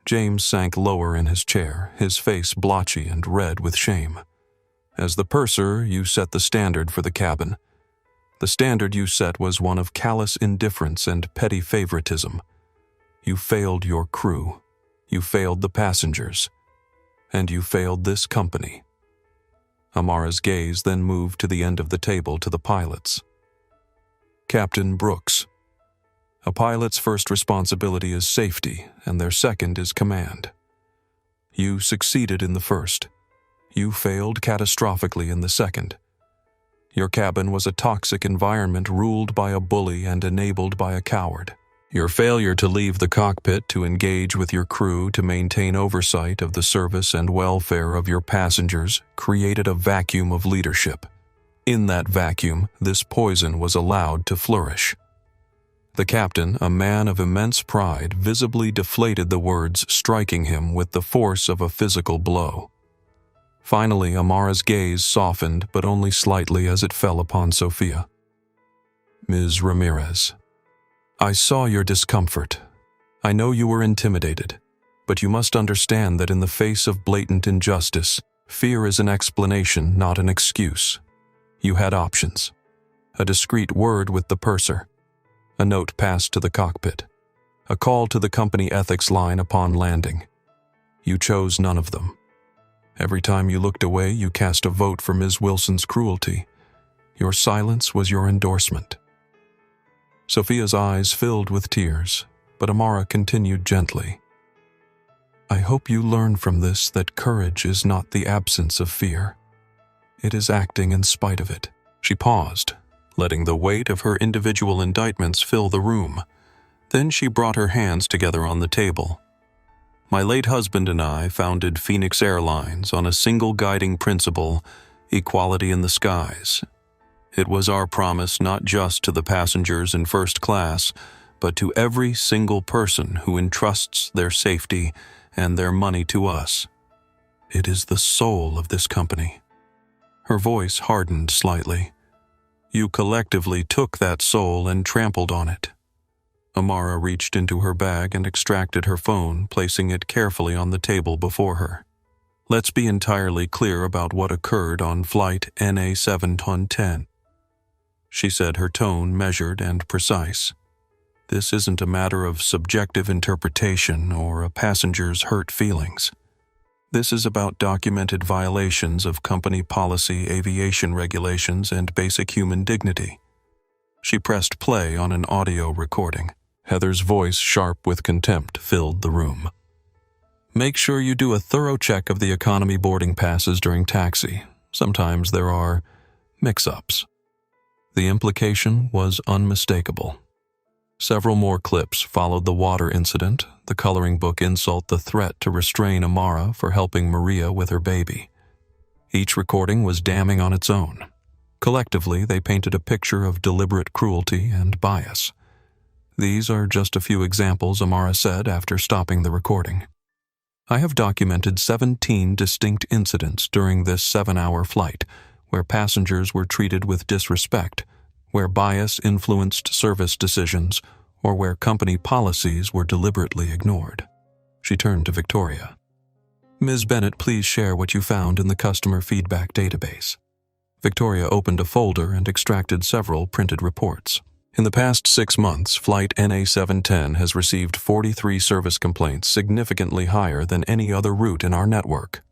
James sank lower in his chair, his face blotchy and red with shame. "As the purser, you set the standard for the cabin. The standard you set was one of callous indifference and petty favoritism. You failed your crew, you failed the passengers, and you failed this company." Amara's gaze then moved to the end of the table to the pilots. "Captain Brooks. A pilot's first responsibility is safety, and their second is command. You succeeded in the first. You failed catastrophically in the second. Your cabin was a toxic environment ruled by a bully and enabled by a coward. Your failure to leave the cockpit to engage with your crew to maintain oversight of the service and welfare of your passengers created a vacuum of leadership. In that vacuum, this poison was allowed to flourish." The captain, a man of immense pride, visibly deflated the words, striking him with the force of a physical blow. Finally, Amara's gaze softened, but only slightly as it fell upon Sophia. "Ms. Ramirez, I saw your discomfort. I know you were intimidated, but you must understand that in the face of blatant injustice, fear is an explanation, not an excuse. You had options. A discreet word with the purser, a note passed to the cockpit, a call to the company ethics line upon landing. You chose none of them. Every time you looked away, you cast a vote for Ms. Wilson's cruelty. Your silence was your endorsement." Sophia's eyes filled with tears, but Amara continued gently. "I hope you learn from this that courage is not the absence of fear. It is acting in spite of it." She paused, letting the weight of her individual indictments fill the room. Then she brought her hands together on the table. "My late husband and I founded Phoenix Airlines on a single guiding principle, equality in the skies. It was our promise not just to the passengers in first class, but to every single person who entrusts their safety and their money to us. It is the soul of this company." Her voice hardened slightly. "You collectively took that soul and trampled on it." Amara reached into her bag and extracted her phone, placing it carefully on the table before her. "Let's be entirely clear about what occurred on flight NA710. She said, her tone measured and precise. "This isn't a matter of subjective interpretation or a passenger's hurt feelings. This is about documented violations of company policy, aviation regulations, and basic human dignity." She pressed play on an audio recording. Heather's voice, sharp with contempt, filled the room. "Make sure you do a thorough check of the economy boarding passes during taxi. Sometimes there are mix-ups." The implication was unmistakable. Several more clips followed the water incident, the coloring book insult, the threat to restrain Amara for helping Maria with her baby. Each recording was damning on its own. Collectively, they painted a picture of deliberate cruelty and bias. These are just a few examples, Amara said after stopping the recording. I have documented 17 distinct incidents during this 7-hour flight where passengers were treated with disrespect, where bias influenced service decisions, or where company policies were deliberately ignored. She turned to Victoria. Ms. Bennett, please share what you found in the customer feedback database. Victoria opened a folder and extracted several printed reports. In the past 6 months, Flight NA710 has received 43 service complaints, significantly higher than any other route in our network.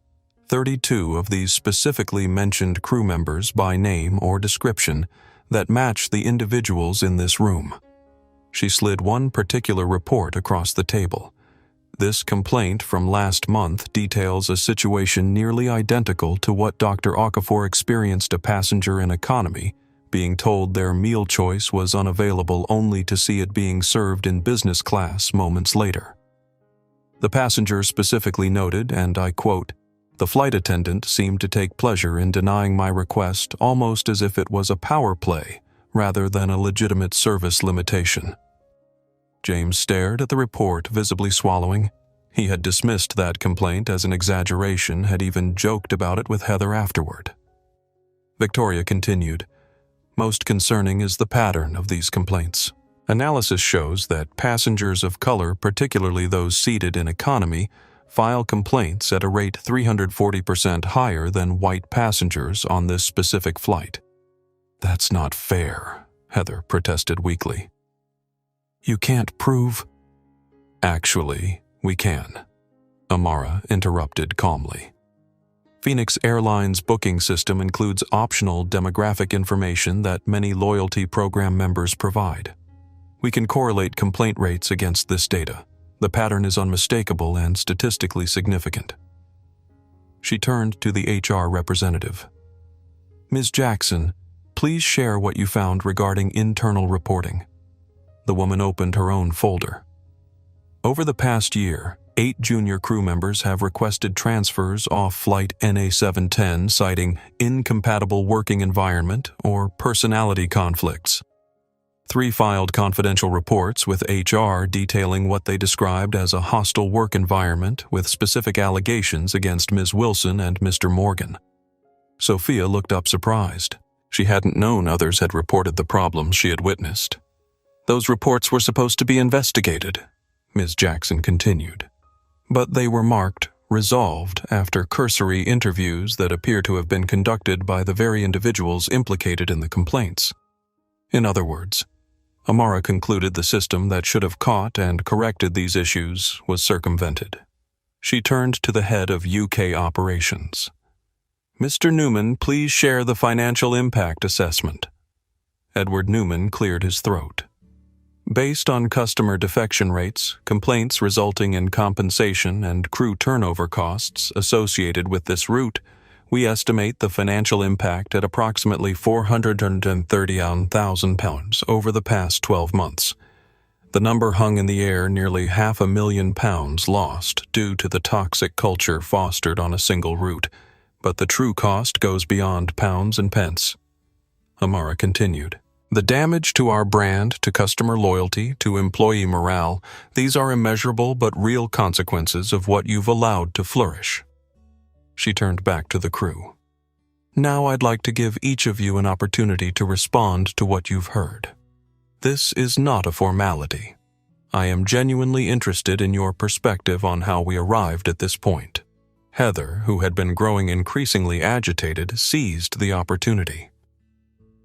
32 of these specifically mentioned crew members by name or description that match the individuals in this room. She slid one particular report across the table. This complaint from last month details a situation nearly identical to what Dr. Okafor experienced: a passenger in economy being told their meal choice was unavailable only to see it being served in business class moments later. The passenger specifically noted, and I quote, "The flight attendant seemed to take pleasure in denying my request almost as if it was a power play rather than a legitimate service limitation." James stared at the report, visibly swallowing. He had dismissed that complaint as an exaggeration, had even joked about it with Heather afterward. Victoria continued, "Most concerning is the pattern of these complaints. Analysis shows that passengers of color, particularly those seated in economy, file complaints at a rate 340% higher than white passengers on this specific flight." "That's not fair," Heather protested weakly. "You can't prove—" "Actually, we can," Amara interrupted calmly. Phoenix Airline's booking system includes optional demographic information that many loyalty program members provide. We can correlate complaint rates against this data. The pattern is unmistakable and statistically significant. She turned to the HR representative. "Ms. Jackson, please share what you found regarding internal reporting." The woman opened her own folder. Over the past year, 8 junior crew members have requested transfers off Flight NA710, citing incompatible working environment or personality conflicts. 3 filed confidential reports with HR detailing what they described as a hostile work environment with specific allegations against Ms. Wilson and Mr. Morgan. Sophia looked up surprised. She hadn't known others had reported the problems she had witnessed. "Those reports were supposed to be investigated," Ms. Jackson continued. "But they were marked resolved after cursory interviews that appear to have been conducted by the very individuals implicated in the complaints." In other words, Amara concluded the system that should have caught and corrected these issues was circumvented. She turned to the head of UK operations. "Mr. Newman, please share the financial impact assessment." Edward Newman cleared his throat. "Based on customer defection rates, complaints resulting in compensation and crew turnover costs associated with this route, we estimate the financial impact at approximately £430,000 over the past 12 months. The number hung in the air, nearly £500,000 lost due to the toxic culture fostered on a single route, but the true cost goes beyond pounds and pence." Amara continued. "The damage to our brand, to customer loyalty, to employee morale, these are immeasurable but real consequences of what you've allowed to flourish." She turned back to the crew. "Now I'd like to give each of you an opportunity to respond to what you've heard. This is not a formality. I am genuinely interested in your perspective on how we arrived at this point." Heather, who had been growing increasingly agitated, seized the opportunity.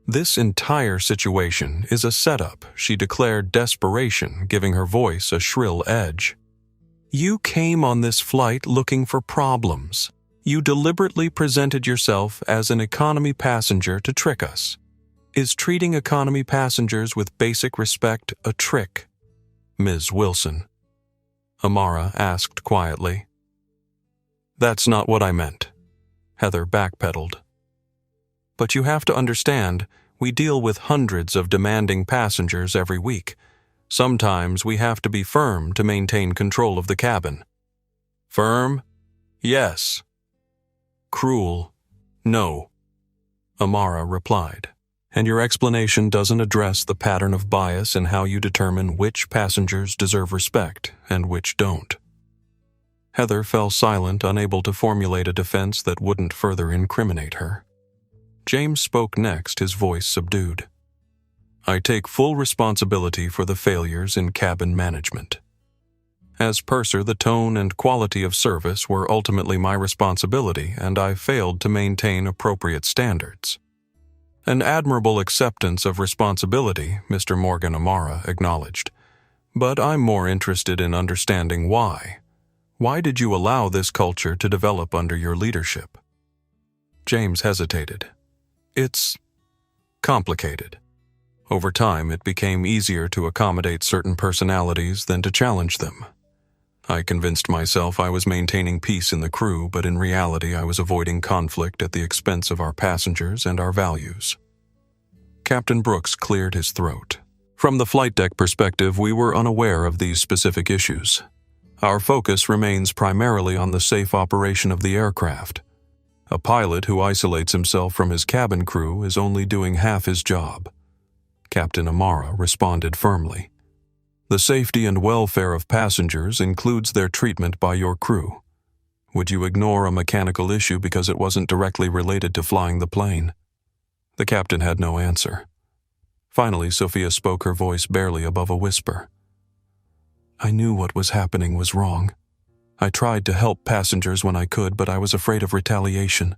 "This entire situation is a setup," she declared, desperation giving her voice a shrill edge. "You came on this flight looking for problems. You deliberately presented yourself as an economy passenger to trick us. Is treating economy passengers with basic respect a trick, Ms. Wilson?" Amara asked quietly. "That's not what I meant." Heather backpedaled. "But you have to understand, we deal with hundreds of demanding passengers every week. Sometimes we have to be firm to maintain control of the cabin. Firm? Yes. Cruel? No. Amara replied. And your explanation doesn't address the pattern of bias in how you determine which passengers deserve respect and which don't. Heather fell silent, unable to formulate a defense that wouldn't further incriminate her. James spoke next, his voice subdued. I take full responsibility for the failures in cabin management. As purser, the tone and quality of service were ultimately my responsibility, and I failed to maintain appropriate standards. An admirable acceptance of responsibility, Mr. Morgan Amara acknowledged. But I'm more interested in understanding why. Why did you allow this culture to develop under your leadership? James hesitated. It's complicated. Over time, it became easier to accommodate certain personalities than to challenge them. I convinced myself I was maintaining peace in the crew, but in reality I was avoiding conflict at the expense of our passengers and our values. Captain Brooks cleared his throat. From the flight deck perspective, we were unaware of these specific issues. Our focus remains primarily on the safe operation of the aircraft. A pilot who isolates himself from his cabin crew is only doing half his job. Captain Amara responded firmly. The safety and welfare of passengers includes their treatment by your crew. Would you ignore a mechanical issue because it wasn't directly related to flying the plane? The captain had no answer. Finally, Sophia spoke, her voice barely above a whisper. I knew what was happening was wrong. I tried to help passengers when I could, but I was afraid of retaliation.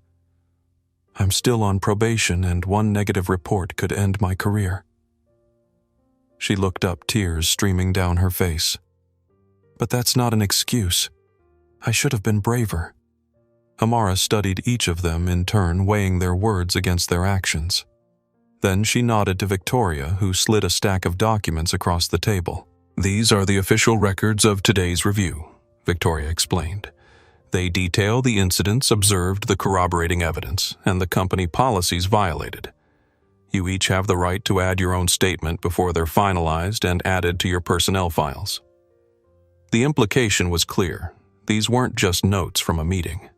I'm still on probation, and one negative report could end my career. She looked up, tears streaming down her face. But that's not an excuse. I should have been braver. Amara studied each of them in turn, weighing their words against their actions. Then she nodded to Victoria, who slid a stack of documents across the table. These are the official records of today's review, Victoria explained. They detail the incidents observed, the corroborating evidence, and the company policies violated. You each have the right to add your own statement before they're finalized and added to your personnel files. The implication was clear. These weren't just notes from a meeting.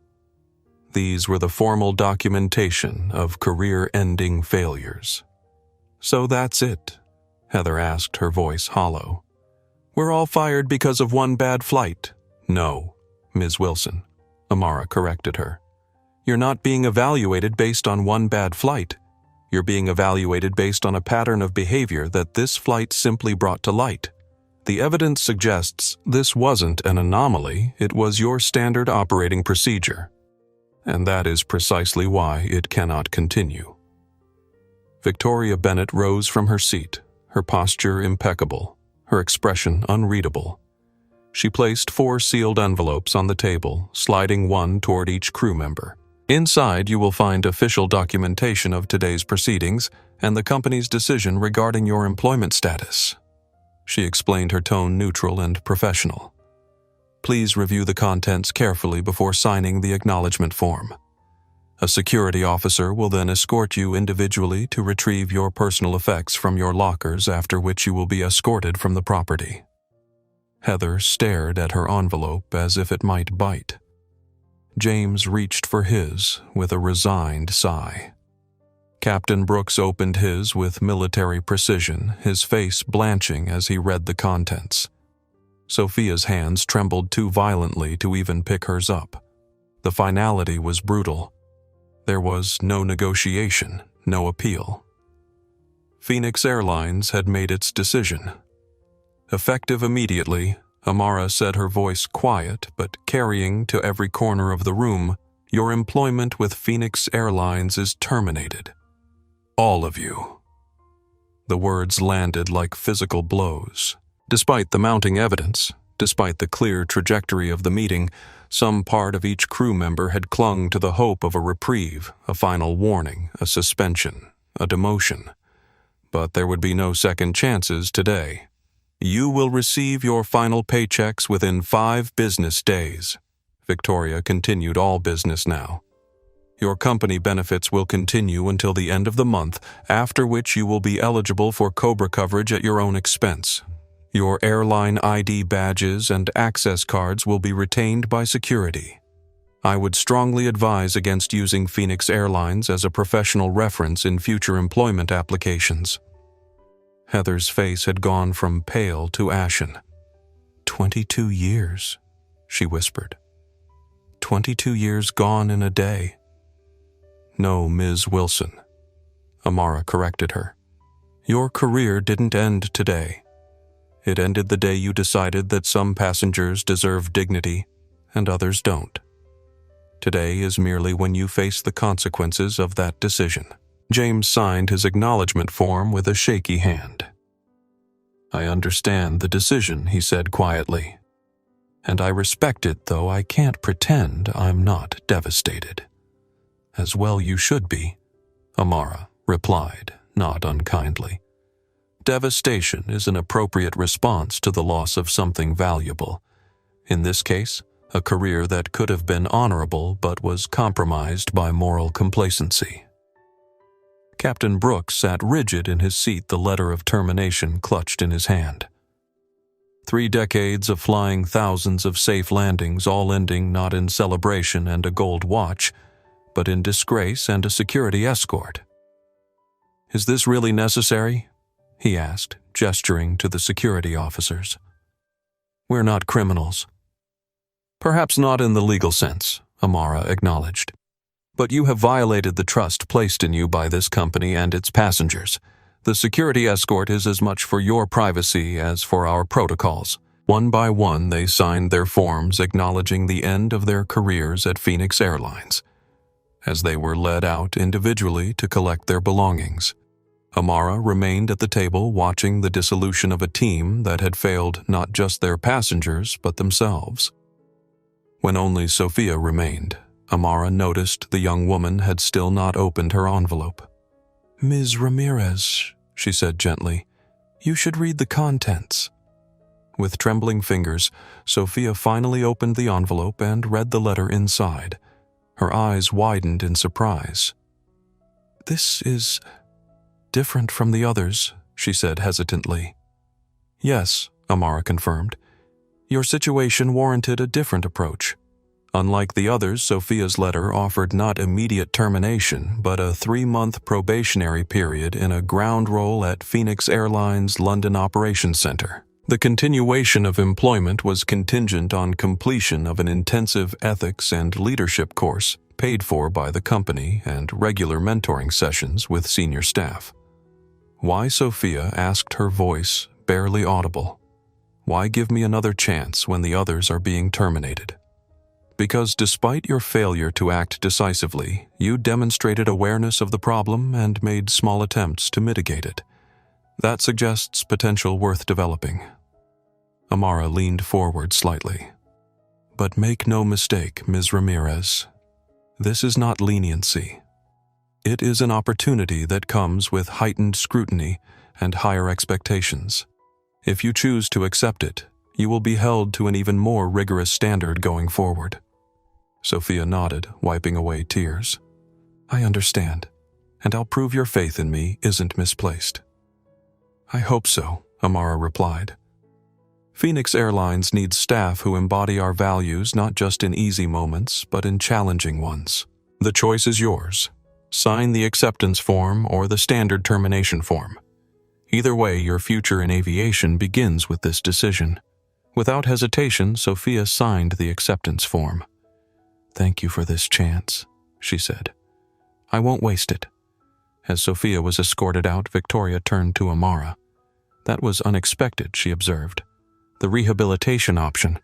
These were the formal documentation of career-ending failures. So that's it, Heather asked, her voice hollow. We're all fired because of one bad flight. No, Ms. Wilson, Amara corrected her. You're not being evaluated based on one bad flight. You're being evaluated based on a pattern of behavior that this flight simply brought to light. The evidence suggests this wasn't an anomaly, it was your standard operating procedure. And that is precisely why it cannot continue. Victoria Bennett rose from her seat, her posture impeccable, her expression unreadable. She placed 4 sealed envelopes on the table, sliding one toward each crew member. Inside, you will find official documentation of today's proceedings and the company's decision regarding your employment status. She explained, her tone neutral and professional. Please review the contents carefully before signing the acknowledgement form. A security officer will then escort you individually to retrieve your personal effects from your lockers, after which you will be escorted from the property. Heather stared at her envelope as if it might bite. James reached for his with a resigned sigh. Captain Brooks opened his with military precision, his face blanching as he read the contents. Sophia's hands trembled too violently to even pick hers up. The finality was brutal. There was no negotiation, no appeal. Phoenix Airlines had made its decision. Effective immediately, Amara said, her voice quiet but carrying to every corner of the room, your employment with Phoenix Airlines is terminated. All of you. The words landed like physical blows. Despite the mounting evidence, despite the clear trajectory of the meeting, some part of each crew member had clung to the hope of a reprieve, a final warning, a suspension, a demotion. But there would be no second chances today. You will receive your final paychecks within 5 business days. Victoria continued, all business now. Your company benefits will continue until the end of the month, after which you will be eligible for COBRA coverage at your own expense. Your airline ID badges and access cards will be retained by security. I would strongly advise against using Phoenix Airlines as a professional reference in future employment applications." Heather's face had gone from pale to ashen. 22 years, she whispered. 22 years gone in a day. "No, Ms. Wilson," Amara corrected her. "Your career didn't end today. It ended the day you decided that some passengers deserve dignity and others don't. Today is merely when you face the consequences of that decision." James signed his acknowledgement form with a shaky hand. "I understand the decision," he said quietly. "And I respect it, though I can't pretend I'm not devastated." "As well you should be," Amara replied, not unkindly. "Devastation is an appropriate response to the loss of something valuable. In this case, a career that could have been honorable but was compromised by moral complacency." Captain Brooks sat rigid in his seat, the letter of termination clutched in his hand. 3 decades of flying thousands of safe landings, all ending not in celebration and a gold watch, but in disgrace and a security escort. "Is this really necessary?" he asked, gesturing to the security officers. "We're not criminals." "Perhaps not in the legal sense," Amara acknowledged. "But you have violated the trust placed in you by this company and its passengers. The security escort is as much for your privacy as for our protocols." One by one, they signed their forms acknowledging the end of their careers at Phoenix Airlines. As they were led out individually to collect their belongings, Amara remained at the table watching the dissolution of a team that had failed not just their passengers but themselves. When only Sophia remained, Amara noticed the young woman had still not opened her envelope. "Ms. Ramirez," she said gently, "you should read the contents." With trembling fingers, Sophia finally opened the envelope and read the letter inside. Her eyes widened in surprise. "This is different from the others," she said hesitantly. "Yes," Amara confirmed. "Your situation warranted a different approach. Unlike the others, Sophia's letter offered not immediate termination, but a 3-month probationary period in a ground role at Phoenix Airlines' London Operations Center. The continuation of employment was contingent on completion of an intensive ethics and leadership course paid for by the company and regular mentoring sessions with senior staff. Why, Sophia asked, her voice barely audible. Why give me another chance when the others are being terminated? Because despite your failure to act decisively, you demonstrated awareness of the problem and made small attempts to mitigate it. That suggests potential worth developing. Amara leaned forward slightly. But make no mistake, Ms. Ramirez. This is not leniency. It is an opportunity that comes with heightened scrutiny and higher expectations. If you choose to accept it, you will be held to an even more rigorous standard going forward. Sophia nodded, wiping away tears. I understand, and I'll prove your faith in me isn't misplaced. I hope so, Amara replied. Phoenix Airlines needs staff who embody our values not just in easy moments, but in challenging ones. The choice is yours. Sign the acceptance form or the standard termination form. Either way, your future in aviation begins with this decision. Without hesitation, Sophia signed the acceptance form. Thank you for this chance, she said. I won't waste it. As Sophia was escorted out, Victoria turned to Amara. That was unexpected, she observed. The rehabilitation option.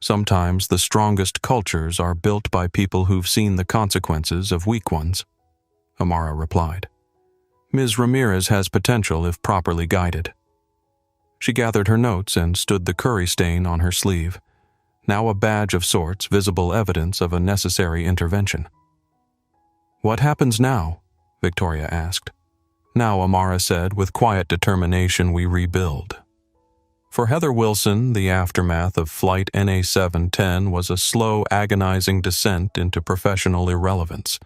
Sometimes the strongest cultures are built by people who've seen the consequences of weak ones. Amara replied. Ms. Ramirez has potential if properly guided. She gathered her notes and stood the curry stain on her sleeve, now a badge of sorts, visible evidence of a necessary intervention. What happens now? Victoria asked. Now, Amara said, with quiet determination, we rebuild. For Heather Wilson, the aftermath of Flight NA710 was a slow, agonizing descent into professional irrelevance.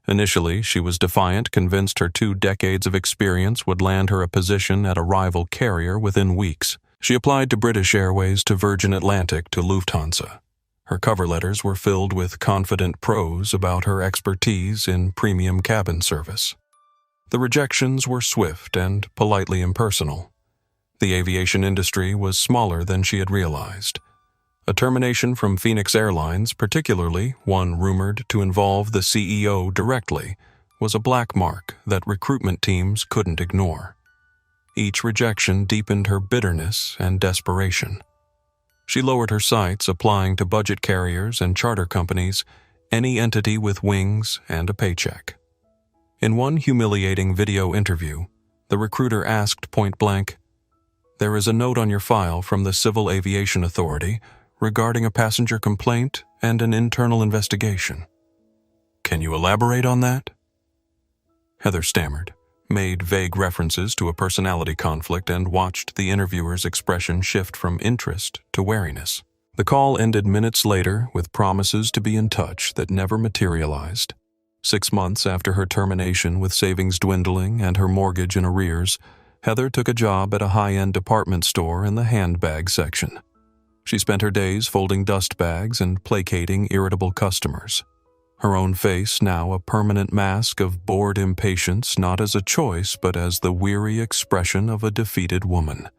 Initially, she was defiant, convinced her 2 decades of experience would land her a position at a rival carrier within weeks. She applied to British Airways, to Virgin Atlantic, to Lufthansa. Her cover letters were filled with confident prose about her expertise in premium cabin service. The rejections were swift and politely impersonal. The aviation industry was smaller than she had realized. A termination from Phoenix Airlines, particularly one rumored to involve the CEO directly, was a black mark that recruitment teams couldn't ignore. Each rejection deepened her bitterness and desperation. She lowered her sights, applying to budget carriers and charter companies, any entity with wings and a paycheck. In one humiliating video interview, the recruiter asked point-blank, "There is a note on your file from the Civil Aviation Authority regarding a passenger complaint and an internal investigation. Can you elaborate on that?" Heather stammered, made vague references to a personality conflict, and watched the interviewer's expression shift from interest to wariness. The call ended minutes later with promises to be in touch that never materialized. 6 months after her termination, with savings dwindling and her mortgage in arrears, Heather took a job at a high-end department store in the handbag section. She spent her days folding dust bags and placating irritable customers. Her own face now a permanent mask of bored impatience, not as a choice but as the weary expression of a defeated woman.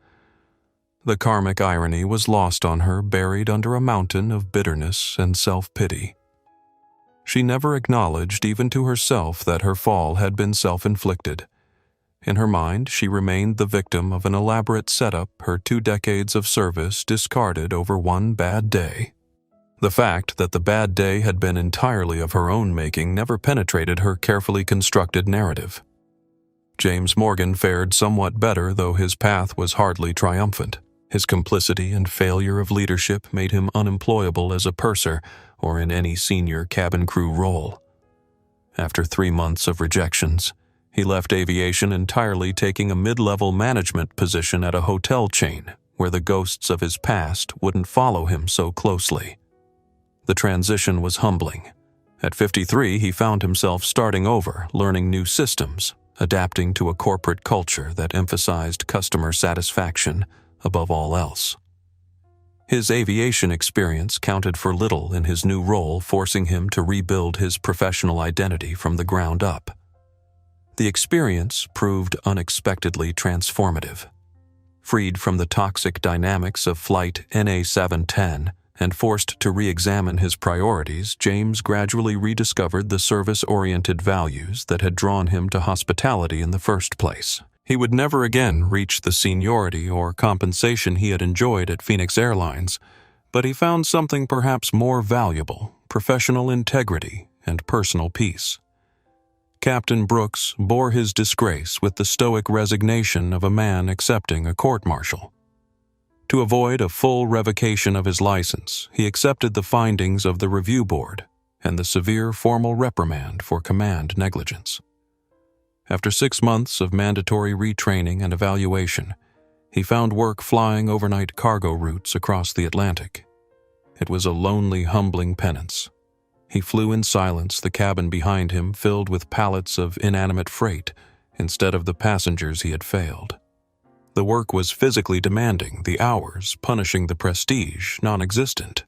The karmic irony was lost on her, buried under a mountain of bitterness and self-pity. She never acknowledged even to herself that her fall had been self-inflicted. In her mind, she remained the victim of an elaborate setup her 2 decades of service discarded over one bad day. The fact that the bad day had been entirely of her own making never penetrated her carefully constructed narrative. James Morgan fared somewhat better, though his path was hardly triumphant. His complicity and failure of leadership made him unemployable as a purser or in any senior cabin crew role. After 3 months of rejections, he left aviation entirely, taking a mid-level management position at a hotel chain where the ghosts of his past wouldn't follow him so closely. The transition was humbling. At 53, he found himself starting over, learning new systems, adapting to a corporate culture that emphasized customer satisfaction above all else. His aviation experience counted for little in his new role, forcing him to rebuild his professional identity from the ground up. The experience proved unexpectedly transformative. Freed from the toxic dynamics of Flight NA710 and forced to re-examine his priorities, James gradually rediscovered the service-oriented values that had drawn him to hospitality in the first place. He would never again reach the seniority or compensation he had enjoyed at Phoenix Airlines, but he found something perhaps more valuable: professional integrity and personal peace. Captain Brooks bore his disgrace with the stoic resignation of a man accepting a court-martial. To avoid a full revocation of his license, he accepted the findings of the review board and the severe formal reprimand for command negligence. After 6 months of mandatory retraining and evaluation, he found work flying overnight cargo routes across the Atlantic. It was a lonely, humbling penance. He flew in silence, the cabin behind him filled with pallets of inanimate freight instead of the passengers he had failed. The work was physically demanding, the hours punishing, the prestige non-existent.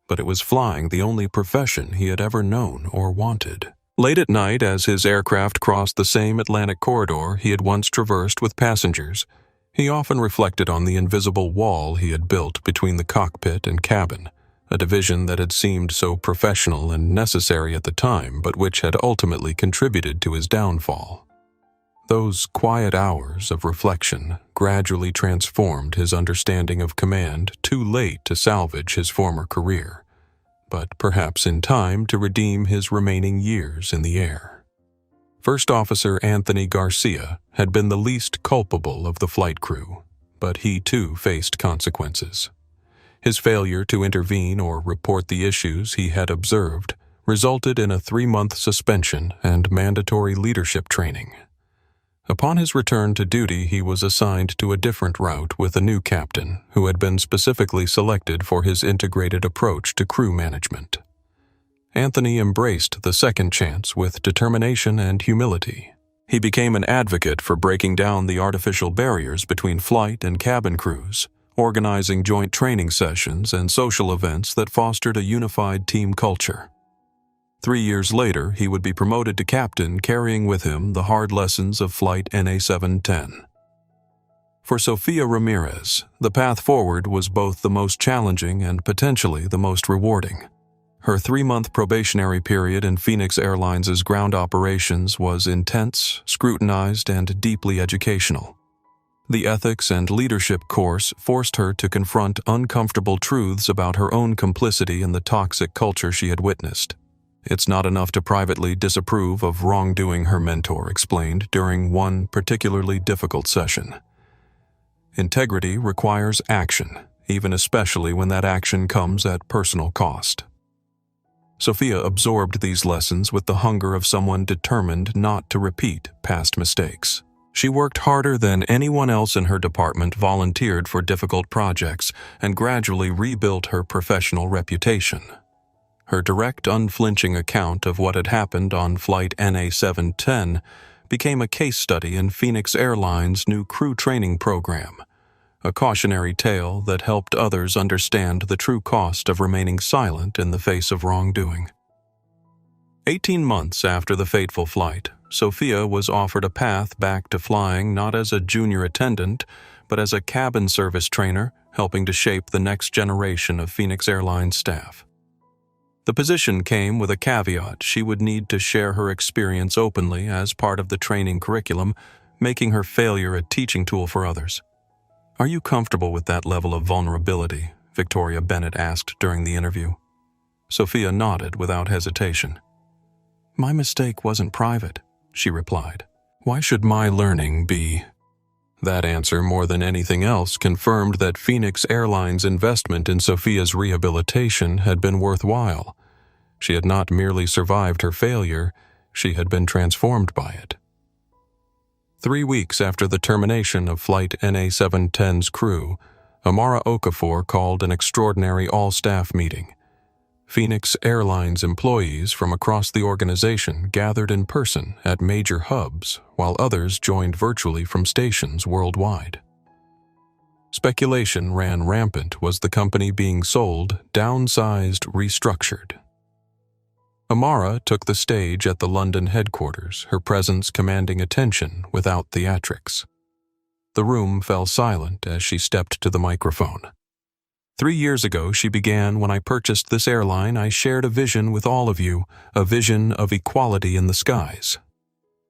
But it was flying, the only profession he had ever known or wanted. Late at night, as his aircraft crossed the same Atlantic corridor he had once traversed with passengers, he often reflected on the invisible wall he had built between the cockpit and cabin, a division that had seemed so professional and necessary at the time, but which had ultimately contributed to his downfall. Those quiet hours of reflection gradually transformed his understanding of command, too late to salvage his former career, but perhaps in time to redeem his remaining years in the air. First Officer Anthony Garcia had been the least culpable of the flight crew, but he too faced consequences. His failure to intervene or report the issues he had observed resulted in a 3-month suspension and mandatory leadership training. Upon his return to duty, he was assigned to a different route with a new captain who had been specifically selected for his integrated approach to crew management. Anthony embraced the second chance with determination and humility. He He became an advocate for breaking down the artificial barriers between flight and cabin crews, organizing joint training sessions and social events that fostered a unified team culture. 3 years later, he would be promoted to captain, carrying with him the hard lessons of Flight NA-710. For Sofia Ramirez, the path forward was both the most challenging and potentially the most rewarding. Her 3-month probationary period in Phoenix Airlines' ground operations was intense, scrutinized, and deeply educational. The ethics and leadership course forced her to confront uncomfortable truths about her own complicity in the toxic culture she had witnessed. It's not enough to privately disapprove of wrongdoing, her mentor explained during one particularly difficult session. Integrity requires action, even especially when that action comes at personal cost. Sofia absorbed these lessons with the hunger of someone determined not to repeat past mistakes. She worked harder than anyone else in her department, volunteered for difficult projects, and gradually rebuilt her professional reputation. Her direct, unflinching account of what had happened on Flight NA-710 became a case study in Phoenix Airlines' new crew training program, a cautionary tale that helped others understand the true cost of remaining silent in the face of wrongdoing. 18 months after the fateful flight, Sofia was offered a path back to flying not as a junior attendant, but as a cabin service trainer, helping to shape the next generation of Phoenix Airlines staff. The position came with a caveat: she would need to share her experience openly as part of the training curriculum, making her failure a teaching tool for others. "Are you comfortable with that level of vulnerability?" Victoria Bennett asked during the interview. Sofia nodded without hesitation. "My mistake wasn't private," she replied. "Why should my learning be?" That answer, more than anything else, confirmed that Phoenix Airlines' investment in Sofia's rehabilitation had been worthwhile. She had not merely survived her failure, she had been transformed by it. 3 weeks after the termination of Flight NA-710's crew, Amara Okafor called an extraordinary all-staff meeting. Phoenix Airlines employees from across the organization gathered in person at major hubs, while others joined virtually from stations worldwide. Speculation ran rampant: was the company being sold, downsized, restructured? Amara took the stage at the London headquarters, her presence commanding attention without theatrics. The room fell silent as she stepped to the microphone. 3 years ago, she began, when I purchased this airline, I shared a vision with all of you, a vision of equality in the skies.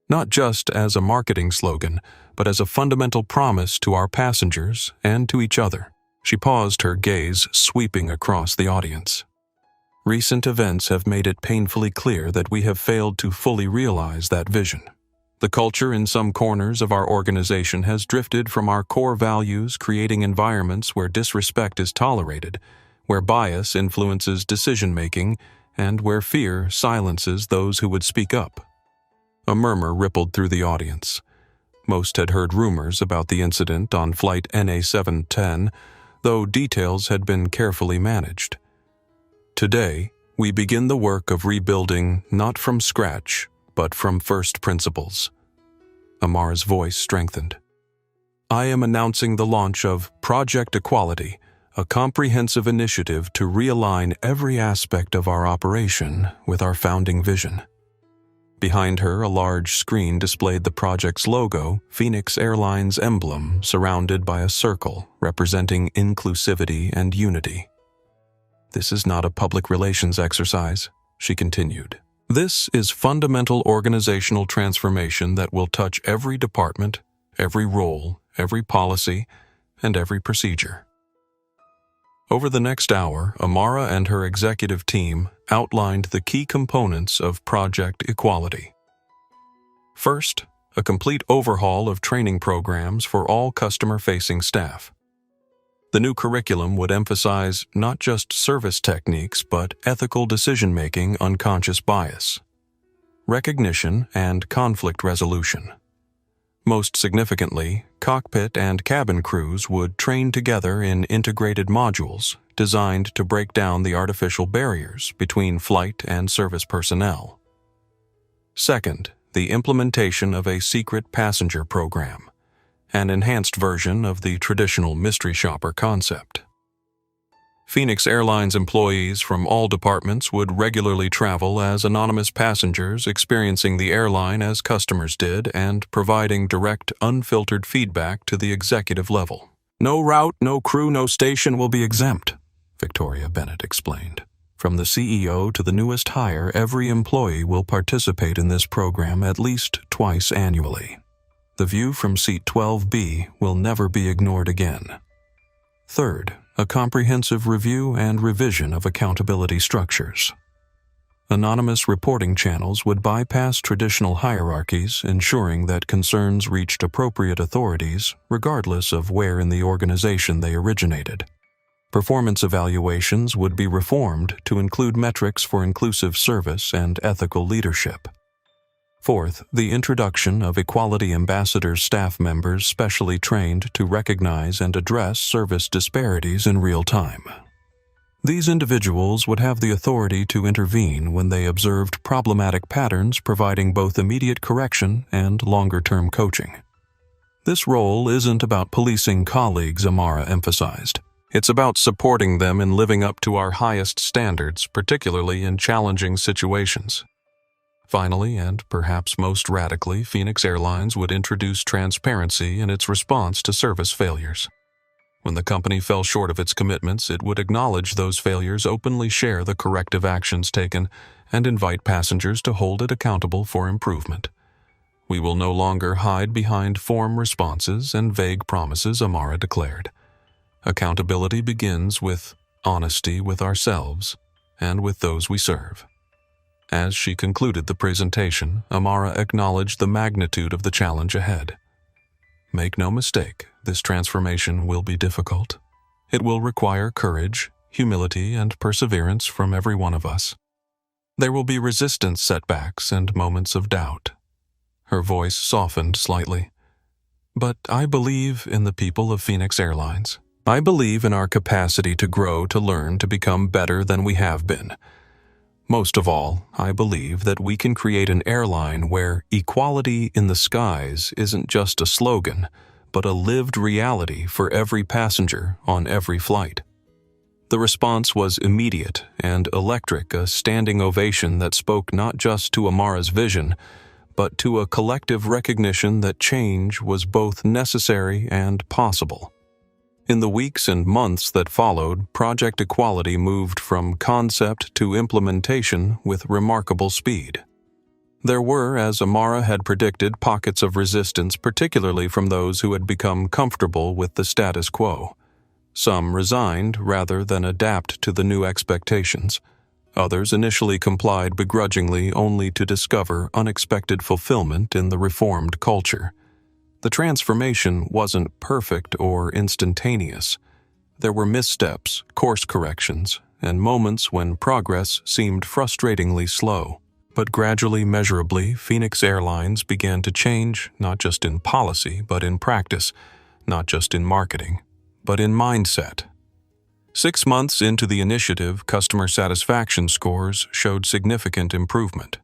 Not just as a marketing slogan, but as a fundamental promise to our passengers and to each other. She paused, her gaze sweeping across the audience. Recent events have made it painfully clear that we have failed to fully realize that vision. The culture in some corners of our organization has drifted from our core values, creating environments where disrespect is tolerated, where bias influences decision-making, and where fear silences those who would speak up. A murmur rippled through the audience. Most had heard rumors about the incident on Flight NA-710, though details had been carefully managed. Today, we begin the work of rebuilding not from scratch, but from first principles. Amara's voice strengthened. I am announcing the launch of Project Equality, a comprehensive initiative to realign every aspect of our operation with our founding vision. Behind her, a large screen displayed the project's logo, Phoenix Airlines' emblem, surrounded by a circle representing inclusivity and unity. This is not a public relations exercise, she continued. This is fundamental organizational transformation that will touch every department, every role, every policy, and every procedure. Over the next hour, Amara and her executive team outlined the key components of Project Equality. First, a complete overhaul of training programs for all customer-facing staff. The new curriculum would emphasize not just service techniques, but ethical decision-making, unconscious bias, recognition, and conflict resolution. Most significantly, cockpit and cabin crews would train together in integrated modules designed to break down the artificial barriers between flight and service personnel. Second, the implementation of a secret passenger program, an enhanced version of the traditional mystery shopper concept. Phoenix Airlines employees from all departments would regularly travel as anonymous passengers, experiencing the airline as customers did and providing direct, unfiltered feedback to the executive level. "No route, no crew, no station will be exempt," Victoria Bennett explained. "From the CEO to the newest hire, every employee will participate in this program at least twice annually. The view from seat 12B will never be ignored again." Third, a comprehensive review and revision of accountability structures. Anonymous reporting channels would bypass traditional hierarchies, ensuring that concerns reached appropriate authorities regardless of where in the organization they originated. Performance evaluations would be reformed to include metrics for inclusive service and ethical leadership. Fourth, the introduction of Equality Ambassadors staff members specially trained to recognize and address service disparities in real time. These individuals would have the authority to intervene when they observed problematic patterns, providing both immediate correction and longer-term coaching. This role isn't about policing colleagues, Amara emphasized. It's about supporting them in living up to our highest standards, particularly in challenging situations. Finally, and perhaps most radically, Phoenix Airlines would introduce transparency in its response to service failures. When the company fell short of its commitments, it would acknowledge those failures, openly share the corrective actions taken, and invite passengers to hold it accountable for improvement. "We will no longer hide behind form responses and vague promises," Amara declared. "Accountability begins with honesty with ourselves and with those we serve." As she concluded the presentation, Amara acknowledged the magnitude of the challenge ahead. "Make no mistake, this transformation will be difficult. It will require courage, humility, and perseverance from every one of us. There will be resistance, setbacks, and moments of doubt." Her voice softened slightly. "But I believe in the people of Phoenix Airlines. I believe in our capacity to grow, to learn, to become better than we have been. Most of all, I believe that we can create an airline where equality in the skies isn't just a slogan, but a lived reality for every passenger on every flight." The response was immediate and electric, a standing ovation that spoke not just to Amara's vision, but to a collective recognition that change was both necessary and possible. In the weeks and months that followed, Project Equality moved from concept to implementation with remarkable speed. There were, as Amara had predicted, pockets of resistance, particularly from those who had become comfortable with the status quo. Some resigned rather than adapt to the new expectations. Others initially complied begrudgingly, only to discover unexpected fulfillment in the reformed culture. The transformation wasn't perfect or instantaneous. There were missteps, course corrections, and moments when progress seemed frustratingly slow. But gradually, measurably, Phoenix Airlines began to change, not just in policy, but in practice, not just in marketing, but in mindset. 6 months into the initiative, customer satisfaction scores showed significant improvement.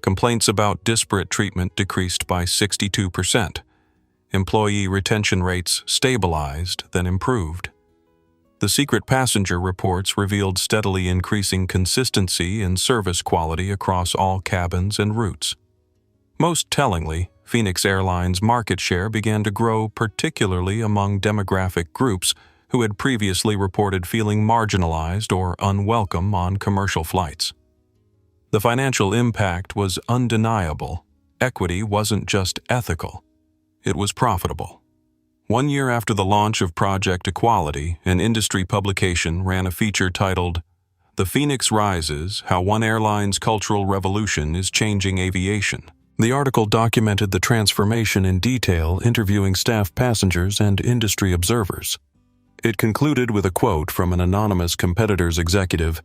Complaints about disparate treatment decreased by 62%. Employee retention rates stabilized, then improved. The secret passenger reports revealed steadily increasing consistency in service quality across all cabins and routes. Most tellingly, Phoenix Airlines' market share began to grow, particularly among demographic groups who had previously reported feeling marginalized or unwelcome on commercial flights. The financial impact was undeniable. Equity wasn't just ethical. It was profitable. 1 year after the launch of Project Equality, an industry publication ran a feature titled, "The Phoenix Rises: How One Airline's Cultural Revolution is Changing Aviation." The article documented the transformation in detail, interviewing staff, passengers, and industry observers. It concluded with a quote from an anonymous competitor's executive,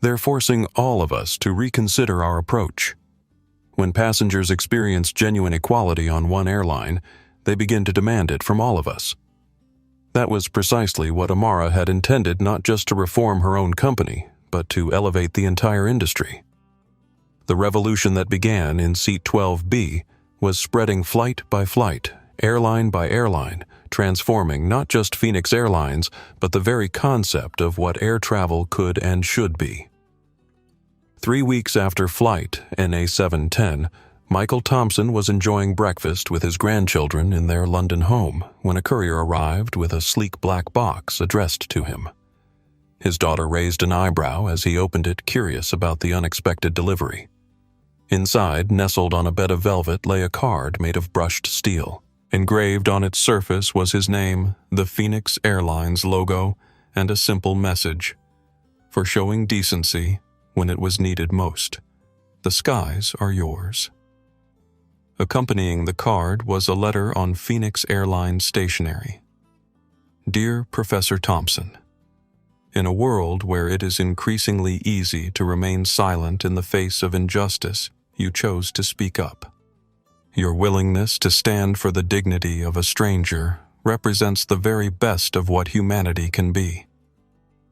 "They're forcing all of us to reconsider our approach." When passengers experience genuine equality on one airline, they begin to demand it from all of us. That was precisely what Amara had intended, not just to reform her own company, but to elevate the entire industry. The revolution that began in seat 12B was spreading flight by flight, airline by airline, transforming not just Phoenix Airlines, but the very concept of what air travel could and should be. 3 weeks after flight NA710, Michael Thompson was enjoying breakfast with his grandchildren in their London home when a courier arrived with a sleek black box addressed to him. His daughter raised an eyebrow as he opened it, curious about the unexpected delivery. Inside, nestled on a bed of velvet, lay a card made of brushed steel. Engraved on its surface was his name, the Phoenix Airlines logo, and a simple message: "For showing decency when it was needed most. The skies are yours." Accompanying the card was a letter on Phoenix Airlines stationery. "Dear Professor Thompson, in a world where it is increasingly easy to remain silent in the face of injustice, you chose to speak up. Your willingness to stand for the dignity of a stranger represents the very best of what humanity can be.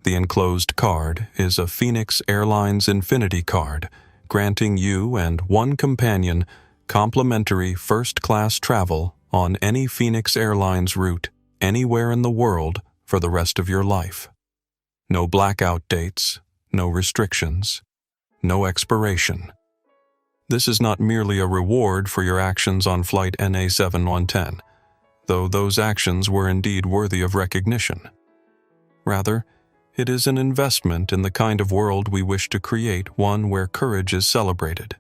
The enclosed card is a Phoenix Airlines Infinity card, granting you and one companion complimentary first-class travel on any Phoenix Airlines route anywhere in the world for the rest of your life. No blackout dates, no restrictions, no expiration. This is not merely a reward for your actions on flight NA7110, though those actions were indeed worthy of recognition. Rather, it is an investment in the kind of world we wish to create, one where courage is celebrated,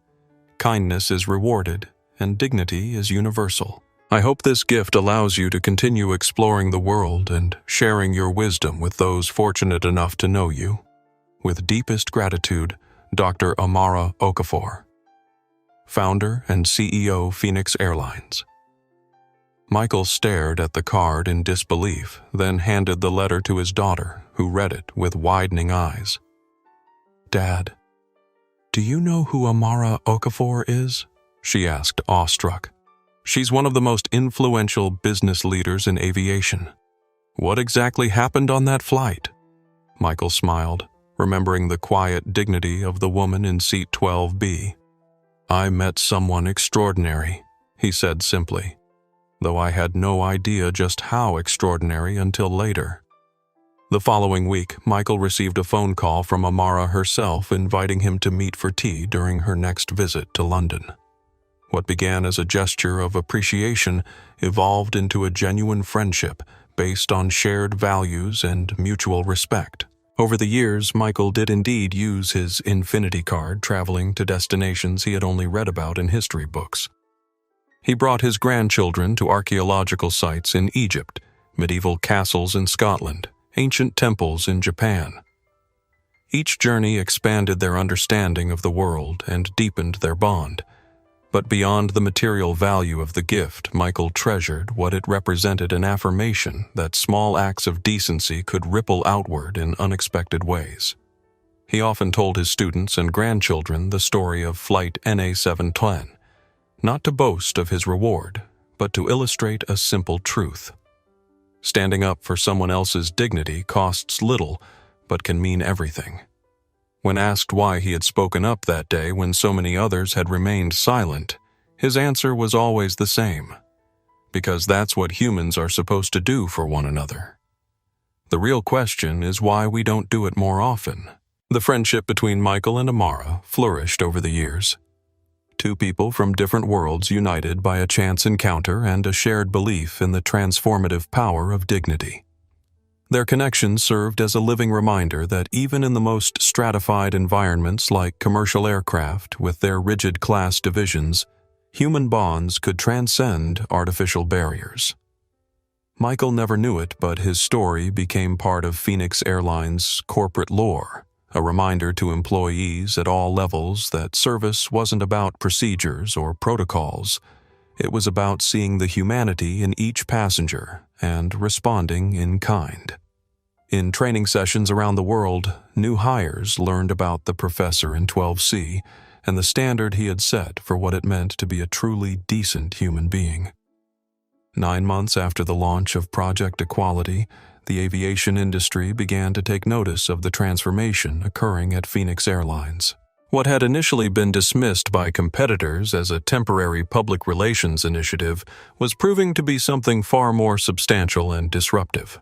kindness is rewarded, and dignity is universal. I hope this gift allows you to continue exploring the world and sharing your wisdom with those fortunate enough to know you. With deepest gratitude, Dr. Amara Okafor, Founder and CEO, Phoenix Airlines." Michael stared at the card in disbelief, then handed the letter to his daughter, who read it with widening eyes. "Dad, do you know who Amara Okafor is?" she asked, awestruck. "She's one of the most influential business leaders in aviation. What exactly happened on that flight?" Michael smiled, remembering the quiet dignity of the woman in seat 12B. "I met someone extraordinary," he said simply, though I had no idea just how extraordinary until later. The following week, Michael received a phone call from Amara herself inviting him to meet for tea during her next visit to London. What began as a gesture of appreciation evolved into a genuine friendship based on shared values and mutual respect. Over the years, Michael did indeed use his Infinity card, traveling to destinations he had only read about in history books. He brought his grandchildren to archaeological sites in Egypt, medieval castles in Scotland, ancient temples in Japan. Each journey expanded their understanding of the world and deepened their bond. But beyond the material value of the gift, Michael treasured what it represented: an affirmation that small acts of decency could ripple outward in unexpected ways. He often told his students and grandchildren the story of Flight NA710, not to boast of his reward, but to illustrate a simple truth. Standing up for someone else's dignity costs little, but can mean everything. When asked why he had spoken up that day when so many others had remained silent, his answer was always the same: because that's what humans are supposed to do for one another. The real question is why we don't do it more often. The friendship between Michael and Amara flourished over the years. Two people from different worlds united by a chance encounter and a shared belief in the transformative power of dignity. Their connection served as a living reminder that even in the most stratified environments like commercial aircraft with their rigid class divisions, human bonds could transcend artificial barriers. Michael never knew it, but his story became part of Phoenix Airlines' corporate lore, a reminder to employees at all levels that service wasn't about procedures or protocols. It was about seeing the humanity in each passenger and responding in kind. In training sessions around the world, new hires learned about the professor in 12C and the standard he had set for what it meant to be a truly decent human being. 9 months after the launch of Project Equality, the aviation industry began to take notice of the transformation occurring at Phoenix Airlines. What had initially been dismissed by competitors as a temporary public relations initiative was proving to be something far more substantial and disruptive.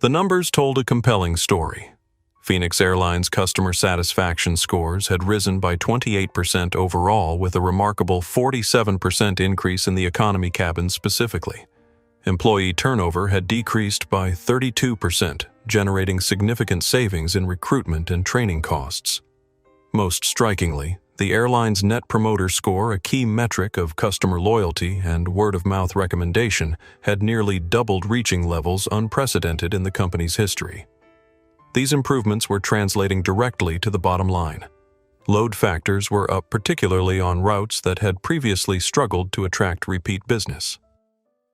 The numbers told a compelling story. Phoenix Airlines' customer satisfaction scores had risen by 28% overall, with a remarkable 47% increase in the economy cabin specifically. Employee turnover had decreased by 32%, generating significant savings in recruitment and training costs. Most strikingly, the airline's Net Promoter Score, a key metric of customer loyalty and word-of-mouth recommendation, had nearly doubled, reaching levels unprecedented in the company's history. These improvements were translating directly to the bottom line. Load factors were up, particularly on routes that had previously struggled to attract repeat business.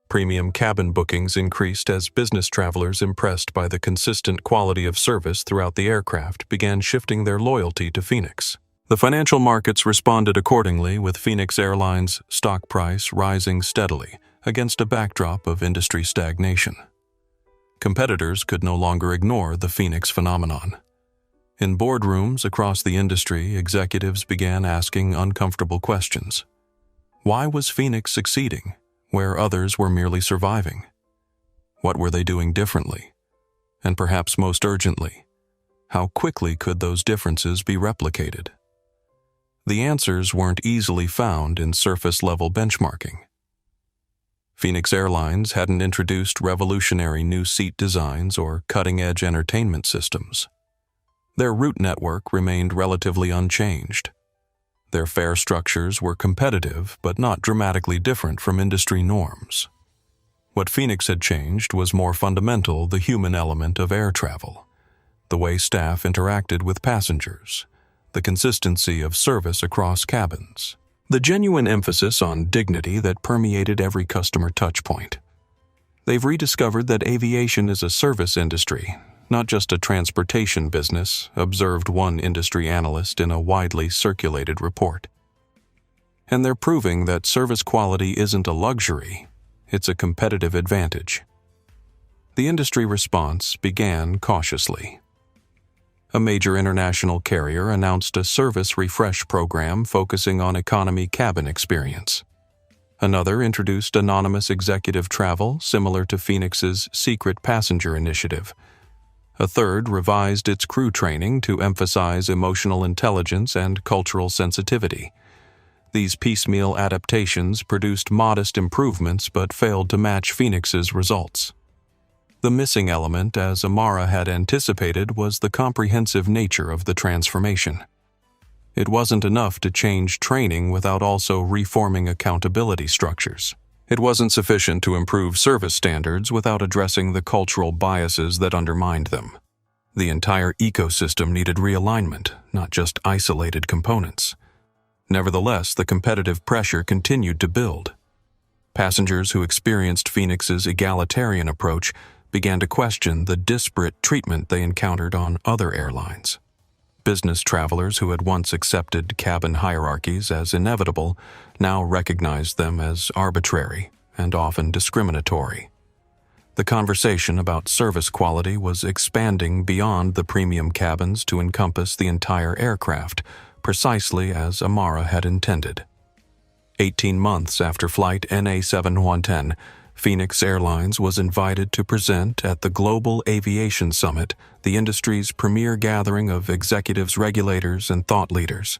Premium cabin bookings increased as business travelers, impressed by the consistent quality of service throughout the aircraft, began shifting their loyalty to Phoenix. The financial markets responded accordingly, with Phoenix Airlines' stock price rising steadily against a backdrop of industry stagnation. Competitors could no longer ignore the Phoenix phenomenon. In boardrooms across the industry, executives began asking uncomfortable questions. Why was Phoenix succeeding where others were merely surviving? What were they doing differently? And perhaps most urgently, how quickly could those differences be replicated? The answers weren't easily found in surface-level benchmarking. Phoenix Airlines hadn't introduced revolutionary new seat designs or cutting-edge entertainment systems. Their route network remained relatively unchanged. Their fare structures were competitive but not dramatically different from industry norms. What Phoenix had changed was more fundamental: the human element of air travel, the way staff interacted with passengers, the consistency of service across cabins, the genuine emphasis on dignity that permeated every customer touchpoint. They've rediscovered that aviation is a service industry, not just a transportation business, observed one industry analyst in a widely circulated report. And they're proving that service quality isn't a luxury, it's a competitive advantage. The industry response began cautiously. A major international carrier announced a service refresh program focusing on economy cabin experience. Another introduced anonymous executive travel, similar to Phoenix's secret passenger initiative. A third revised its crew training to emphasize emotional intelligence and cultural sensitivity. These piecemeal adaptations produced modest improvements but failed to match Phoenix's results. The missing element, as Amara had anticipated, was the comprehensive nature of the transformation. It wasn't enough to change training without also reforming accountability structures. It wasn't sufficient to improve service standards without addressing the cultural biases that undermined them. The entire ecosystem needed realignment, not just isolated components. Nevertheless, the competitive pressure continued to build. Passengers who experienced Phoenix's egalitarian approach began to question the disparate treatment they encountered on other airlines. Business travelers who had once accepted cabin hierarchies as inevitable now recognized them as arbitrary and often discriminatory. The conversation about service quality was expanding beyond the premium cabins to encompass the entire aircraft, precisely as Amara had intended. 18 months after Flight NA7110, Phoenix Airlines was invited to present at the Global Aviation Summit, the industry's premier gathering of executives, regulators, and thought leaders.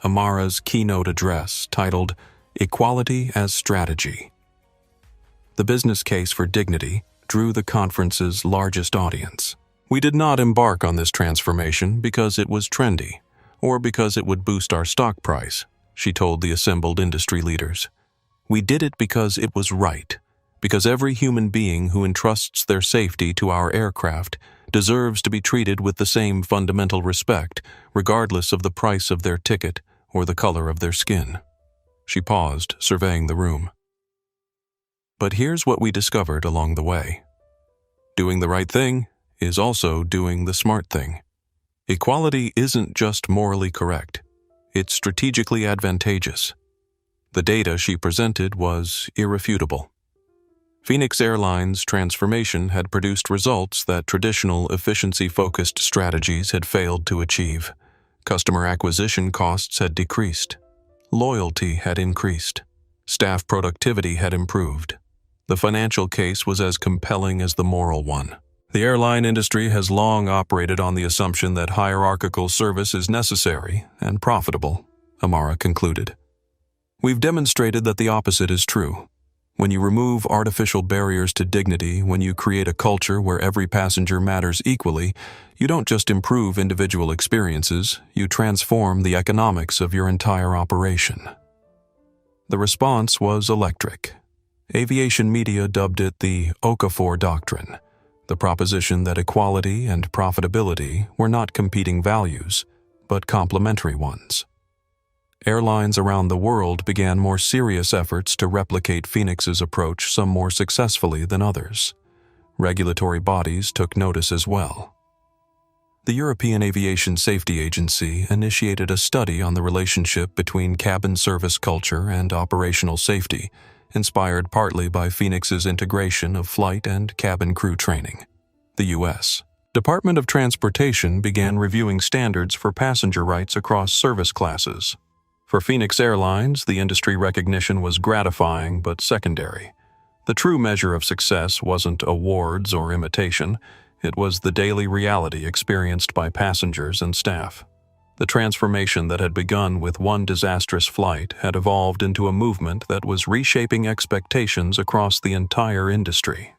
Amara's keynote address, titled "Equality as Strategy." The business case for dignity drew the conference's largest audience. "We did not embark on this transformation because it was trendy, or because it would boost our stock price," she told the assembled industry leaders. "We did it because it was right. Because every human being who entrusts their safety to our aircraft deserves to be treated with the same fundamental respect, regardless of the price of their ticket or the color of their skin." She paused, surveying the room. "But here's what we discovered along the way. Doing the right thing is also doing the smart thing. Equality isn't just morally correct, it's strategically advantageous." The data she presented was irrefutable. Phoenix Airlines' transformation had produced results that traditional efficiency-focused strategies had failed to achieve. Customer acquisition costs had decreased. Loyalty had increased. Staff productivity had improved. The financial case was as compelling as the moral one. The airline industry has long operated on the assumption that hierarchical service is necessary and profitable, Amara concluded. We've demonstrated that the opposite is true. When you remove artificial barriers to dignity, when you create a culture where every passenger matters equally, you don't just improve individual experiences, you transform the economics of your entire operation. The response was electric. Aviation media dubbed it the Okafor Doctrine, the proposition that equality and profitability were not competing values, but complementary ones. Airlines around the world began more serious efforts to replicate Phoenix's approach, some more successfully than others. Regulatory bodies took notice as well. The European Aviation Safety Agency initiated a study on the relationship between cabin service culture and operational safety, inspired partly by Phoenix's integration of flight and cabin crew training. The U.S. Department of Transportation began reviewing standards for passenger rights across service classes. For Phoenix Airlines, the industry recognition was gratifying but secondary. The true measure of success wasn't awards or imitation, it was the daily reality experienced by passengers and staff. The transformation that had begun with one disastrous flight had evolved into a movement that was reshaping expectations across the entire industry.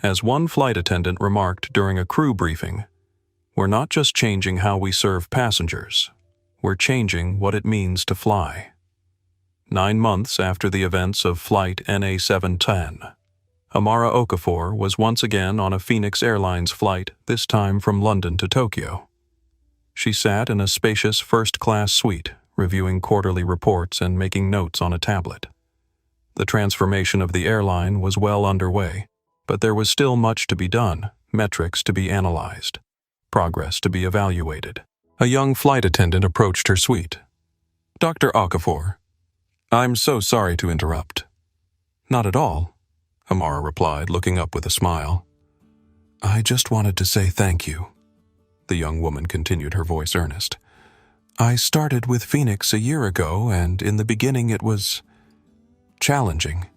As one flight attendant remarked during a crew briefing, "We're not just changing how we serve passengers. We're changing what it means to fly." 9 months after the events of Flight NA710, Amara Okafor was once again on a Phoenix Airlines flight, this time from London to Tokyo. She sat in a spacious first-class suite, reviewing quarterly reports and making notes on a tablet. The transformation of the airline was well underway, but there was still much to be done, metrics to be analyzed, progress to be evaluated. A young flight attendant approached her suite. "Dr. Okafor, I'm so sorry to interrupt." "Not at all," Amara replied, looking up with a smile. "I just wanted to say thank you," the young woman continued, her voice earnest. "I started with Phoenix a year ago, and in the beginning it was challenging.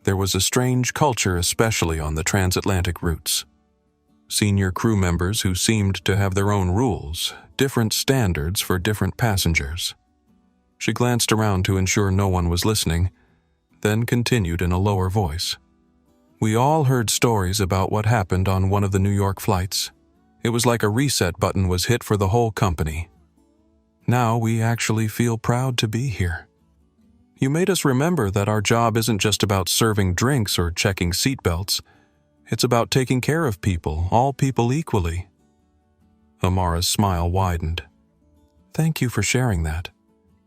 There was a strange culture, especially on the transatlantic routes. Senior crew members who seemed to have their own rules, different standards for different passengers." She glanced around to ensure no one was listening, then continued in a lower voice. "We all heard stories about what happened on one of the New York flights. It was like a reset button was hit for the whole company. Now we actually feel proud to be here. You made us remember that our job isn't just about serving drinks or checking seatbelts. It's about taking care of people, all people equally." Amara's smile widened. "Thank you for sharing that.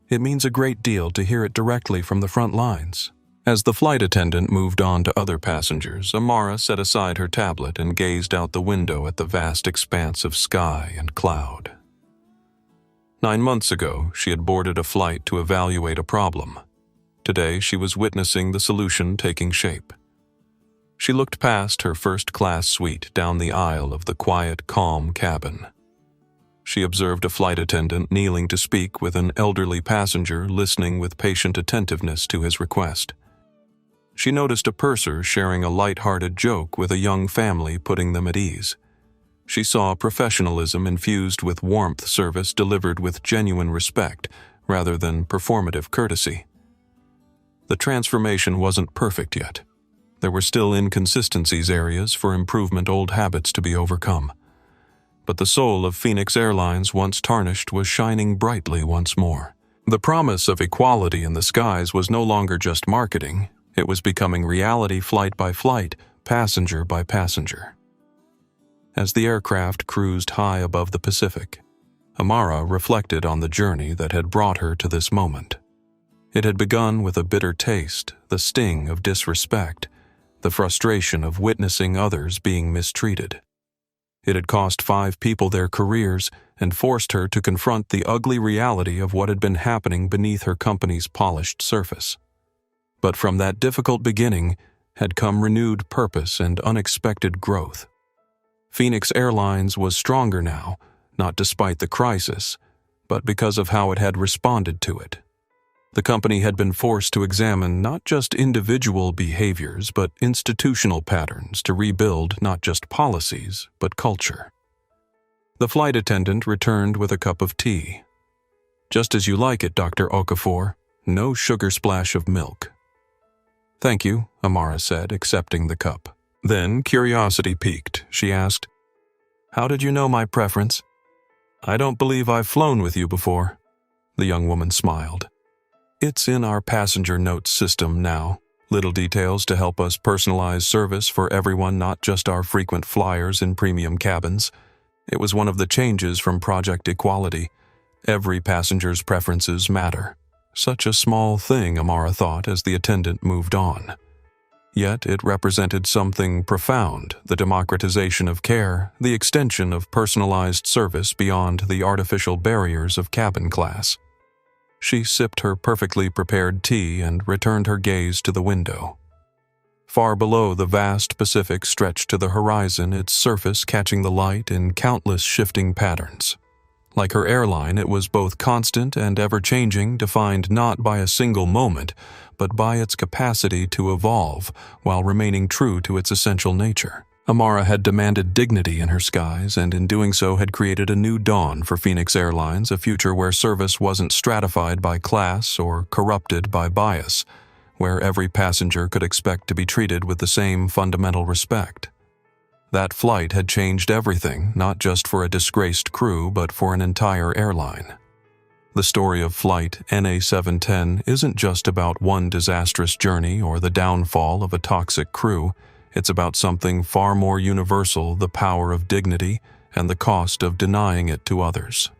It means a great deal to hear it directly from the front lines." As the flight attendant moved on to other passengers, Amara set aside her tablet and gazed out the window at the vast expanse of sky and cloud. 9 months ago, she had boarded a flight to evaluate a problem. Today, she was witnessing the solution taking shape. She looked past her first-class suite down the aisle of the quiet, calm cabin. She observed a flight attendant kneeling to speak with an elderly passenger, listening with patient attentiveness to his request. She noticed a purser sharing a light-hearted joke with a young family, putting them at ease. She saw professionalism infused with warmth, service delivered with genuine respect rather than performative courtesy. The transformation wasn't perfect yet. There were still inconsistencies, areas for improvement, old habits to be overcome. But the soul of Phoenix Airlines, once tarnished, was shining brightly once more. The promise of equality in the skies was no longer just marketing. It was becoming reality, flight by flight, passenger by passenger. As the aircraft cruised high above the Pacific, Amara reflected on the journey that had brought her to this moment. It had begun with a bitter taste, the sting of disrespect, the frustration of witnessing others being mistreated. It had cost 5 people their careers and forced her to confront the ugly reality of what had been happening beneath her company's polished surface. But from that difficult beginning had come renewed purpose and unexpected growth. Phoenix Airlines was stronger now, not despite the crisis, but because of how it had responded to it. The company had been forced to examine not just individual behaviors, but institutional patterns to rebuild not just policies, but culture. The flight attendant returned with a cup of tea. "Just as you like it, Dr. Okafor. No sugar splash of milk." "Thank you," Amara said, accepting the cup. Then, curiosity piqued. She asked, "How did you know my preference?" "I don't believe I've flown with you before." The young woman smiled. "It's in our passenger notes system now. Little details to help us personalize service for everyone, not just our frequent flyers in premium cabins. It was one of the changes from Project Equality. Every passenger's preferences matter." Such a small thing, Amara thought as the attendant moved on. Yet it represented something profound: the democratization of care, the extension of personalized service beyond the artificial barriers of cabin class. She sipped her perfectly prepared tea and returned her gaze to the window. Far below, the vast Pacific stretched to the horizon, its surface catching the light in countless shifting patterns. Like her airline, it was both constant and ever-changing, defined not by a single moment, but by its capacity to evolve while remaining true to its essential nature. Amara had demanded dignity in her skies, and in doing so had created a new dawn for Phoenix Airlines, a future where service wasn't stratified by class or corrupted by bias, where every passenger could expect to be treated with the same fundamental respect. That flight had changed everything, not just for a disgraced crew, but for an entire airline. The story of Flight NA710 isn't just about one disastrous journey or the downfall of a toxic crew. It's about something far more universal: the power of dignity and the cost of denying it to others.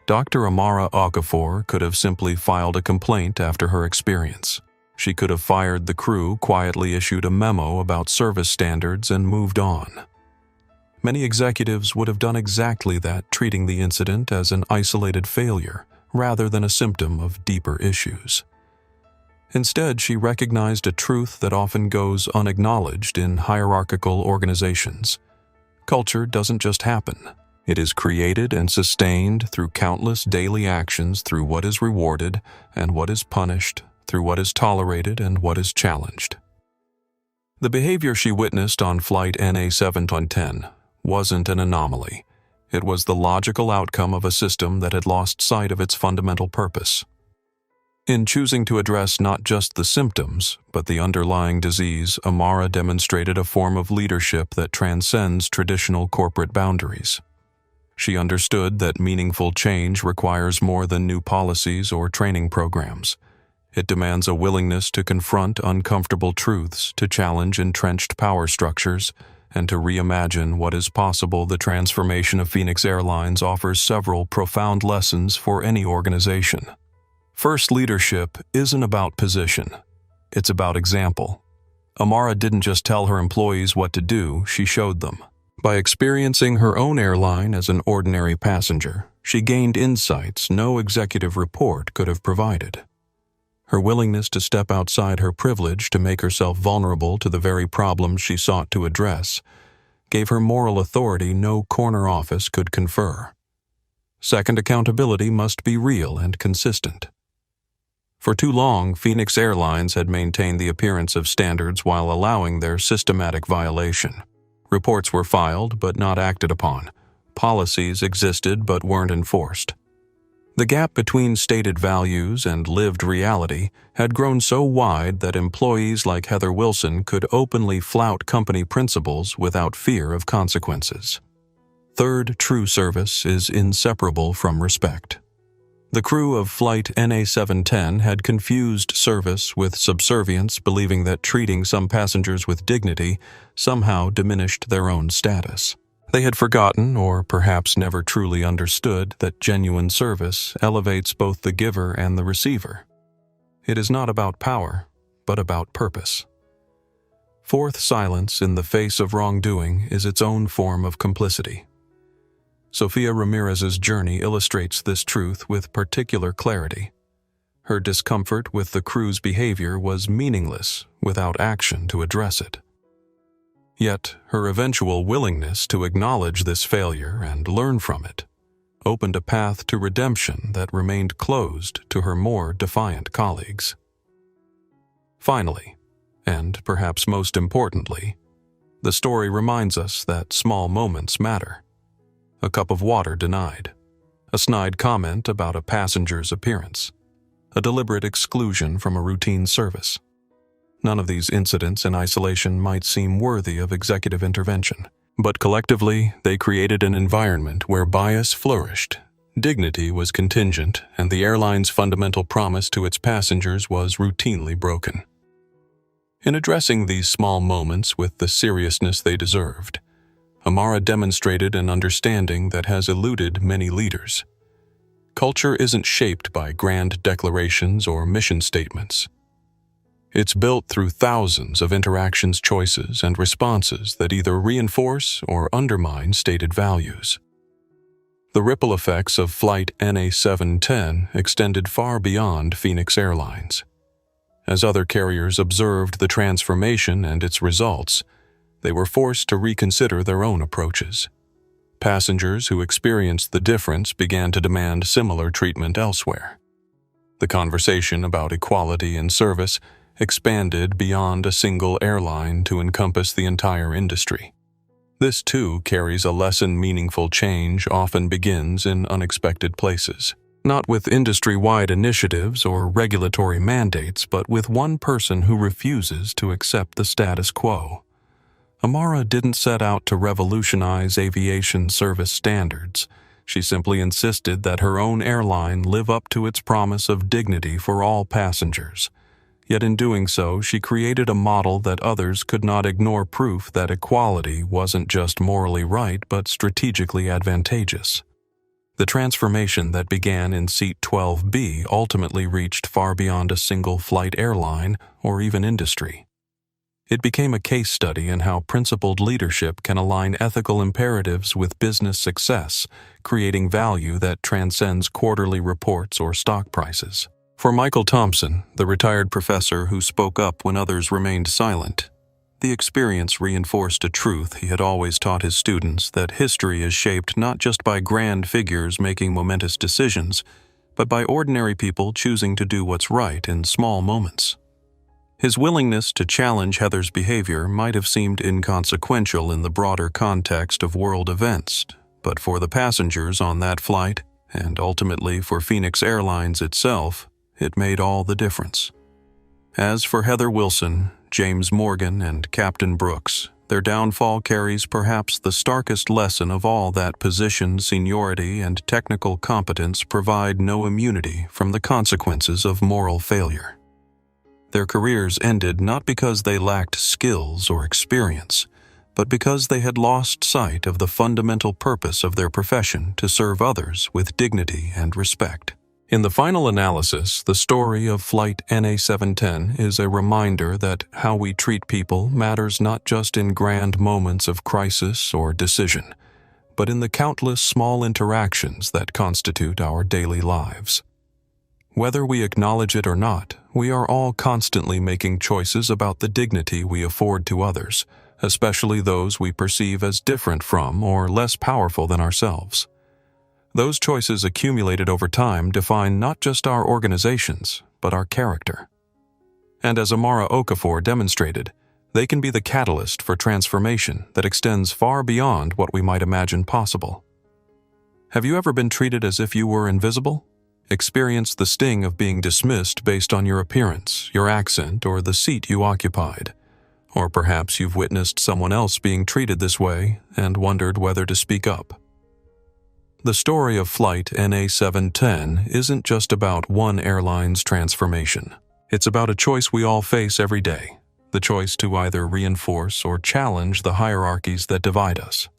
Dr. Amara Okafor could have simply filed a complaint after her experience. She could have fired the crew, quietly issued a memo about service standards, and moved on. Many executives would have done exactly that, treating the incident as an isolated failure rather than a symptom of deeper issues. Instead, she recognized a truth that often goes unacknowledged in hierarchical organizations. Culture doesn't just happen. It is created and sustained through countless daily actions, through what is rewarded and what is punished, through what is tolerated and what is challenged. The behavior she witnessed on Flight NA710 wasn't an anomaly. It was the logical outcome of a system that had lost sight of its fundamental purpose. In choosing to address not just the symptoms, but the underlying disease, Amara demonstrated a form of leadership that transcends traditional corporate boundaries. She understood that meaningful change requires more than new policies or training programs. It demands a willingness to confront uncomfortable truths, to challenge entrenched power structures, and to reimagine what is possible. The transformation of Phoenix Airlines offers several profound lessons for any organization. First, leadership isn't about position. It's about example. Amara didn't just tell her employees what to do, she showed them. By experiencing her own airline as an ordinary passenger, she gained insights no executive report could have provided. Her willingness to step outside her privilege, to make herself vulnerable to the very problems she sought to address, gave her moral authority no corner office could confer. Second, accountability must be real and consistent. For too long, Phoenix Airlines had maintained the appearance of standards while allowing their systematic violation. Reports were filed but not acted upon. Policies existed but weren't enforced. The gap between stated values and lived reality had grown so wide that employees like Heather Wilson could openly flout company principles without fear of consequences. Third, true service is inseparable from respect. The crew of Flight NA710 had confused service with subservience, believing that treating some passengers with dignity somehow diminished their own status. They had forgotten, or perhaps never truly understood, that genuine service elevates both the giver and the receiver. It is not about power, but about purpose. Fourth, silence in the face of wrongdoing is its own form of complicity. Sofia Ramirez's journey illustrates this truth with particular clarity. Her discomfort with the crew's behavior was meaningless without action to address it. Yet, her eventual willingness to acknowledge this failure and learn from it opened a path to redemption that remained closed to her more defiant colleagues. Finally, and perhaps most importantly, the story reminds us that small moments matter. A cup of water denied, a snide comment about a passenger's appearance, a deliberate exclusion from a routine service. None of these incidents in isolation might seem worthy of executive intervention, but collectively they created an environment where bias flourished, dignity was contingent, and the airline's fundamental promise to its passengers was routinely broken. In addressing these small moments with the seriousness they deserved, Amara demonstrated an understanding that has eluded many leaders. Culture isn't shaped by grand declarations or mission statements. It's built through thousands of interactions, choices, and responses that either reinforce or undermine stated values. The ripple effects of Flight NA710 extended far beyond Phoenix Airlines. As other carriers observed the transformation and its results, they were forced to reconsider their own approaches. Passengers who experienced the difference began to demand similar treatment elsewhere. The conversation about equality in service expanded beyond a single airline to encompass the entire industry. This too carries a lesson. Meaningful change often begins in unexpected places. Not with industry-wide initiatives or regulatory mandates, but with one person who refuses to accept the status quo. Amara didn't set out to revolutionize aviation service standards. She simply insisted that her own airline live up to its promise of dignity for all passengers. Yet in doing so, she created a model that others could not ignore, proof that equality wasn't just morally right but strategically advantageous. The transformation that began in Seat 12B ultimately reached far beyond a single-flight airline or even industry. It became a case study in how principled leadership can align ethical imperatives with business success, creating value that transcends quarterly reports or stock prices. For Michael Thompson, the retired professor who spoke up when others remained silent, the experience reinforced a truth he had always taught his students, that history is shaped not just by grand figures making momentous decisions, but by ordinary people choosing to do what's right in small moments. His willingness to challenge Heather's behavior might have seemed inconsequential in the broader context of world events, but for the passengers on that flight, and ultimately for Phoenix Airlines itself, it made all the difference. As for Heather Wilson, James Morgan, and Captain Brooks, their downfall carries perhaps the starkest lesson of all, that position, seniority, and technical competence provide no immunity from the consequences of moral failure. Their careers ended not because they lacked skills or experience, but because they had lost sight of the fundamental purpose of their profession: to serve others with dignity and respect. In the final analysis, the story of Flight NA710 is a reminder that how we treat people matters not just in grand moments of crisis or decision, but in the countless small interactions that constitute our daily lives. Whether we acknowledge it or not, we are all constantly making choices about the dignity we afford to others, especially those we perceive as different from or less powerful than ourselves. Those choices accumulated over time define not just our organizations, but our character. And as Amara Okafor demonstrated, they can be the catalyst for transformation that extends far beyond what we might imagine possible. Have you ever been treated as if you were invisible? Experienced the sting of being dismissed based on your appearance, your accent, or the seat you occupied? Or perhaps you've witnessed someone else being treated this way and wondered whether to speak up. The story of Flight NA710 isn't just about one airline's transformation. It's about a choice we all face every day, the choice to either reinforce or challenge the hierarchies that divide us.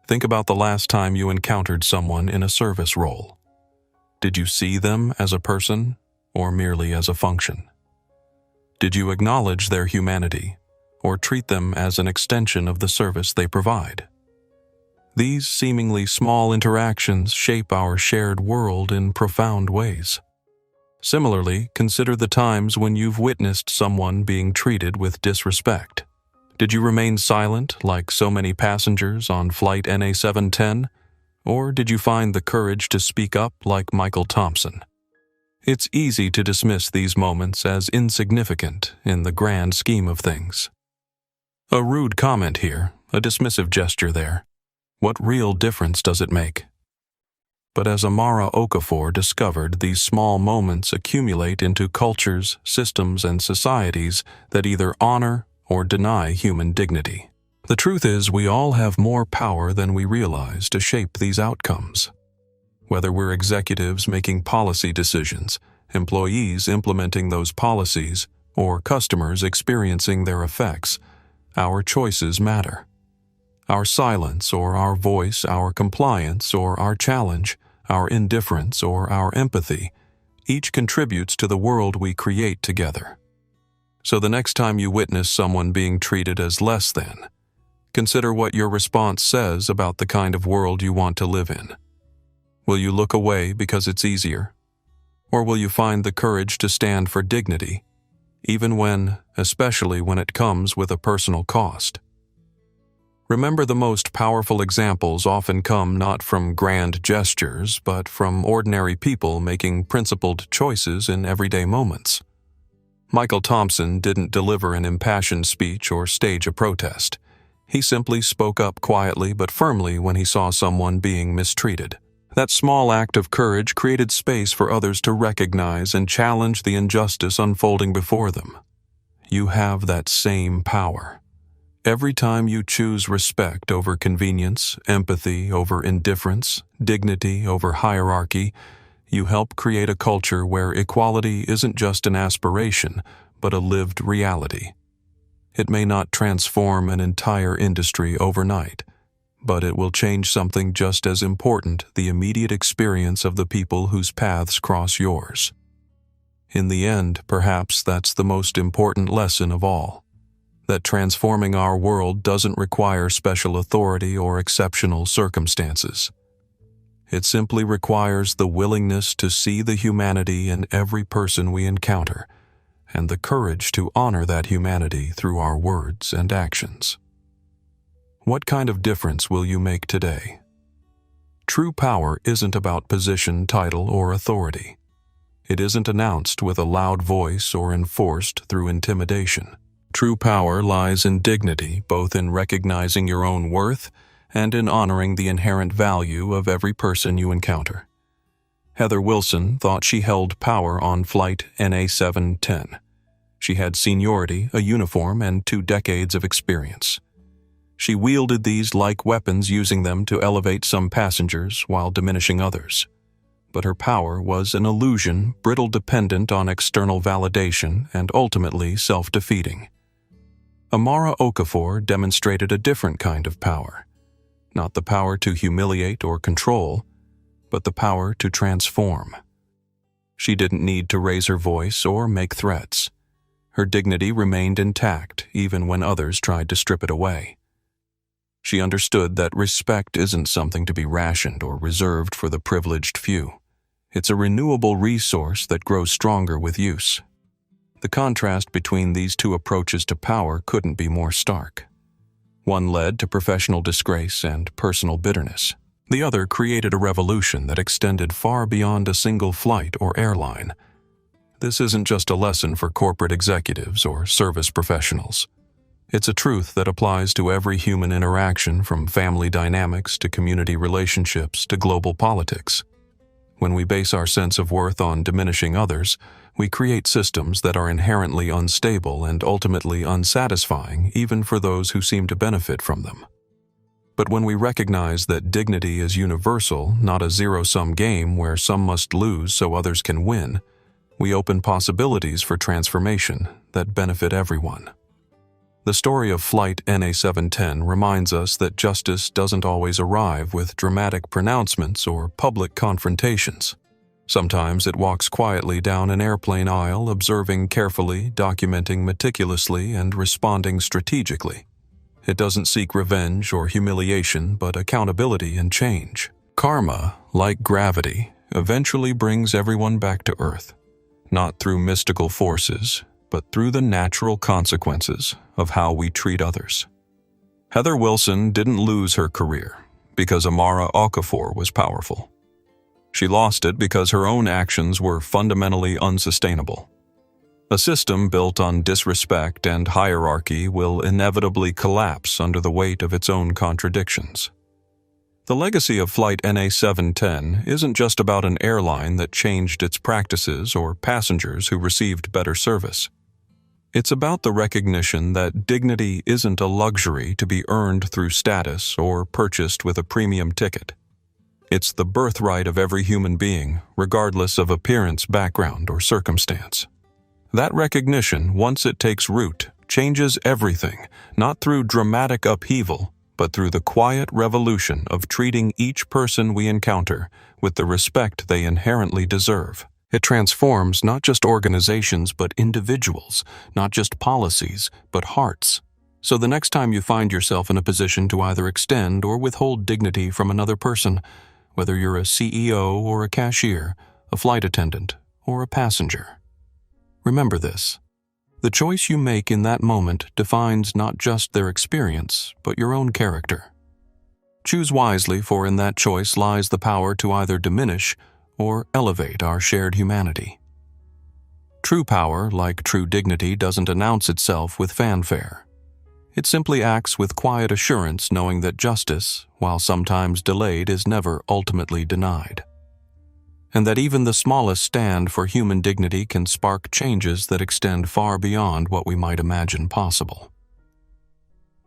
Think about the last time you encountered someone in a service role. Did you see them as a person or merely as a function? Did you acknowledge their humanity or treat them as an extension of the service they provide? These seemingly small interactions shape our shared world in profound ways. Similarly, consider the times when you've witnessed someone being treated with disrespect. Did you remain silent like so many passengers on Flight NA710? Or did you find the courage to speak up like Michael Thompson? It's easy to dismiss these moments as insignificant in the grand scheme of things. A rude comment here, a dismissive gesture there. What real difference does it make? But as Amara Okafor discovered, these small moments accumulate into cultures, systems, and societies that either honor or deny human dignity. The truth is, we all have more power than we realize to shape these outcomes. Whether we're executives making policy decisions, employees implementing those policies, or customers experiencing their effects, our choices matter. Our silence or our voice, our compliance or our challenge, our indifference or our empathy, each contributes to the world we create together. So the next time you witness someone being treated as less than, consider what your response says about the kind of world you want to live in. Will you look away because it's easier? Or will you find the courage to stand for dignity, even when, especially when it comes with a personal cost? Remember, the most powerful examples often come not from grand gestures, but from ordinary people making principled choices in everyday moments. Michael Thompson didn't deliver an impassioned speech or stage a protest. He simply spoke up quietly but firmly when he saw someone being mistreated. That small act of courage created space for others to recognize and challenge the injustice unfolding before them. You have that same power. Every time you choose respect over convenience, empathy over indifference, dignity over hierarchy, you help create a culture where equality isn't just an aspiration, but a lived reality. It may not transform an entire industry overnight, but it will change something just as important: the immediate experience of the people whose paths cross yours. In the end, perhaps that's the most important lesson of all, that transforming our world doesn't require special authority or exceptional circumstances. It simply requires the willingness to see the humanity in every person we encounter, and the courage to honor that humanity through our words and actions. What kind of difference will you make today? True power isn't about position, title, or authority. It isn't announced with a loud voice or enforced through intimidation. True power lies in dignity, both in recognizing your own worth and in honoring the inherent value of every person you encounter. Heather Wilson thought she held power on Flight NA710. She had seniority, a uniform, and 2 decades of experience. She wielded these like weapons, using them to elevate some passengers while diminishing others. But her power was an illusion, brittle, dependent on external validation, and ultimately self-defeating. Amara Okafor demonstrated a different kind of power. Not the power to humiliate or control, but the power to transform. She didn't need to raise her voice or make threats. Her dignity remained intact even when others tried to strip it away. She understood that respect isn't something to be rationed or reserved for the privileged few. It's a renewable resource that grows stronger with use. The contrast between these two approaches to power couldn't be more stark. One led to professional disgrace and personal bitterness. The other created a revolution that extended far beyond a single flight or airline. This isn't just a lesson for corporate executives or service professionals. It's a truth that applies to every human interaction, from family dynamics to community relationships to global politics. When we base our sense of worth on diminishing others, we create systems that are inherently unstable and ultimately unsatisfying, even for those who seem to benefit from them. But when we recognize that dignity is universal, not a zero-sum game where some must lose so others can win, we open possibilities for transformation that benefit everyone. The story of Flight NA710 reminds us that justice doesn't always arrive with dramatic pronouncements or public confrontations. Sometimes it walks quietly down an airplane aisle, observing carefully, documenting meticulously, and responding strategically. It doesn't seek revenge or humiliation, but accountability and change. Karma, like gravity, eventually brings everyone back to Earth, not through mystical forces, but through the natural consequences of how we treat others. Heather Wilson didn't lose her career, because Amara Okafor was powerful. She lost it because her own actions were fundamentally unsustainable. A system built on disrespect and hierarchy will inevitably collapse under the weight of its own contradictions. The legacy of Flight NA710 isn't just about an airline that changed its practices or passengers who received better service. It's about the recognition that dignity isn't a luxury to be earned through status or purchased with a premium ticket. It's the birthright of every human being, regardless of appearance, background, or circumstance. That recognition, once it takes root, changes everything, not through dramatic upheaval, but through the quiet revolution of treating each person we encounter with the respect they inherently deserve. It transforms not just organizations but individuals, not just policies but hearts. So the next time you find yourself in a position to either extend or withhold dignity from another person, whether you're a CEO or a cashier, a flight attendant, or a passenger, remember this. The choice you make in that moment defines not just their experience, but your own character. Choose wisely, for in that choice lies the power to either diminish or elevate our shared humanity. True power, like true dignity, doesn't announce itself with fanfare. It simply acts with quiet assurance, knowing that justice, while sometimes delayed, is never ultimately denied. And that even the smallest stand for human dignity can spark changes that extend far beyond what we might imagine possible.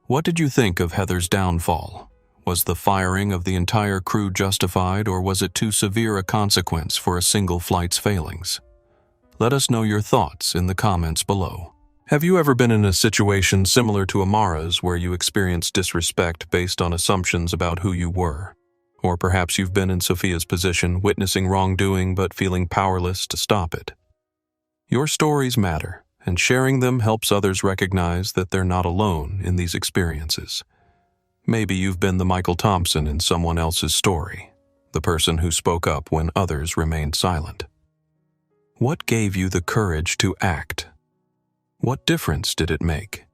What did you think of Heather's downfall? Was the firing of the entire crew justified, or was it too severe a consequence for a single flight's failings? Let us know your thoughts in the comments below. Have you ever been in a situation similar to Amara's where you experienced disrespect based on assumptions about who you were? Or perhaps you've been in Sophia's position, witnessing wrongdoing but feeling powerless to stop it. Your stories matter, and sharing them helps others recognize that they're not alone in these experiences. Maybe you've been the Michael Thompson in someone else's story, the person who spoke up when others remained silent. What gave you the courage to act? What difference did it make?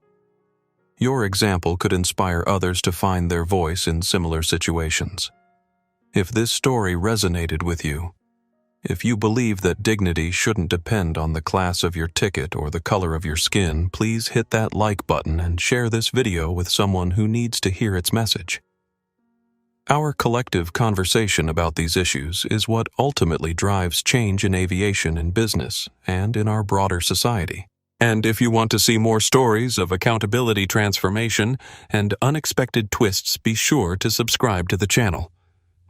Your example could inspire others to find their voice in similar situations. If this story resonated with you, if you believe that dignity shouldn't depend on the class of your ticket or the color of your skin, please hit that like button and share this video with someone who needs to hear its message. Our collective conversation about these issues is what ultimately drives change in aviation and business and in our broader society. And if you want to see more stories of accountability transformation and unexpected twists, be sure to subscribe to the channel.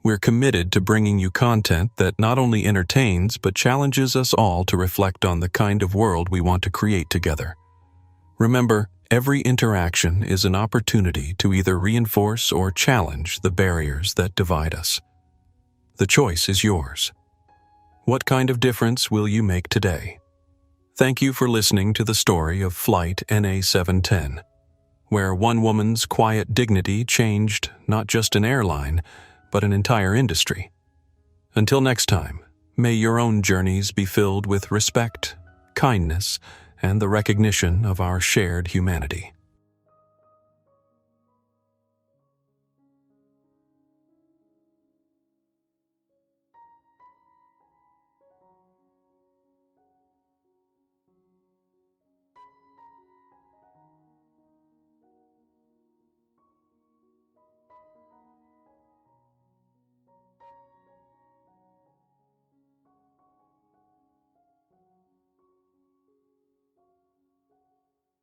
We're committed to bringing you content that not only entertains but challenges us all to reflect on the kind of world we want to create together. Remember, every interaction is an opportunity to either reinforce or challenge the barriers that divide us. The choice is yours. What kind of difference will you make today? Thank you for listening to the story of Flight NA710, where one woman's quiet dignity changed not just an airline, but an entire industry. Until next time, may your own journeys be filled with respect, kindness, and the recognition of our shared humanity.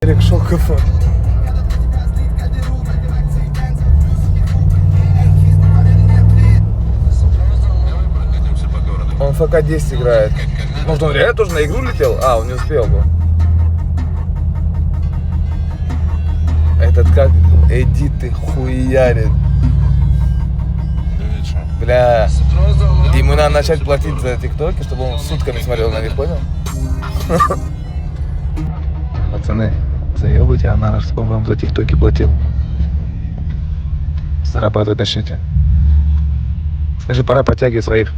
Direkt шел КФ. Он ФК-10 играет. Может, он реально тоже на игру летел? А, он не успел бы. Этот как эдиты хуярит. Бля. Ему надо начать платить за тиктоки, чтобы он сутками смотрел на них, понял? Пацаны, заебайте, а надо, чтобы он вам за тиктоки платил. Зарабатывать начните. Скажи, пора подтягивать своих.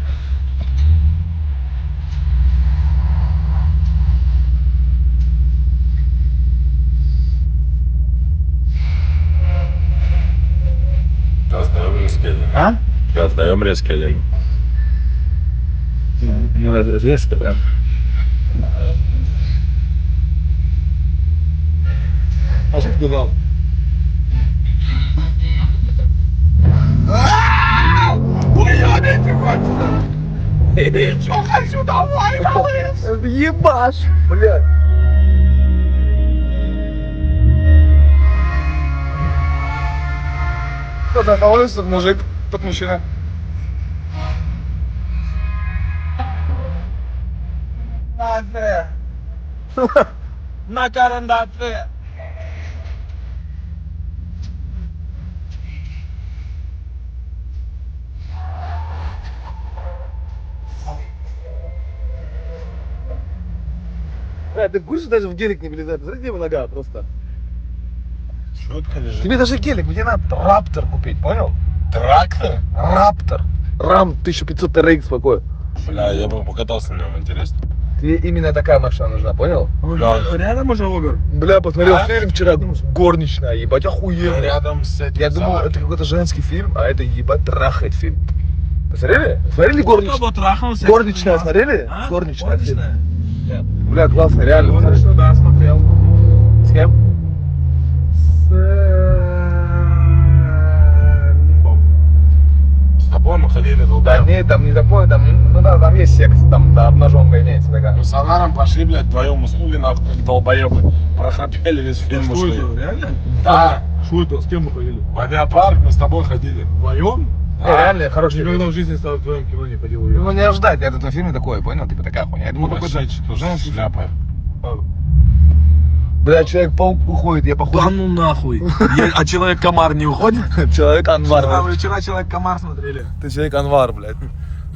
Остановлюсь, А? Сейчас даем резкий один. Ну, это резко прям. А что сказал? Чё хочу домой, малыш? Ебашь, блядь. Кто на улице, мужик, тот мужчина. На карандаше. Ты в курсе, даже в гелик не влезает? Смотри, где его нога просто. Четко лежит. Тебе даже гелик, мне надо раптор купить, понял? Трактор? Раптор. Рам 1500 RX какой. Бля, я бы покатался на нем, интересно. Тебе именно такая машина нужна, понял? Да. Рядом уже Огр? Бля, посмотрел фильм вчера, горничная, ебать, охуенно. Рядом с этим. Я думал, это какой-то женский фильм, а это ебать трахает фильм. Посмотрели? Смотрели горничная? Горничная смотрели? Горничная фильм. Бля, классно, реально. Конечно, да, смотрел. С кем? С тобой мы ходили Да долго. нет, там не такое, там, ну да, там есть секс, там да, обнаженка имеется такая. Мы с Анаром пошли, блядь, вдвоем уснули, нахуй, как долбоебы. Прохрапели весь фильм, ушли. Реально? Да. Что это? С кем мы ходили? В авиапарк мы с тобой ходили. Вдвоем? Не, реально, хороший Никогда фильм. в жизни с тобой в твоем кино не ходил. Ну не ожидать, я в этом фильме такое, понял? Типа такая хуйня. Я думал, какой-то женский шляпа. Бля, Человек-паук уходит, я походу... Да ну нахуй. А Человек-комар не уходит? Человек-Анвар, А, блядь. вы вчера Человек-комар смотрели. Ты Человек-Анвар, блядь.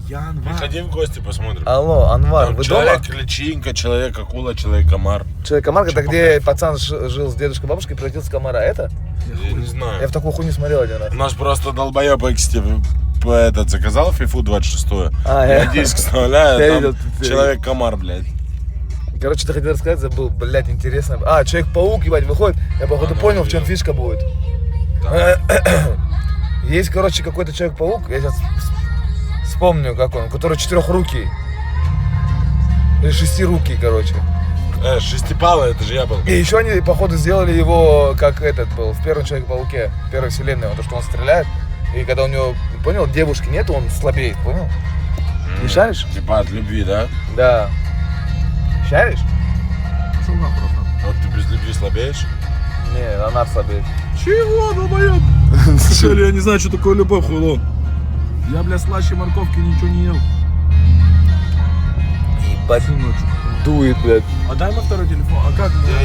Я Анвар. Приходи в гости, посмотрим. Алло, Анвар, Там вы дома? человек-личинка, человек-акула, человек-комар. Человек-комар, это где пацан жил с дедушкой, бабушкой, превратился в комара, это? Я не Я знаю. в такую хуйню смотрел один раз. У нас просто долбоеб этот заказал фифу 26-ю. Я диск Я вставляю, видел, там ты- человек-комар, блядь. Короче, ты хотел рассказать, забыл, блядь, интересно. А, Человек-паук, ебать, выходит. Я, походу, понял, в чем фишка будет. Есть, короче, какой-то Человек-паук, я сейчас вспомню, как он, который четырехрукий. Или шестирукий, короче. Шестипалый, это же я был. И еще они, походу, сделали его, как этот был, в первом Человеке-пауке, в первой вселенной, то, что он стреляет. И когда у него, понял, девушки нет, он слабеет, понял? Не шаришь? Типа от любви, да? Да. Шаришь? Вот ты без любви слабеешь? Не, она слабеет. Чего, долбоёб? Слушай, я не знаю, что такое любовь, хуйло. Я, бля, слаще морковки ничего не ел. Ебать, дует, блядь. А дай мне второй телефон. А как? Я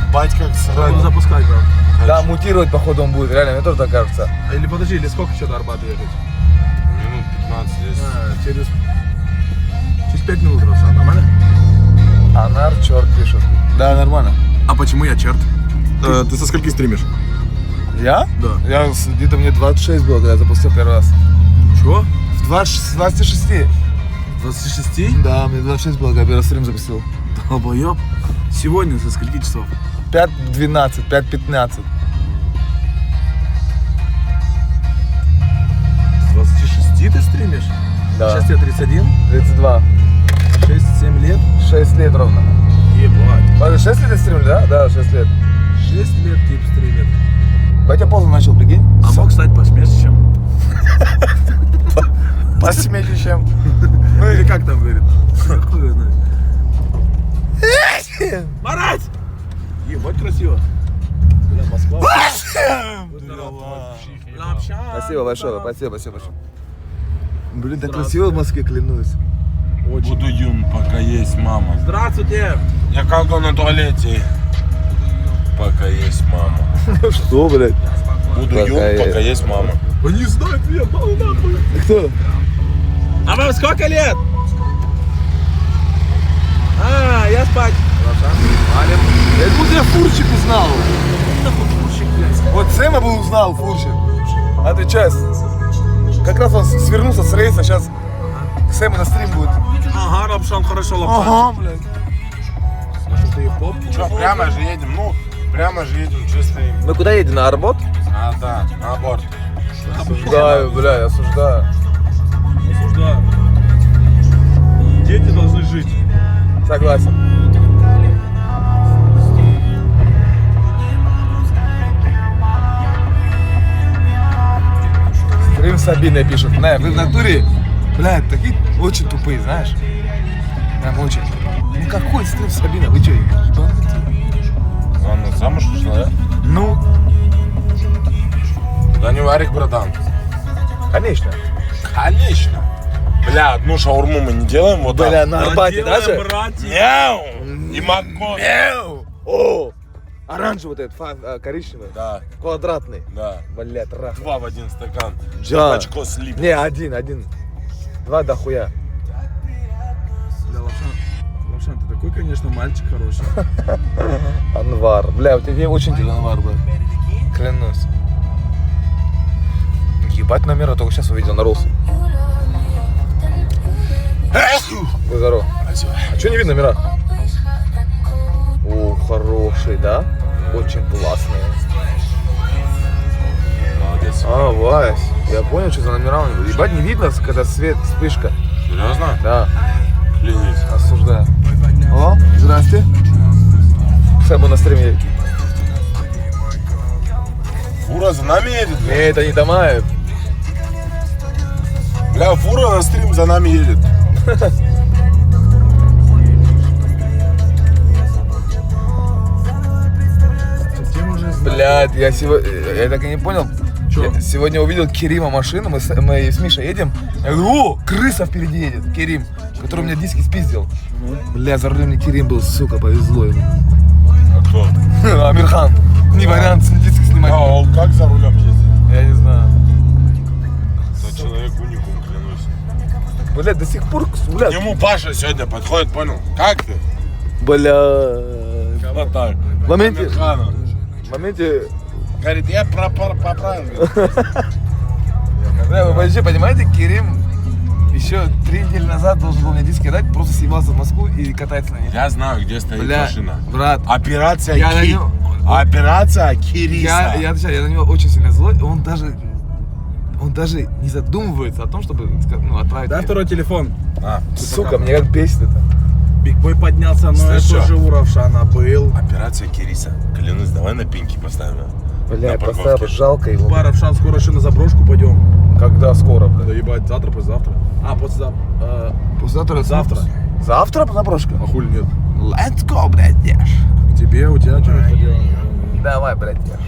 ебать как Надо сразу. запускать, брат. Да, мутировать, походу, он будет, реально, мне тоже так кажется. Или подожди, или сколько еще до Арбата ехать? Минут 15 здесь. Через 5 минут, Равшан, нормально? Анар, черт пишет. Да, нормально. А почему я черт? Ты со скольки стримишь? Я? Да. Я где-то мне 26 было, когда я запустил первый раз. Чего? В 26. 26? Да, мне 26 было, когда первый стрим запустил. Долбоёб. Сегодня со скольки часов? 5:12, 5:15. С 26 ты стримишь? Да. Сейчас тебе 31? 32. 6-7 лет? 6 лет ровно. Ебать. Подожди, 6 лет стримили, да? Да, 6 лет. 6 лет тип стримит. Батя поздно начал, прикинь. А мог стать посмешищем? Посмешищем. Ну или как там говорит? Хуй его знает. Марать! Ебать красиво. Бля, Москва. Спасибо большое, спасибо большое. Блин, так красиво в Москве, клянусь. Буду юн, пока есть мама. Здравствуйте! Я колдун на туалете. Пока есть мама. Что, блядь? Буду Пока юн, есть. пока есть мама. Они знают меня, мало нахуй. Кто? А вам сколько лет? А, я спать. Я думал, я Фурчик узнал. Вот Сэма бы узнал, Фурчик. Отвечай. Как раз он свернулся с рейса, сейчас Сэма на стрим будет. Ага, Лапшан, хорошо, Лапшан. Ага, блядь. Слушай, ты поп? Что, прямо же едем? Ну, прямо же едем, чисто им. Мы куда едем? На Арбот? А, да, на борт. Осуждаю, блядь, осуждаю. Осуждаю. Дети должны жить. Согласен. Стрим Сабина пишет. Не, вы в натуре, блядь, такие очень тупые, знаешь? Прям очень. Ну какой стрим Сабина? Вы что, ебанутые? Она замуж ушла, да? Ну, Да не варик, братан. конечно. Конечно. Бля, одну шаурму мы не делаем вот Бля, так. на Арбате даже? братья. Мяу! И макос. Мяу! О! Оранжевый вот этот, коричневый. Да, Квадратный. да. Блядь, трах. 2 в 1 стакан. Да. Очко слип. Не, один. 2 дохуя. Бля, Лавшан, ты такой, конечно, мальчик хороший. Анвар. Бля, у тебя очень тебе Анвар был. Клянусь. Ебать номера, только сейчас увидел на Роллсе. Будь здоров. А что не видно номера? О, хороший, да? Очень классный. Молодец. А, Вась, я понял, что за номера. Ебать, не видно, когда свет, вспышка. Серьезно? Да, Клянись. осуждаю. Алло, здрасте. Сэбу на стриме едет. Фура за нами едет, бля. Не, это не Тамаев. Бля, фура на стрим за нами едет. Блядь, я так и не понял. Чё? Я сегодня увидел Керима машину, мы с Мишей едем. Я говорю, о, крыса впереди едет, Керим, который у меня диски спиздил. Бля, за рулем не Керим был, сука, повезло ему. А кто? Амирхан. Не вариант диски снимать. А он как за рулем ездит? Я не знаю. Это человек уникум, клянусь. Блядь, до сих пор, блядь. К нему Паша сегодня подходит, понял? Как ты? Бля. Вот так. В моменте, Амирхана. в моменте, Говорит, я поправил. бля, вы вообще понимаете, Керим еще 3 недели назад должен был мне диски дать, просто съебался в Москву и катается на них. Я знаю, где стоит Бля, машина. брат, Операция я на него- Операция Кириса. я отвечаю, я на него очень сильно злой, он даже не задумывается о том, чтобы отправить. Дай меня. второй телефон. А, Сука, мне как бесит это. Бигбой поднялся, но я Слышь, тоже у Равшана был. операция Кириса. Клянусь, давай на пинки поставим. Бля, На просто парковке. жалко его. Ба, Равшан, скоро еще на заброшку пойдем. Когда скоро, Да бля? ебать, завтра, послезавтра. А, послезавтра. Завтра. Завтра. Завтра заброшка? А хули нет? Let's go, блядь, Яш. К тебе, у тебя что ходило? Давай, блядь, Яш.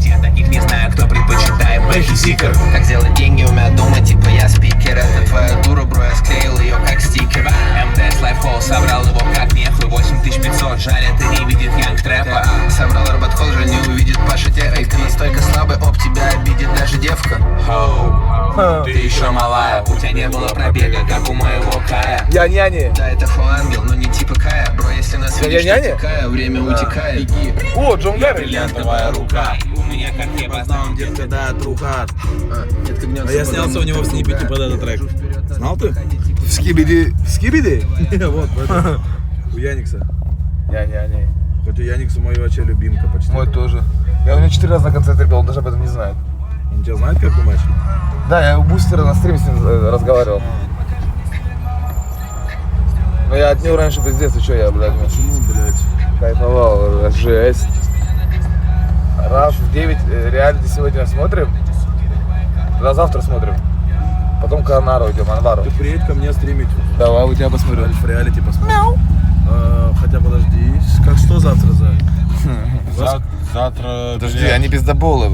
Я таких не знаю, кто предпочитает бэхи сикер. Как сделать деньги у меня дома, типа я спикер. Это твоя дура, бро, я склеил ее как стикер. МДС Лайфхол, собрал его как нехуй. 8500, жаль, это не видит янг трэпа. Собрал арбатхол, жаль, не увидит Паша Терек. Ты настолько слабый, об тебя обидит даже девка. Хоу, ты еще малая, у тебя не было пробега, как у моего Кая. Я няня. Да, это фу-ангел, но не типа Кая. Бро, если нас Я видишь, няня? ты Кая, время утекает. Беги. О, Джон Гарри. Бриллиантовая рука. У меня как небо. Знал, детка, да, трухат. Детка гнется. А я снялся у него в снипете под этот трек. Знал ты? Скибиди. Скибиди? Вот, поэтому. У Яникса. Няня. Хоть у Яникса моя вообще любимка почти. Мой тоже. Я у него 4 раза на концерте был, он даже об этом не знает. Он тебя знает, как думаешь? Да, я у Бустера на стриме с ним разговаривал. Но я от него раньше пиздец, и что я, блядь, Почему, блядь? кайфовал, жесть. Раз в 9 реалити сегодня смотрим, тогда завтра смотрим. Потом к Анару идем, Анвару. Ты приедь ко мне стримить. Давай, у тебя посмотрю. В реалити посмотрим. Хотя подожди, как что завтра за? Завтра... Подожди, они пиздоболы.